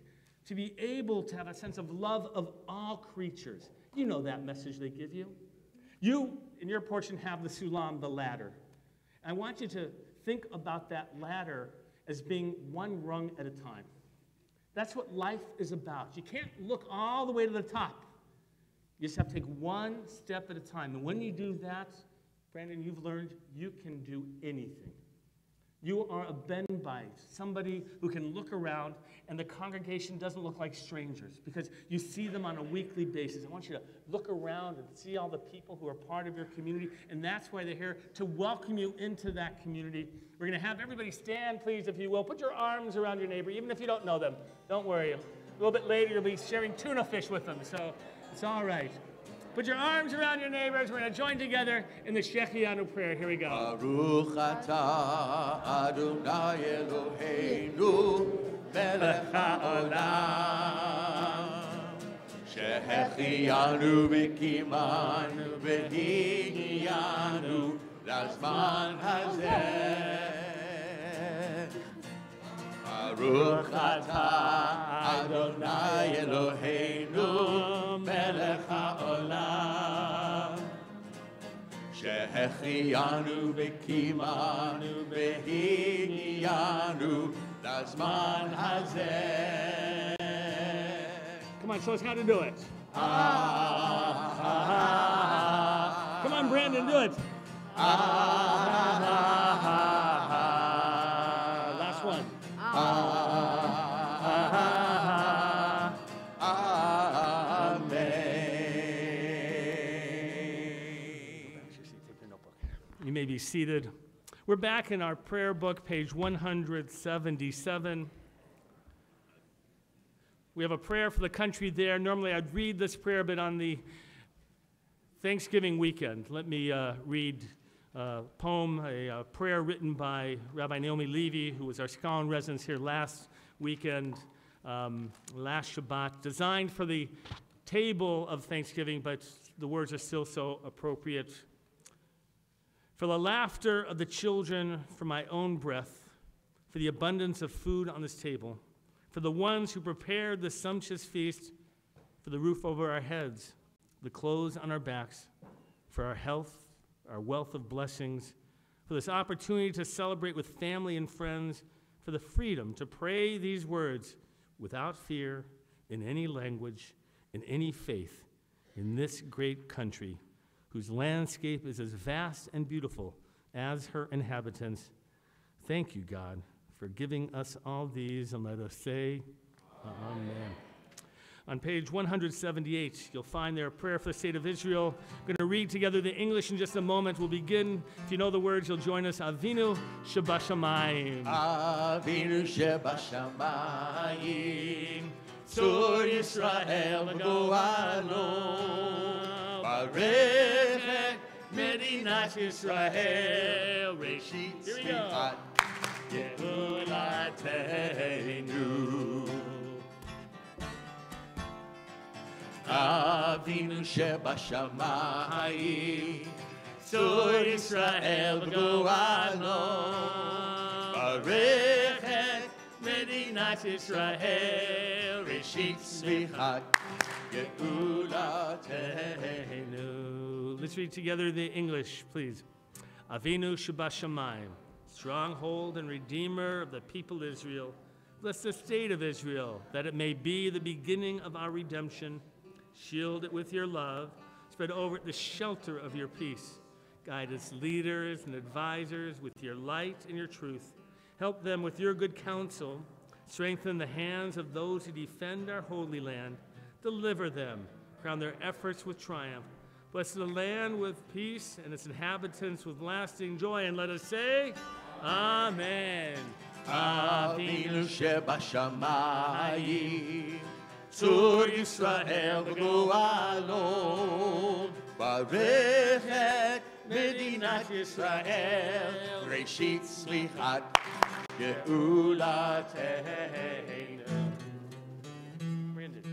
To be able to have a sense of love of all creatures. You know that message they give you. You, in your portion, have the sulam, the ladder. I want you to think about that ladder as being one rung at a time. That's what life is about. You can't look all the way to the top. You just have to take one step at a time. And when you do that, Brandon, you've learned you can do anything. You are a ben bite, somebody who can look around and the congregation doesn't look like strangers because you see them on a weekly basis. I want you to look around and see all the people who are part of your community, and that's why they're here, to welcome you into that community. We're going to have everybody stand, please, if you will. Put your arms around your neighbor, even if you don't know them. Don't worry. A little bit later, you'll be sharing tuna fish with them, so it's all right. Put your arms around your neighbors. We're going to join together in the Shechianu prayer. Here we go. Baruch atah Adonai Eloheinu melech haolam shehechianu v'kimanu v'hiniyanu lazman hazeh. Baruch atah Adonai Eloheinu melech haolam שהחיינו וקיימנו והגיענו לזמן הזה. Come on, show us how to do it. Come on, Brandon, do it. Last one. You may be seated. We're back in our prayer book, page 177. We have a prayer for the country there. Normally I'd read this prayer, but on the Thanksgiving weekend, let me read a poem, a prayer written by Rabbi Naomi Levy, who was our scholar in residence here last weekend, last Shabbat, designed for the table of Thanksgiving, but the words are still so appropriate. For the laughter of the children, for my own breath, for the abundance of food on this table, for the ones who prepared the sumptuous feast, for the roof over our heads, the clothes on our backs, for our health, our wealth of blessings, for this opportunity to celebrate with family and friends, for the freedom to pray these words without fear, in any language, in any faith, in this great country, whose landscape is as vast and beautiful as her inhabitants. Thank you, God, for giving us all these, and let us say, Amen. On page 178, you'll find there a prayer for the state of Israel. We're going to read together the English in just a moment. We'll begin. If you know the words, you'll join us. Avinu Shebashamayim. Avinu Shebashamayim, Tzur Yisrael v'go'alo. Baruch et Medinat Yisrael, Reshit Tzmikat Geulateinu. Avinu Shebashamayim, Tzur Yisrael v'go'alo. Baruch et Medinat Yisrael, Reshit Tzmikat. Let's read together the English, please. Avinu Shebashamayim, stronghold and redeemer of the people Israel, bless the state of Israel, that it may be the beginning of our redemption. Shield it with your love, spread over it the shelter of your peace. Guide its leaders and advisors with your light and your truth. Help them with your good counsel. Strengthen the hands of those who defend our holy land. Deliver them. Crown their efforts with triumph. Bless the land with peace and its inhabitants with lasting joy. And let us say, Amen. Avinu shebashamayim, Tzur Yisrael v'go'alo, Barech et Medinat Yisrael, Reshit Slichat Ge'ulateinu. Brandon,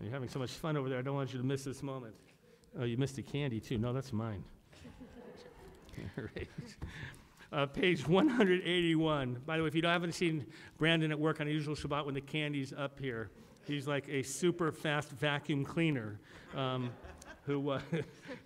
you're having so much fun over there. I don't want you to miss this moment. Oh, you missed a candy too. No, that's mine. All right. Page 181. By the way, if you haven't seen Brandon at work on a usual Shabbat when the candy's up here, he's like a super fast vacuum cleaner who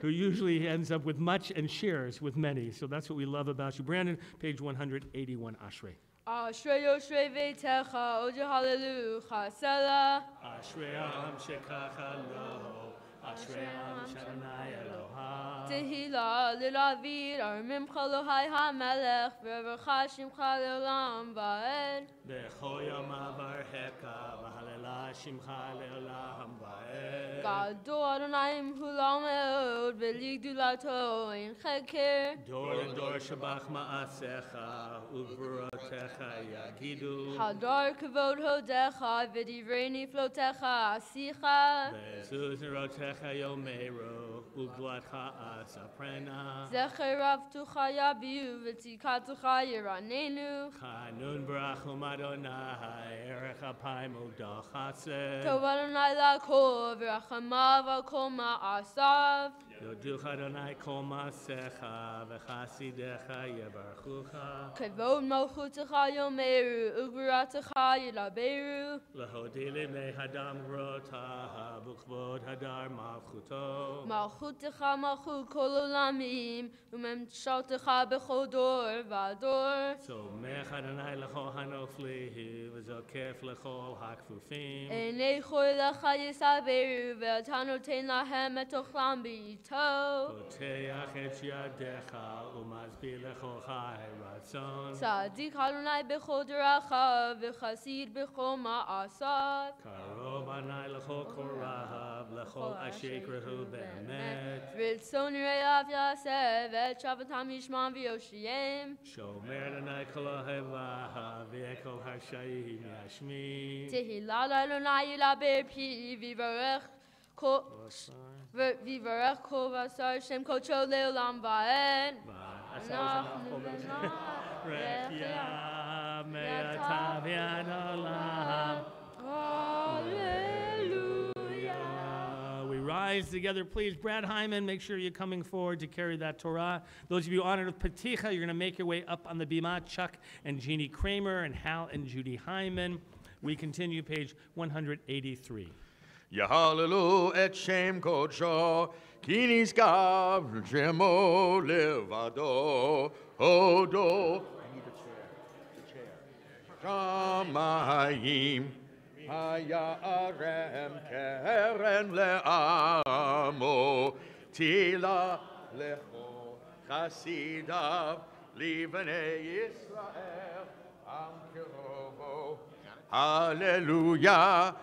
usually ends up with much and shares with many. So that's what we love about you. Brandon, page 181, Ashrei. Ashrei Yoshvei Veitecha, Oje Hallelujah, Selah. Ashrei Am Shekacha Lo. Ashrei Am Shadonai Elohai. Tehillah Lilavir, Armimcha Lohai HaMelech, V'revercha Shimcha Le'olam Va'ed. B'chol yom avarhecha, v'halela shimcha le'olam va'ed. Gadol Adonai Hulam Eod, V'ligdulato Ein Cheker. Dor and dor shabach ma'asecha, ugvurotecha yagidu. Hadar Kavod Hodecha, V'divrei Niflotecha Asicha. Be'ezuz nerotecha yomeru, uglatcha asaprena. Zecher Avtucha Yabiu, V'tikatucha Yiranenu. Chanun barachum Adonai, erech apayim udachaseh. Tov Adonai Lakol, V'rachamav Al Kol Ma'asav. Yoduch Adonai kol ma'asecha, v'chasidecha yebarchucha. Kavod Malchutecha Yomeru, Ugvuratecha Yilaberu. Lahodi limei hadam grotaha, b'chvod hadar malchuto. Malchutecha Malchut Kol Olamim, Umemshaltecha B'chol Dor V'ador. Somech Adonai l'chol hanoflihi, v'zokef l'chol hakfufim. Enei Choy Lecha Yisaberu, V'atanotein Lahem Et Ochlam B'Yito. Poteach et yadecha, u'mazbi l'chol chai ratzon. Tzadik Adonai B'chol Deracha, V'chasid B'chol Ma'asav. Karov Adonai l'chol korahav, l'chol ashekrehu be'emet. V'tzon Re'av Yaseh, V'chavatam Yishman V'yoshiyem. Shomer Adonai kol ohevaha, v'ekol hashayim yashmin. Tehillah Adonai Yilaber Pi, V'varech Kol V'varech Kol V'asar Shem Kocho Le'olam Va'ed. Rechia me'atav yad olam. Hallelujah. We rise together, please. Brad Hyman, make sure you're coming forward to carry that Torah. Those of you honored with Paticha, you're going to make your way up on the bima. Chuck and Jeannie Kramer and Hal and Judy Hyman. We continue, page 183. Yahallelu et Shem Kodsho, Ki nizkav Shemo levado, Hodo. I need the chair. Shamayim, Hayarem keren le'amo, Tila lecho chasidav, Livnei Yisrael, Am Kerovo. Hallelujah.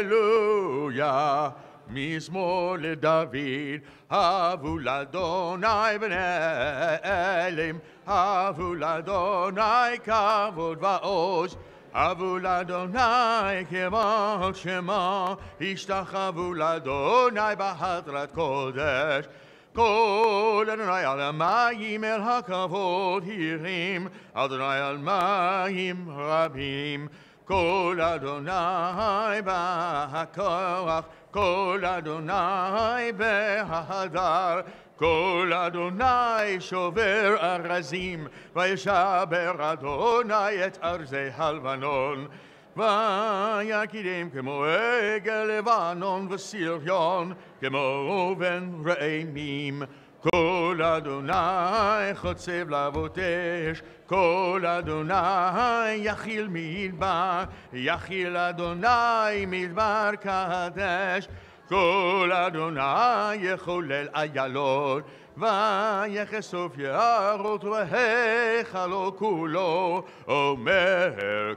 Hallelujah, Mizmor leDavid, Havu l'Adonai b'nei Elim, Havu l'Adonai kavod va'oz, Havu l'Adonai kevach shema, Ishtachavu l'Adonai b'hadrat kodesh, Kol Adonai al mayim el hakavod hirim, Adonai al mayim rabim, Kol Adonai b'hakoach, Kol Adonai b'hadar, Kol Adonai shover arazim, Vayeshaber Adonai et arzei halvanon, Vayakidem kemo egel Levanon v'sirion, Kemo oven re'emim, Kol Adonai chotzev lavotesh, Kol Adonai yachil midbar, Yachil Adonai midbar kadesh, כל אדוני יחולל איילון, ויחשוף יערות והיכלו כולו, אומר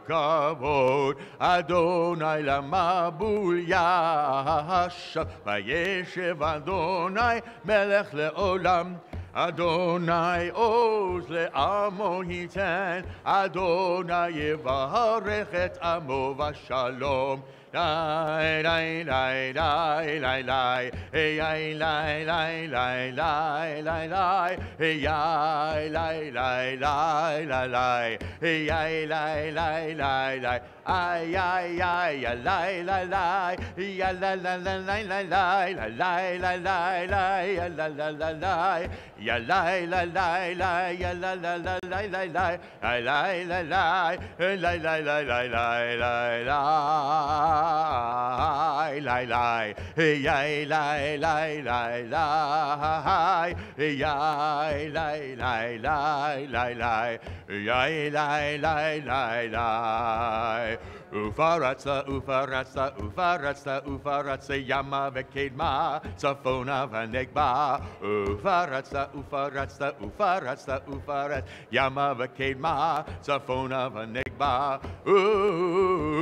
כבוד, אדוני למבול ישב, וישב אדוני מלך לעולם. אדוני עוז לעמו ייתן, אדוני יברך את עמו בשלום. Lai lai lai lai lai lai, hey lai lai lai lai lai lai lai, hey lai lai lai lai lai lai, hey lai lai lai lai, ay ay ay lai lai lai, ya la la la lai lai lai lai lai lai lai, ya la la la lai, ya lai lai lai lai, ya la la la lai lai lai, ay lai lai lai, lai lai lai lai lai lai lai. Lai lai lai, yai lai lai lai lai, yai lai lai lai lai lai, yai lai lai lai lai. Ufaratsa, ufaratsa, ufaratsa, ufaratsa, yama vekedma, safona vanegba. Ufaratsa, ufaratsa, ufaratsa, ufarat, yama vekedma, safona vanegba.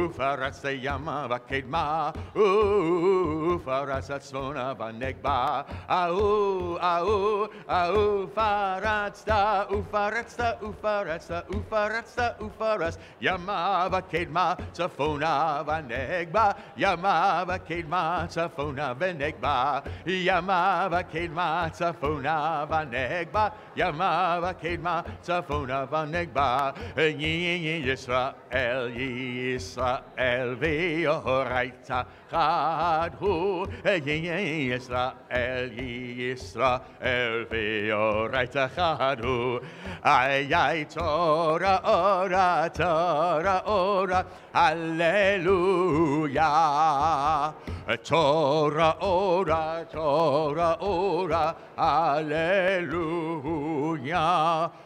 Ufaratsa, yama vekedma, ufaratsa, safona vanegba. Au, au, au, ufaratsa, ufaratsa, ufaratsa, ufaratsa, ufaras, yama vekedma. Safona vanegba, yama vakedma, safona vanegba, yama vakedma, safona vanegba, yama vakedma, safona vanegba. Yisrael, Yisrael, ve'oraita chadhu. Yisrael, Yisrael, ve'oraita chadhu. Ay ay Torah, ora, Torah, ora. Hallelujah. Torah, ora, Torah, ora. Hallelujah.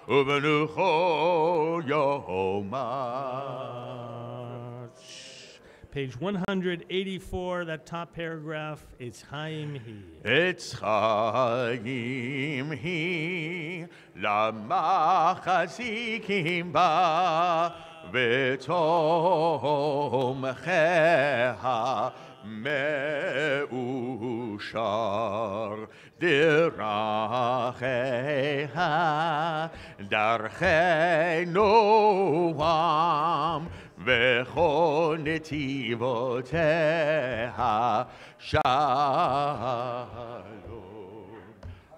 Uvenucho Yomach. Page 184, that top paragraph, it's Chaim Hi. It's Chaim Hi. Lama chazikim ba. ותומכיה מאושר דרכיה דרכי נועם וכל נתיבותיה שלום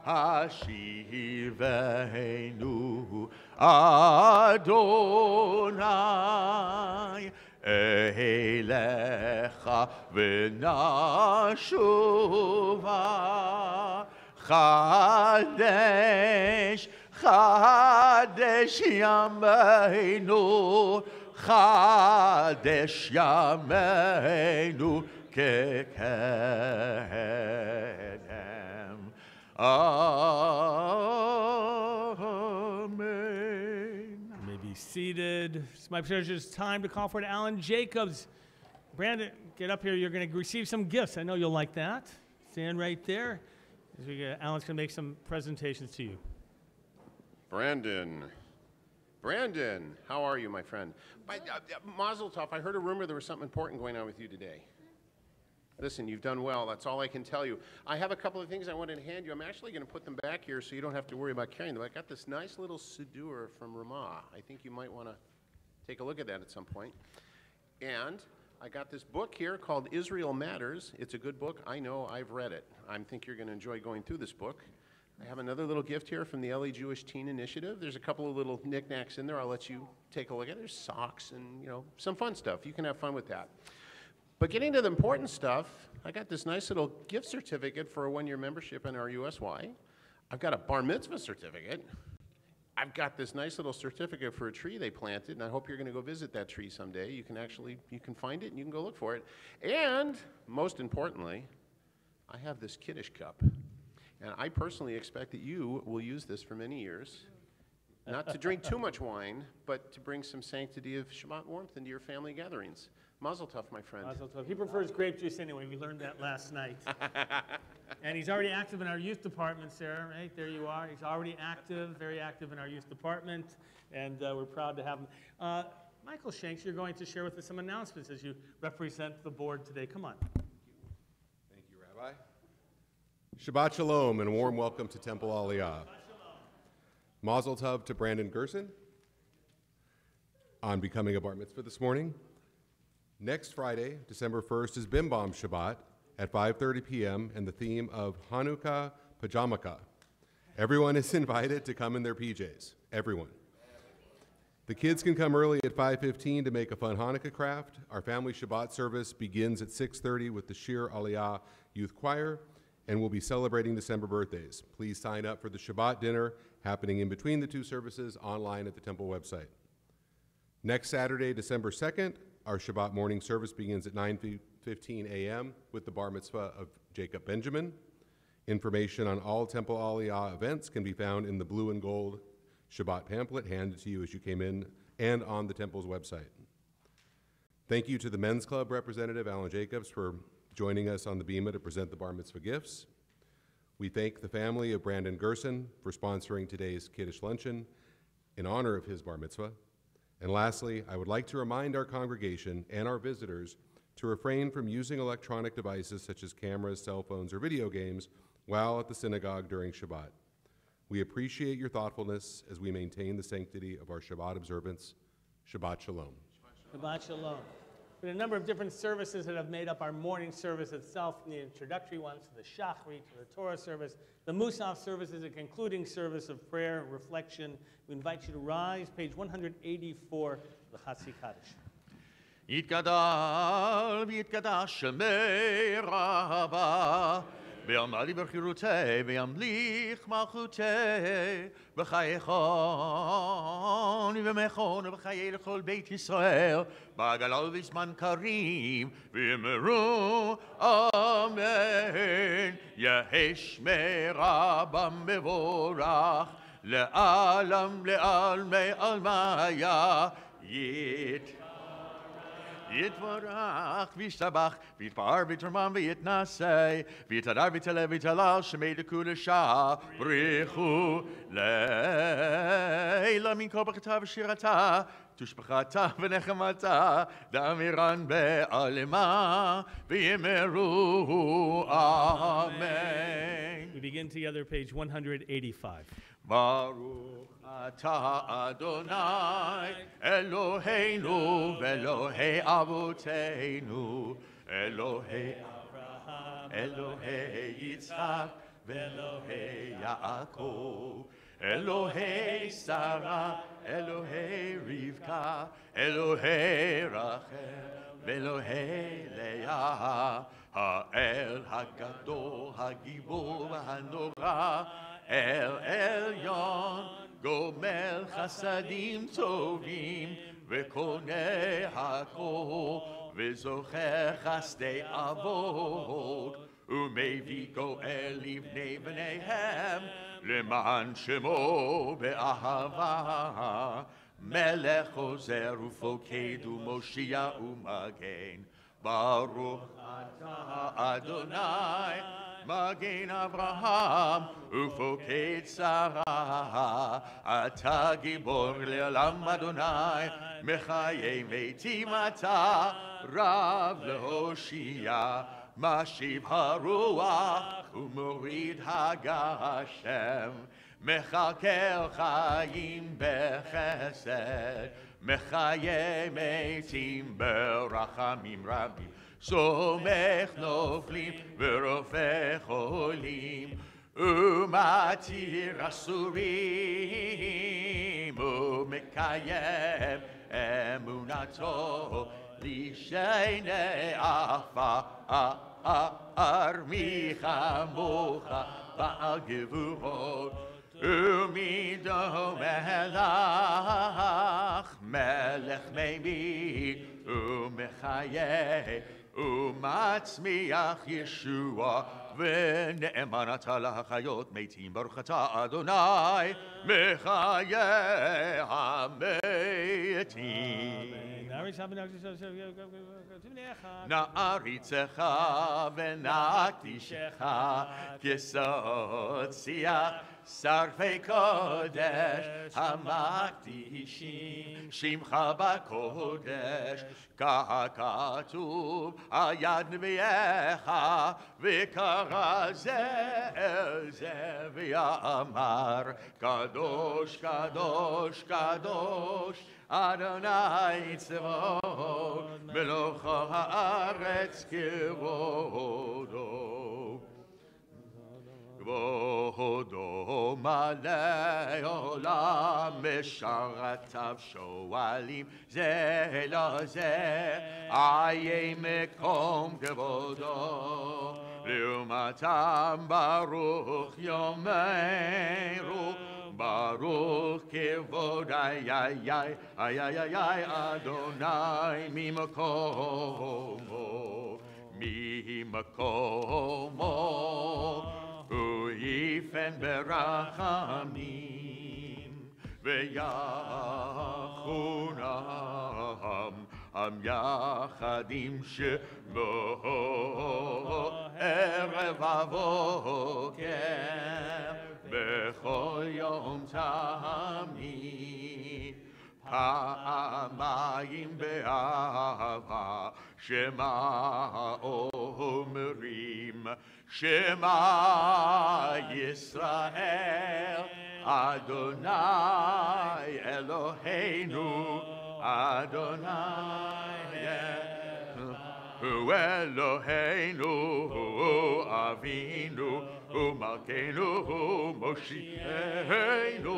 השיבנו אדוני אליך ונשובה חדש חדש ימינו חדש ימינו כקדם Seated. It's my pleasure. It's time to call for Alan Jacobs. Brandon, get up here. You're going to receive some gifts. I know you'll like that. Stand right there. Alan's going to make some presentations to you. Brandon, how are you, my friend? Mazel tov, I heard a rumor there was something important going on with you today. Listen, you've done well. That's all I can tell you. I have a couple of things I wanted to hand you. I'm actually going to put them back here so you don't have to worry about carrying them. I got this nice little siddur from Ramah. I think you might want to take a look at that at some point. And I got this book here called Israel Matters. It's a good book. I know. I've read it. I think you're going to enjoy going through this book. I have another little gift here from the LA Jewish Teen Initiative. There's a couple of little knickknacks in there. I'll let you take a look at it. There's socks and, you know, some fun stuff. You can have fun with that. But getting to the important stuff, I got this nice little gift certificate for a one-year membership in our USY. I've got a bar mitzvah certificate. I've got this nice little certificate for a tree they planted, and I hope you're going to go visit that tree someday. You can find it and you can go look for it. And most importantly, I have this Kiddush cup. And I personally expect that you will use this for many years. Not to drink too much wine, but to bring some sanctity of Shabbat warmth into your family gatherings. Mazel tov, my friend. Mazel tov. He prefers grape juice anyway. We learned that last night. And he's already active in our youth department, Sarah, right? There you are. He's already active, very active in our youth department, and we're proud to have him. Michael Shanks, you're going to share with us some announcements as you represent the board today. Come on. Thank you, Rabbi. Shabbat Shalom and a warm welcome to Temple Aliyah. Mazel tov to Brandon Gerson on becoming a bar mitzvah this morning. Next Friday, December 1st, is Bim Bom Shabbat at 5:30 p.m. and the theme of Hanukkah Pajamaka. Everyone is invited to come in their PJs. Everyone. The kids can come early at 5:15 to make a fun Hanukkah craft. Our family Shabbat service begins at 6:30 with the Shir Aliyah Youth Choir, and we'll be celebrating December birthdays. Please sign up for the Shabbat dinner happening in between the two services online at the temple website. Next Saturday, December 2nd, our Shabbat morning service begins at 9:15 a.m. with the bar mitzvah of Jacob Benjamin. Information on all Temple Aliyah events can be found in the blue and gold Shabbat pamphlet handed to you as you came in and on the temple's website. Thank you to the Men's Club representative, Alan Jacobs, for joining us on the Bima to present the bar mitzvah gifts. We thank the family of Brandon Gerson for sponsoring today's Kiddush luncheon in honor of his bar mitzvah. And lastly, I would like to remind our congregation and our visitors to refrain from using electronic devices such as cameras, cell phones, or video games while at the synagogue during Shabbat. We appreciate your thoughtfulness as we maintain the sanctity of our Shabbat observance. Shabbat Shalom. Shabbat Shalom. There are a number of different services that have made up our morning service itself, from the introductory ones to the Shachrit, to the Torah service. The Musaf service is a concluding service of prayer and reflection. We invite you to rise, page 184, the Chatzi Kaddish. יתגדל ויתקדש שמי רבה ויעמדי בחירותי וימליך מלכותי בחיי חון ומחון ובחיי לכל בית ישראל בעגלה ובזמן קריב ואמרו אמן יהי שמי רבם מבורך לעלם לעלמי עלמיה יתברך וישתבח ויתפאר ויתרומם ויתנשא ויתהדר ויתעלה ויתהלל שמי לקודשה בריחו לילה מן כל ברכתה ושירתה תושבחתה ונחמתה דאמירן בעלמה ויאמרו אמן. We begin together, page 185. ברוך אתה אדוני אלוהינו ואלוהי אבותינו אלוהי אברהם אלוהי יצחק ואלוהי יעקב אלוהי שרה אלוהי רבקה אלוהי רחל ואלוהי לאה האל הגדול הגיבור והנורא אל עליון גומל חסדים טובים וקונה הכל וזוכר חסדי אבות ומביא גואל לבני בניהם למען שמו באהבה מלך עוזר ופוקד ומושיע ומגן ברוך אתה אדוני מגן אברהם ופוקד שרה אתה גיבור לעולם אדוני מחיי מתים אתה רב להושיע משיב הרוח ומוריד הגשם מכלכל חיים בחסד מחיי מתים ברחמים רבים סומך נופלים ורופא חולים ומתיר אסורים ומקיים אמונתו לשני עפר מי כמוך בעל גבורות ומידו מלך ממית ומחיה ומצמיח ישוע ונאמן אתה להחיות מתים, ברוך אתה אדוני מחיי המתים. נעריצך ונקדישך כסוד שיח שרפי קודש המקדישים שמך בקודש ככתוב על יד נביאך וקרא זה אל זה ואמר קדוש קדוש קדוש אדוני צבאות מלוך הארץ כבודו כבודו מלא עולם משרתיו שואלים זה לזה איה מקום כבודו לעומתם ברוך יאמרו ברוך כבוד איי איי איי איי איי איי אדוני ממקומו הוא יפן ברחמים ויחונם עם יחדים שמו ערב הבוקר בכל יום תמיד פעמיים באהבה שמע אומרים שמע ישראל אדוני אלוהינו אדוני הוא אלוהינו הוא אבינו הוא מלכנו הוא מושיענו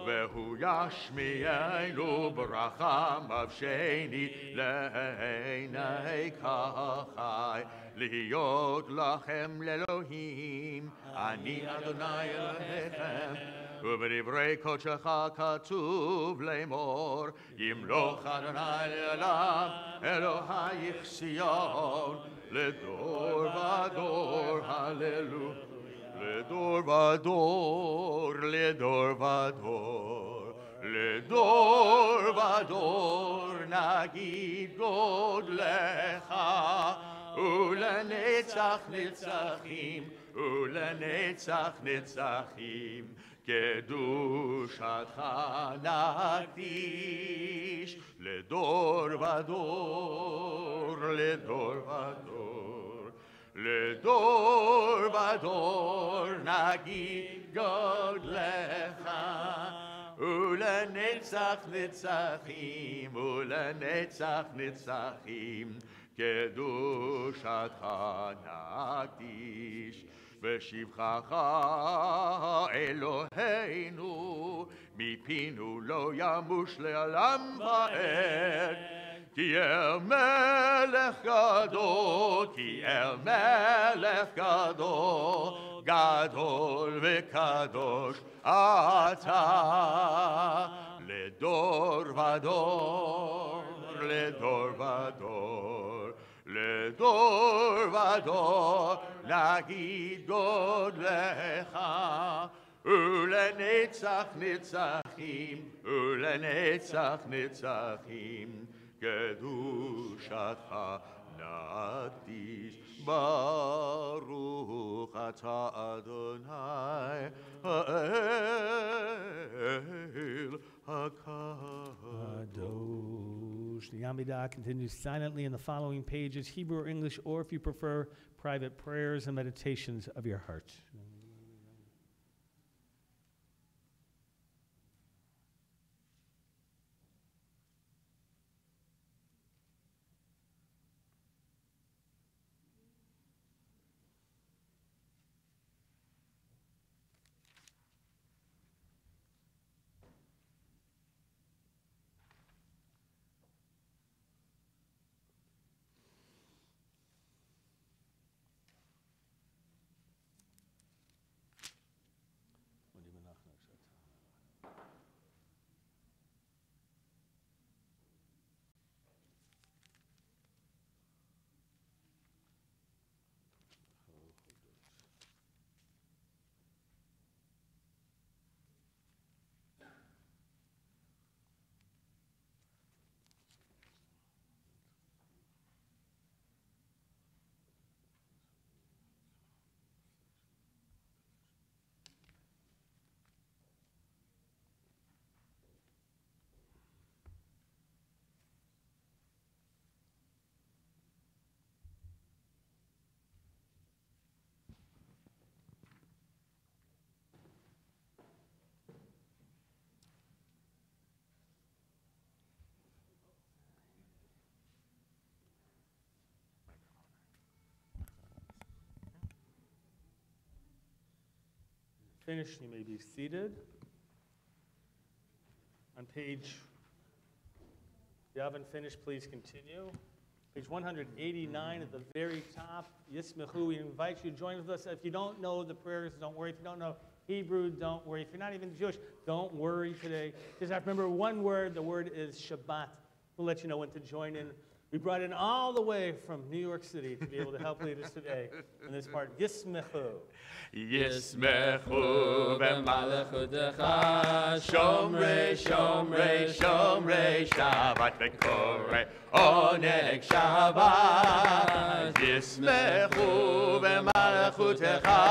והוא ישמיענו ברחמיו שני לעיני כחי להיות לכם לאלוהים אני אדוני אלוהיכם ובדברי קודשך כתוב לאמור ימלוך אדוני לעולם אלוהיך ציון לדור ודור הללויה לדור ודור לדור ודור לדור ודור נגיד גודלך ולנצח נצחים ולנצח נצחים קדושתך נקדיש לדור ודור לדור ודור לדור ודור נגיד גודלך ולנצח נצחים ולנצח נצחים קדושתך נקדיש ושבחך אלוהינו מפינו לא ימוש לעולם ועד כי אל מלך גדול כי אל מלך גדול גדול וקדוש אתה לדור ודור לדור ודור לדור ודור נגיד גודלך ולנצח נצחים ולנצח נצחים קדושתך נקדיש ברוך אתה אדוני האל Kadosh. The Amidah continues silently in the following pages, Hebrew or English, or if you prefer, private prayers and meditations of your heart. finished, you may be seated. On page, if you haven't finished, please continue. Page 189 at the very top, Yismechu, we invite you to join with us. If you don't know the prayers, don't worry. If you don't know Hebrew, don't worry. If you're not even Jewish, don't worry today. Just have to remember one word. The word is Shabbat. We'll let you know when to join in. We brought in all the way from New York City to be able to help lead us today in this part. Yismechu. Yismechu b'malachutecha, Shomrei, Shomrei, Shomrei, Shabbat v'korei, Oneg Shabbat. Yismechu b'malachutecha,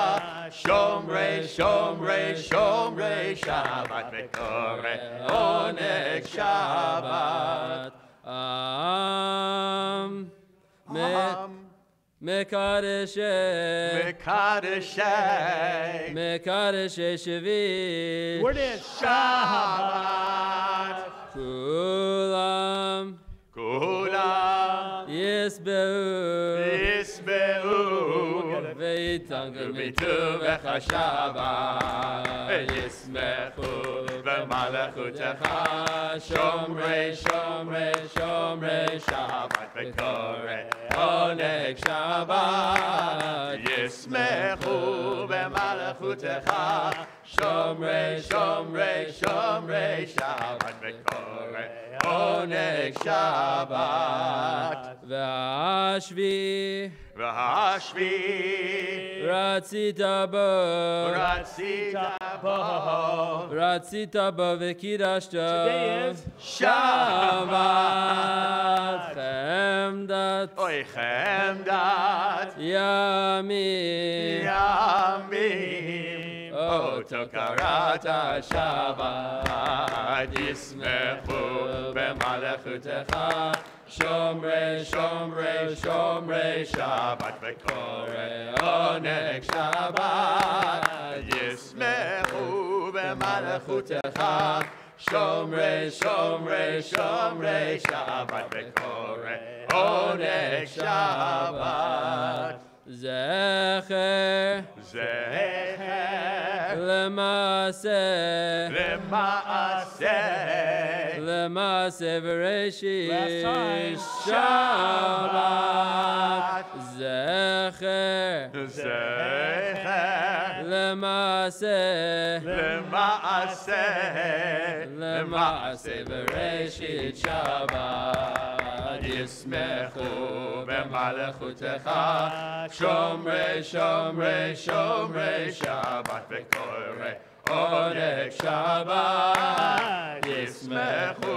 Shomrei, Shomrei, Shomrei, Shabbat v'korei, Oneg Shabbat. Mekadesheh, Mekadesheh, Mekadesheh Shavit. Word is Shabbat. Kulam, Kulam, Yisbeu, Yisbeu, Veitangu Vitu Vecha Shabbat. Yismechu v'malachutecha, Shomrei, Shomrei, Shomrei, Shabbat v'korei, Oneg Shabbat. Yismechu v'malachutecha, Shomrei, Shomrei, Shomrei, Shabbat v'korei, Oneg Shabbat. V'ashvi, V'ashvi, Ratzita bo, Ratzita bo, Ratzita bo v'kidashta. Today is Shabbat. Chemdat, Oy Chemdat, Yamim, Yamim, Oto karata Shabbat. Yismechu b'malachutecha, Shomrei, Shomrei, Shomrei, Shabbat v'korei, Oneg Shabbat. Yismechu b'malachutecha, Shomrei, Shomrei, Shomrei, Shabbat v'korei, Oneg Shabbat. Zecher, Zecher, L'maaseh, L'maaseh, L'maaseh v'reishit. Last time. Shabbat. Zecher, Zecher, L'maaseh, L'maaseh, L'maaseh v'reishit. Shabbat. Yismechu b'malachutecha, Shomrei, Shomrei, Shomrei, Shabbat v'korei, Oneg Shabbat. Yismechu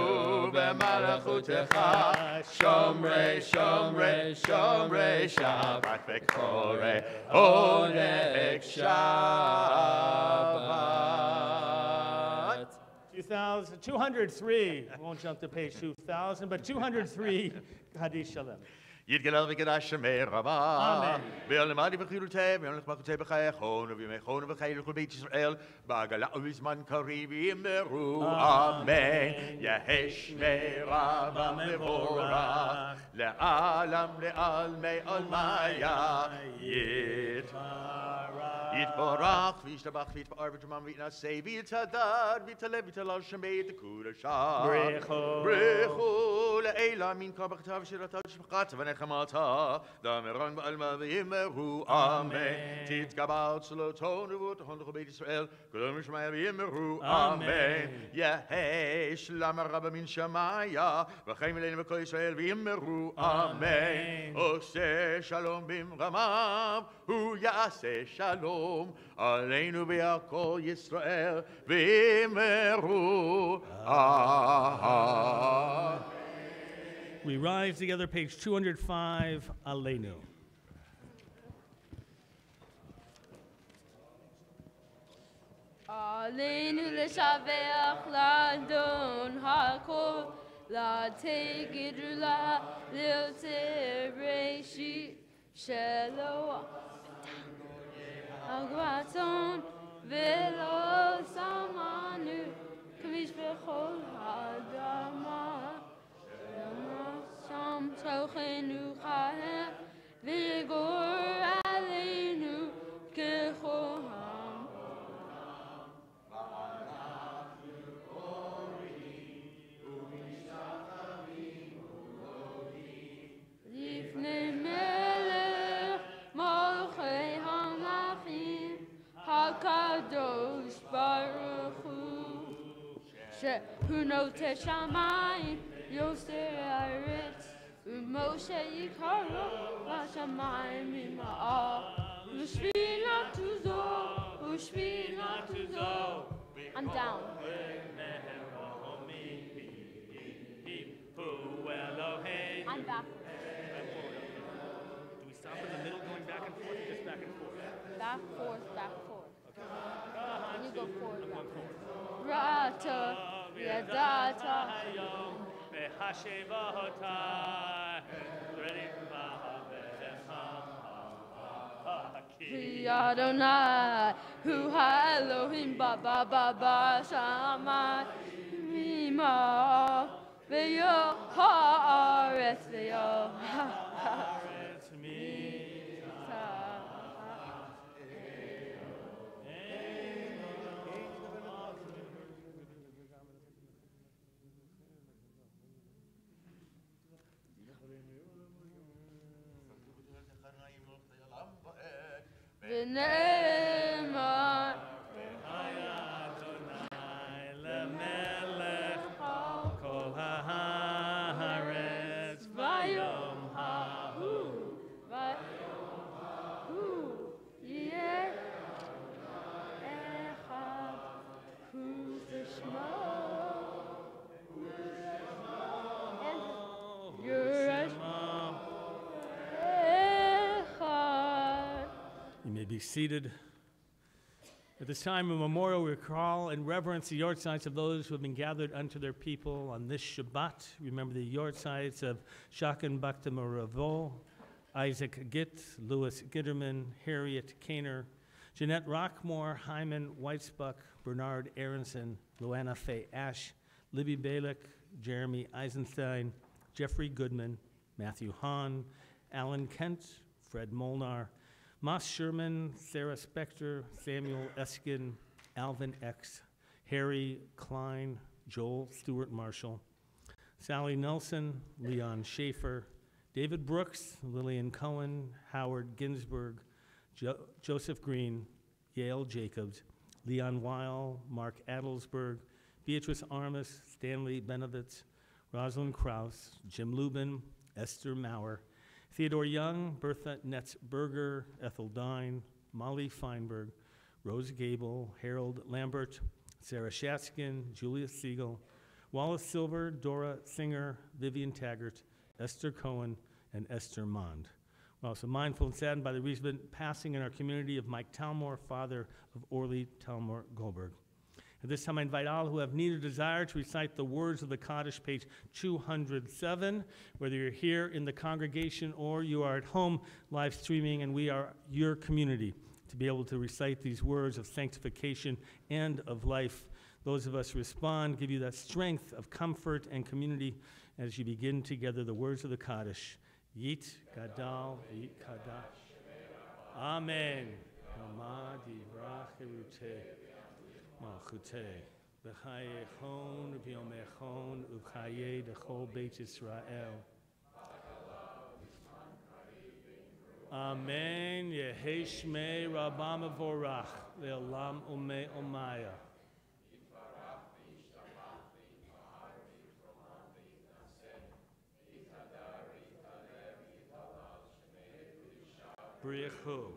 b'malachutecha, Shomrei, Shomrei, Shomrei, Shabbat v'korei, Oneg Shabbat. 203. We won't jump to page 2000, but 203. Hadish Shalom. יתגלל וקדש שמי רבה. אמן. ולמדי בחילותי, ולמלך מלכותי בחייכון, ובימי חון ובחיי לכל בית ישראל, בעגלה ובזמן קריב יאמרו אמן. יהי שמי רבה מבורך, לעלם לעלמי עלמיה יתברך וישתבח ויתפאר ותרומם ויתנשא ויתהדר ויתעלה ויתהלל שמי תקודשה. ברכו לעילה מן כה בכתב ושירתה ושפחת ונחמתה דמרן בעלמא ויאמרו אמן. תתקבל צלותו נבואות הון בית ישראל כולם שמיה ויאמרו אמן. יהי שלום רבה מן שמיה וחיים אלינו וכל ישראל ויאמרו אמן. עושה שלום במרמיו הוא יעשה שלום עלינו ועל כל ישראל ואמרו אמן. We rise together, page 205, Aleinu. Aleinu l'shavech l'adon hakol l'tegidula l'tereshi shelo agvaton velo samanu kvish bechol hadama sham tochenu chahem v'gor aleinu kechoham Huno Teshamayim, Yosef Aretz, Moshe Yikaro, Vashamayim Mima'ah, Ushvila Tuzo, Ushvila Tuzo. I'm down. I'm back. Do we stop in the middle going back and forth or just back and forth? Back, forth, back, forth. Okay. You go forward. I'm going forward. Rata, Yadata. Adonai, Hu Elohim, Ba Ba Ba Ba Shammai, Mima, Ve'yo Haaretz, Ve'yo Haaretz, V'ne'emar Adonai lemelech kol haaretz vayom hahu. Yeh Echad Hu Tishma You may be seated. At this time of memorial, we recall and reverence the yortzites of those who have been gathered unto their people on this Shabbat. Remember the yortzites of Shakan Bakta Isaac Gitt, Louis Gitterman, Harriet Kaner, Jeanette Rockmore, Hyman Weitzbuck, Bernard Aronson, Luana Faye Ash, Libby Balick, Jeremy Eisenstein, Jeffrey Goodman, Matthew Hahn, Alan Kent, Fred Molnar, Moss Sherman, Sarah Spector, Samuel Eskin, Alvin X, Harry Klein, Joel Stewart Marshall, Sally Nelson, Leon Schaefer, David Brooks, Lillian Cohen, Howard Ginsberg, Joseph Green, Yale Jacobs, Leon Weil, Mark Adelsberg, Beatrice Armas, Stanley Benovitz, Rosalind Krause, Jim Lubin, Esther Maurer, Theodore Young, Bertha Netzberger, Ethel Dine, Molly Feinberg, Rose Gable, Harold Lambert, Sarah Shatskin, Julia Siegel, Wallace Silver, Dora Singer, Vivian Taggart, Esther Cohen, and Esther Mond. We're also mindful and saddened by the recent passing in our community of Mike Talmor, father of Orly Talmor Goldberg. At this time, I invite all who have need or desire to recite the words of the Kaddish, page 207, whether you're here in the congregation or you are at home live streaming, and we are your community to be able to recite these words of sanctification and of life. Those of us who respond give you that strength of comfort and community as you begin together the words of the Kaddish. Yit Gadal, Yit Kadash. Amen. Hamad Yivrach Eruteh. Malchute, B'chayechon, B'yomechon, U'chaye Dechol Beit Yisrael. Amen. Yehi Shmei Rabba Mevorach, Le'olam Umei Omaya. Brichu.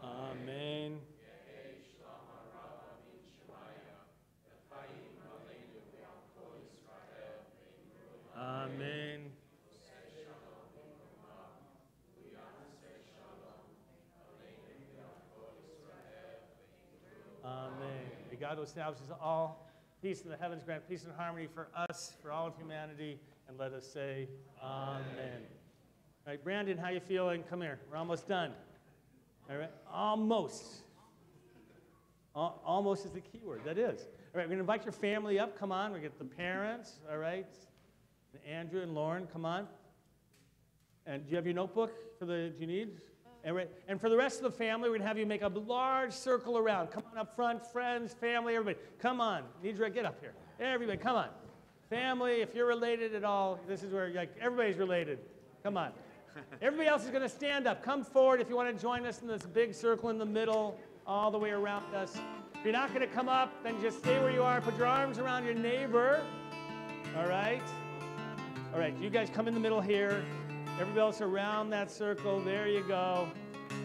Amen. Amen. Amen. May God who establishes all peace in the heavens grant peace and harmony for us, for all of humanity, and let us say amen. All right, Brandon, how you feeling? Come here. We're almost done. All right, almost. Almost is the key word. That is. All right, we're going to invite your family up. Come on. We get the parents. All right. Andrew and Lauren, come on. And do you have your notebook do you need? All right. And for the rest of the family, we're going to have you make a large circle around. Come on up front, friends, family, everybody. Come on. Get up here. Everybody, come on. Family, if you're related at all, this is where everybody's related. Come on. Everybody else is going to stand up. Come forward if you want to join us in this big circle in the middle, all the way around us. If you're not going to come up, then just stay where you are. Put your arms around your neighbor. All right? All right, you guys come in the middle here. Everybody else around that circle. There you go.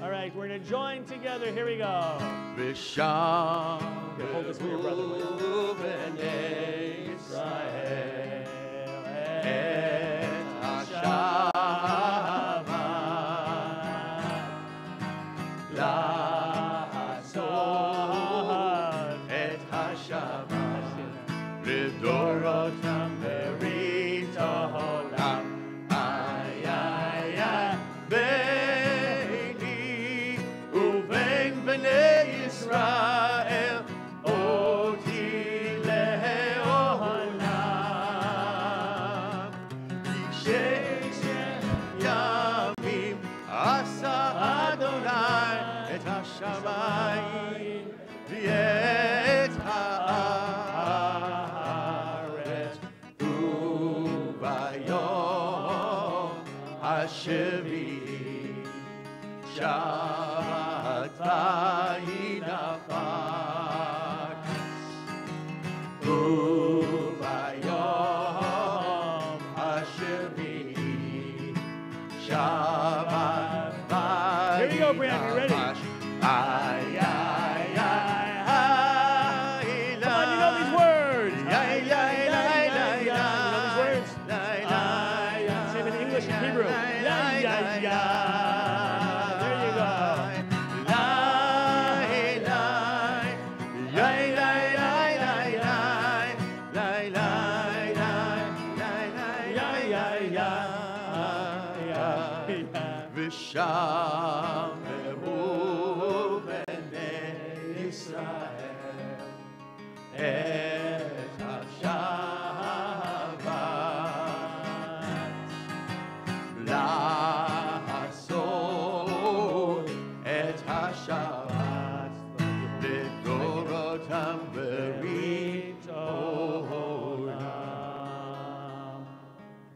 All right, we're going to join together. Here we go. Visham. Here, hold this for your brother. Here you go, Brandon. Ready? Come on, you know these words. You know these words? Say them in English and Hebrew. There you go. Visham bnei Yisrael et HaShabbat la'asot et HaShabbat לדורותם ברית עולם.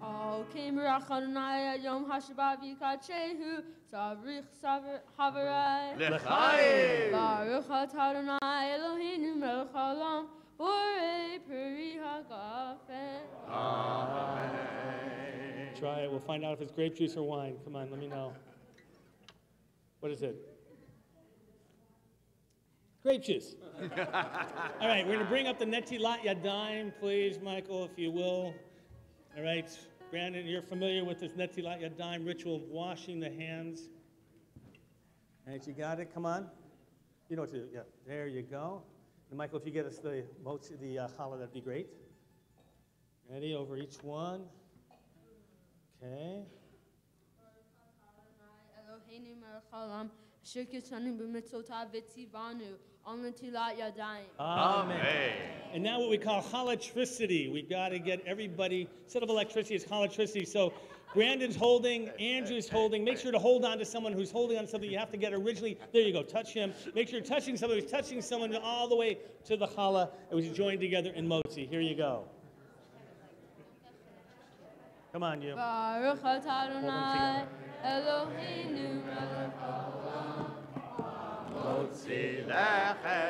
Al came Rachanai Yom Hashba Vikachehu Savrich Havarai L'chaim. Baruch atah Adonai Eloheinu melech haolam Borei peri hagafen. Amen. Try it. We'll find out if it's grape juice or wine. Come on, let me know. What is it? Grape juice. All right, we're going to bring up the Netilat Yadayim, please, Michael, if you will. All right, Brandon, you're familiar with this Netilat Yadayim ritual of washing the hands. All right, you got it? Come on. You know what to do. Yeah, there you go. And Michael, if you get us the challah, that'd be great. Ready, over each one. Okay. Eloheinu melech haolam asher kitanu b'mitzvotav v'tzivanu al netilat yadayim. Amen. And now what we call holatricity. We've got to get everybody, instead of electricity, it's holatricity. So Brandon's holding, Andrew's holding. Make sure to hold on to someone who's holding on to something you have to get originally. There you go, touch him. Make sure you're touching someone who's touching someone all the way to the challah. It was joined together in motzi. Here you go. Come on, you. Baruch atah Adonai Eloheinu melech haolam.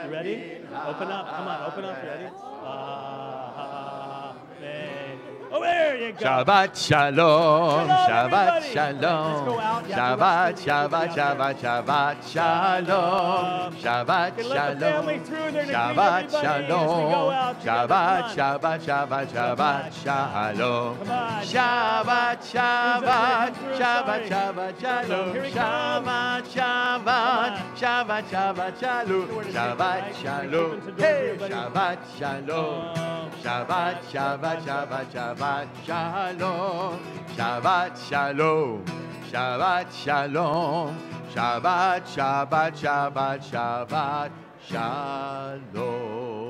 You ready? Open up. Come on, open up. You ready? Amen. Oh, there you go. Shabbat shalom, Shabbat shalom, Let's go out. Shabbat, Shabbat, Shabbat, Shabbat shalom, Shabbat Let the family shalom, through. They're Shabbat gonna greet everybody as we go shalom, out together. Shabbat, Come on. Shabbat, Shabbat, Shabbat shalom, Come on. Shabbat, Shabbat, Who's Shabbat, sorry? Shabbat shalom, Here he Shabbat, Shabbat, Shabbat, Shabbat shalom, Shabbat shalom, hey, Shabbat shalom. Shabbat, Shabbat, Shabbat, Shabbat, Shalom. Shabbat, Shalom. Shabbat, Shalom. Shabbat, Shabbat, Shabbat, Shabbat, Shalom.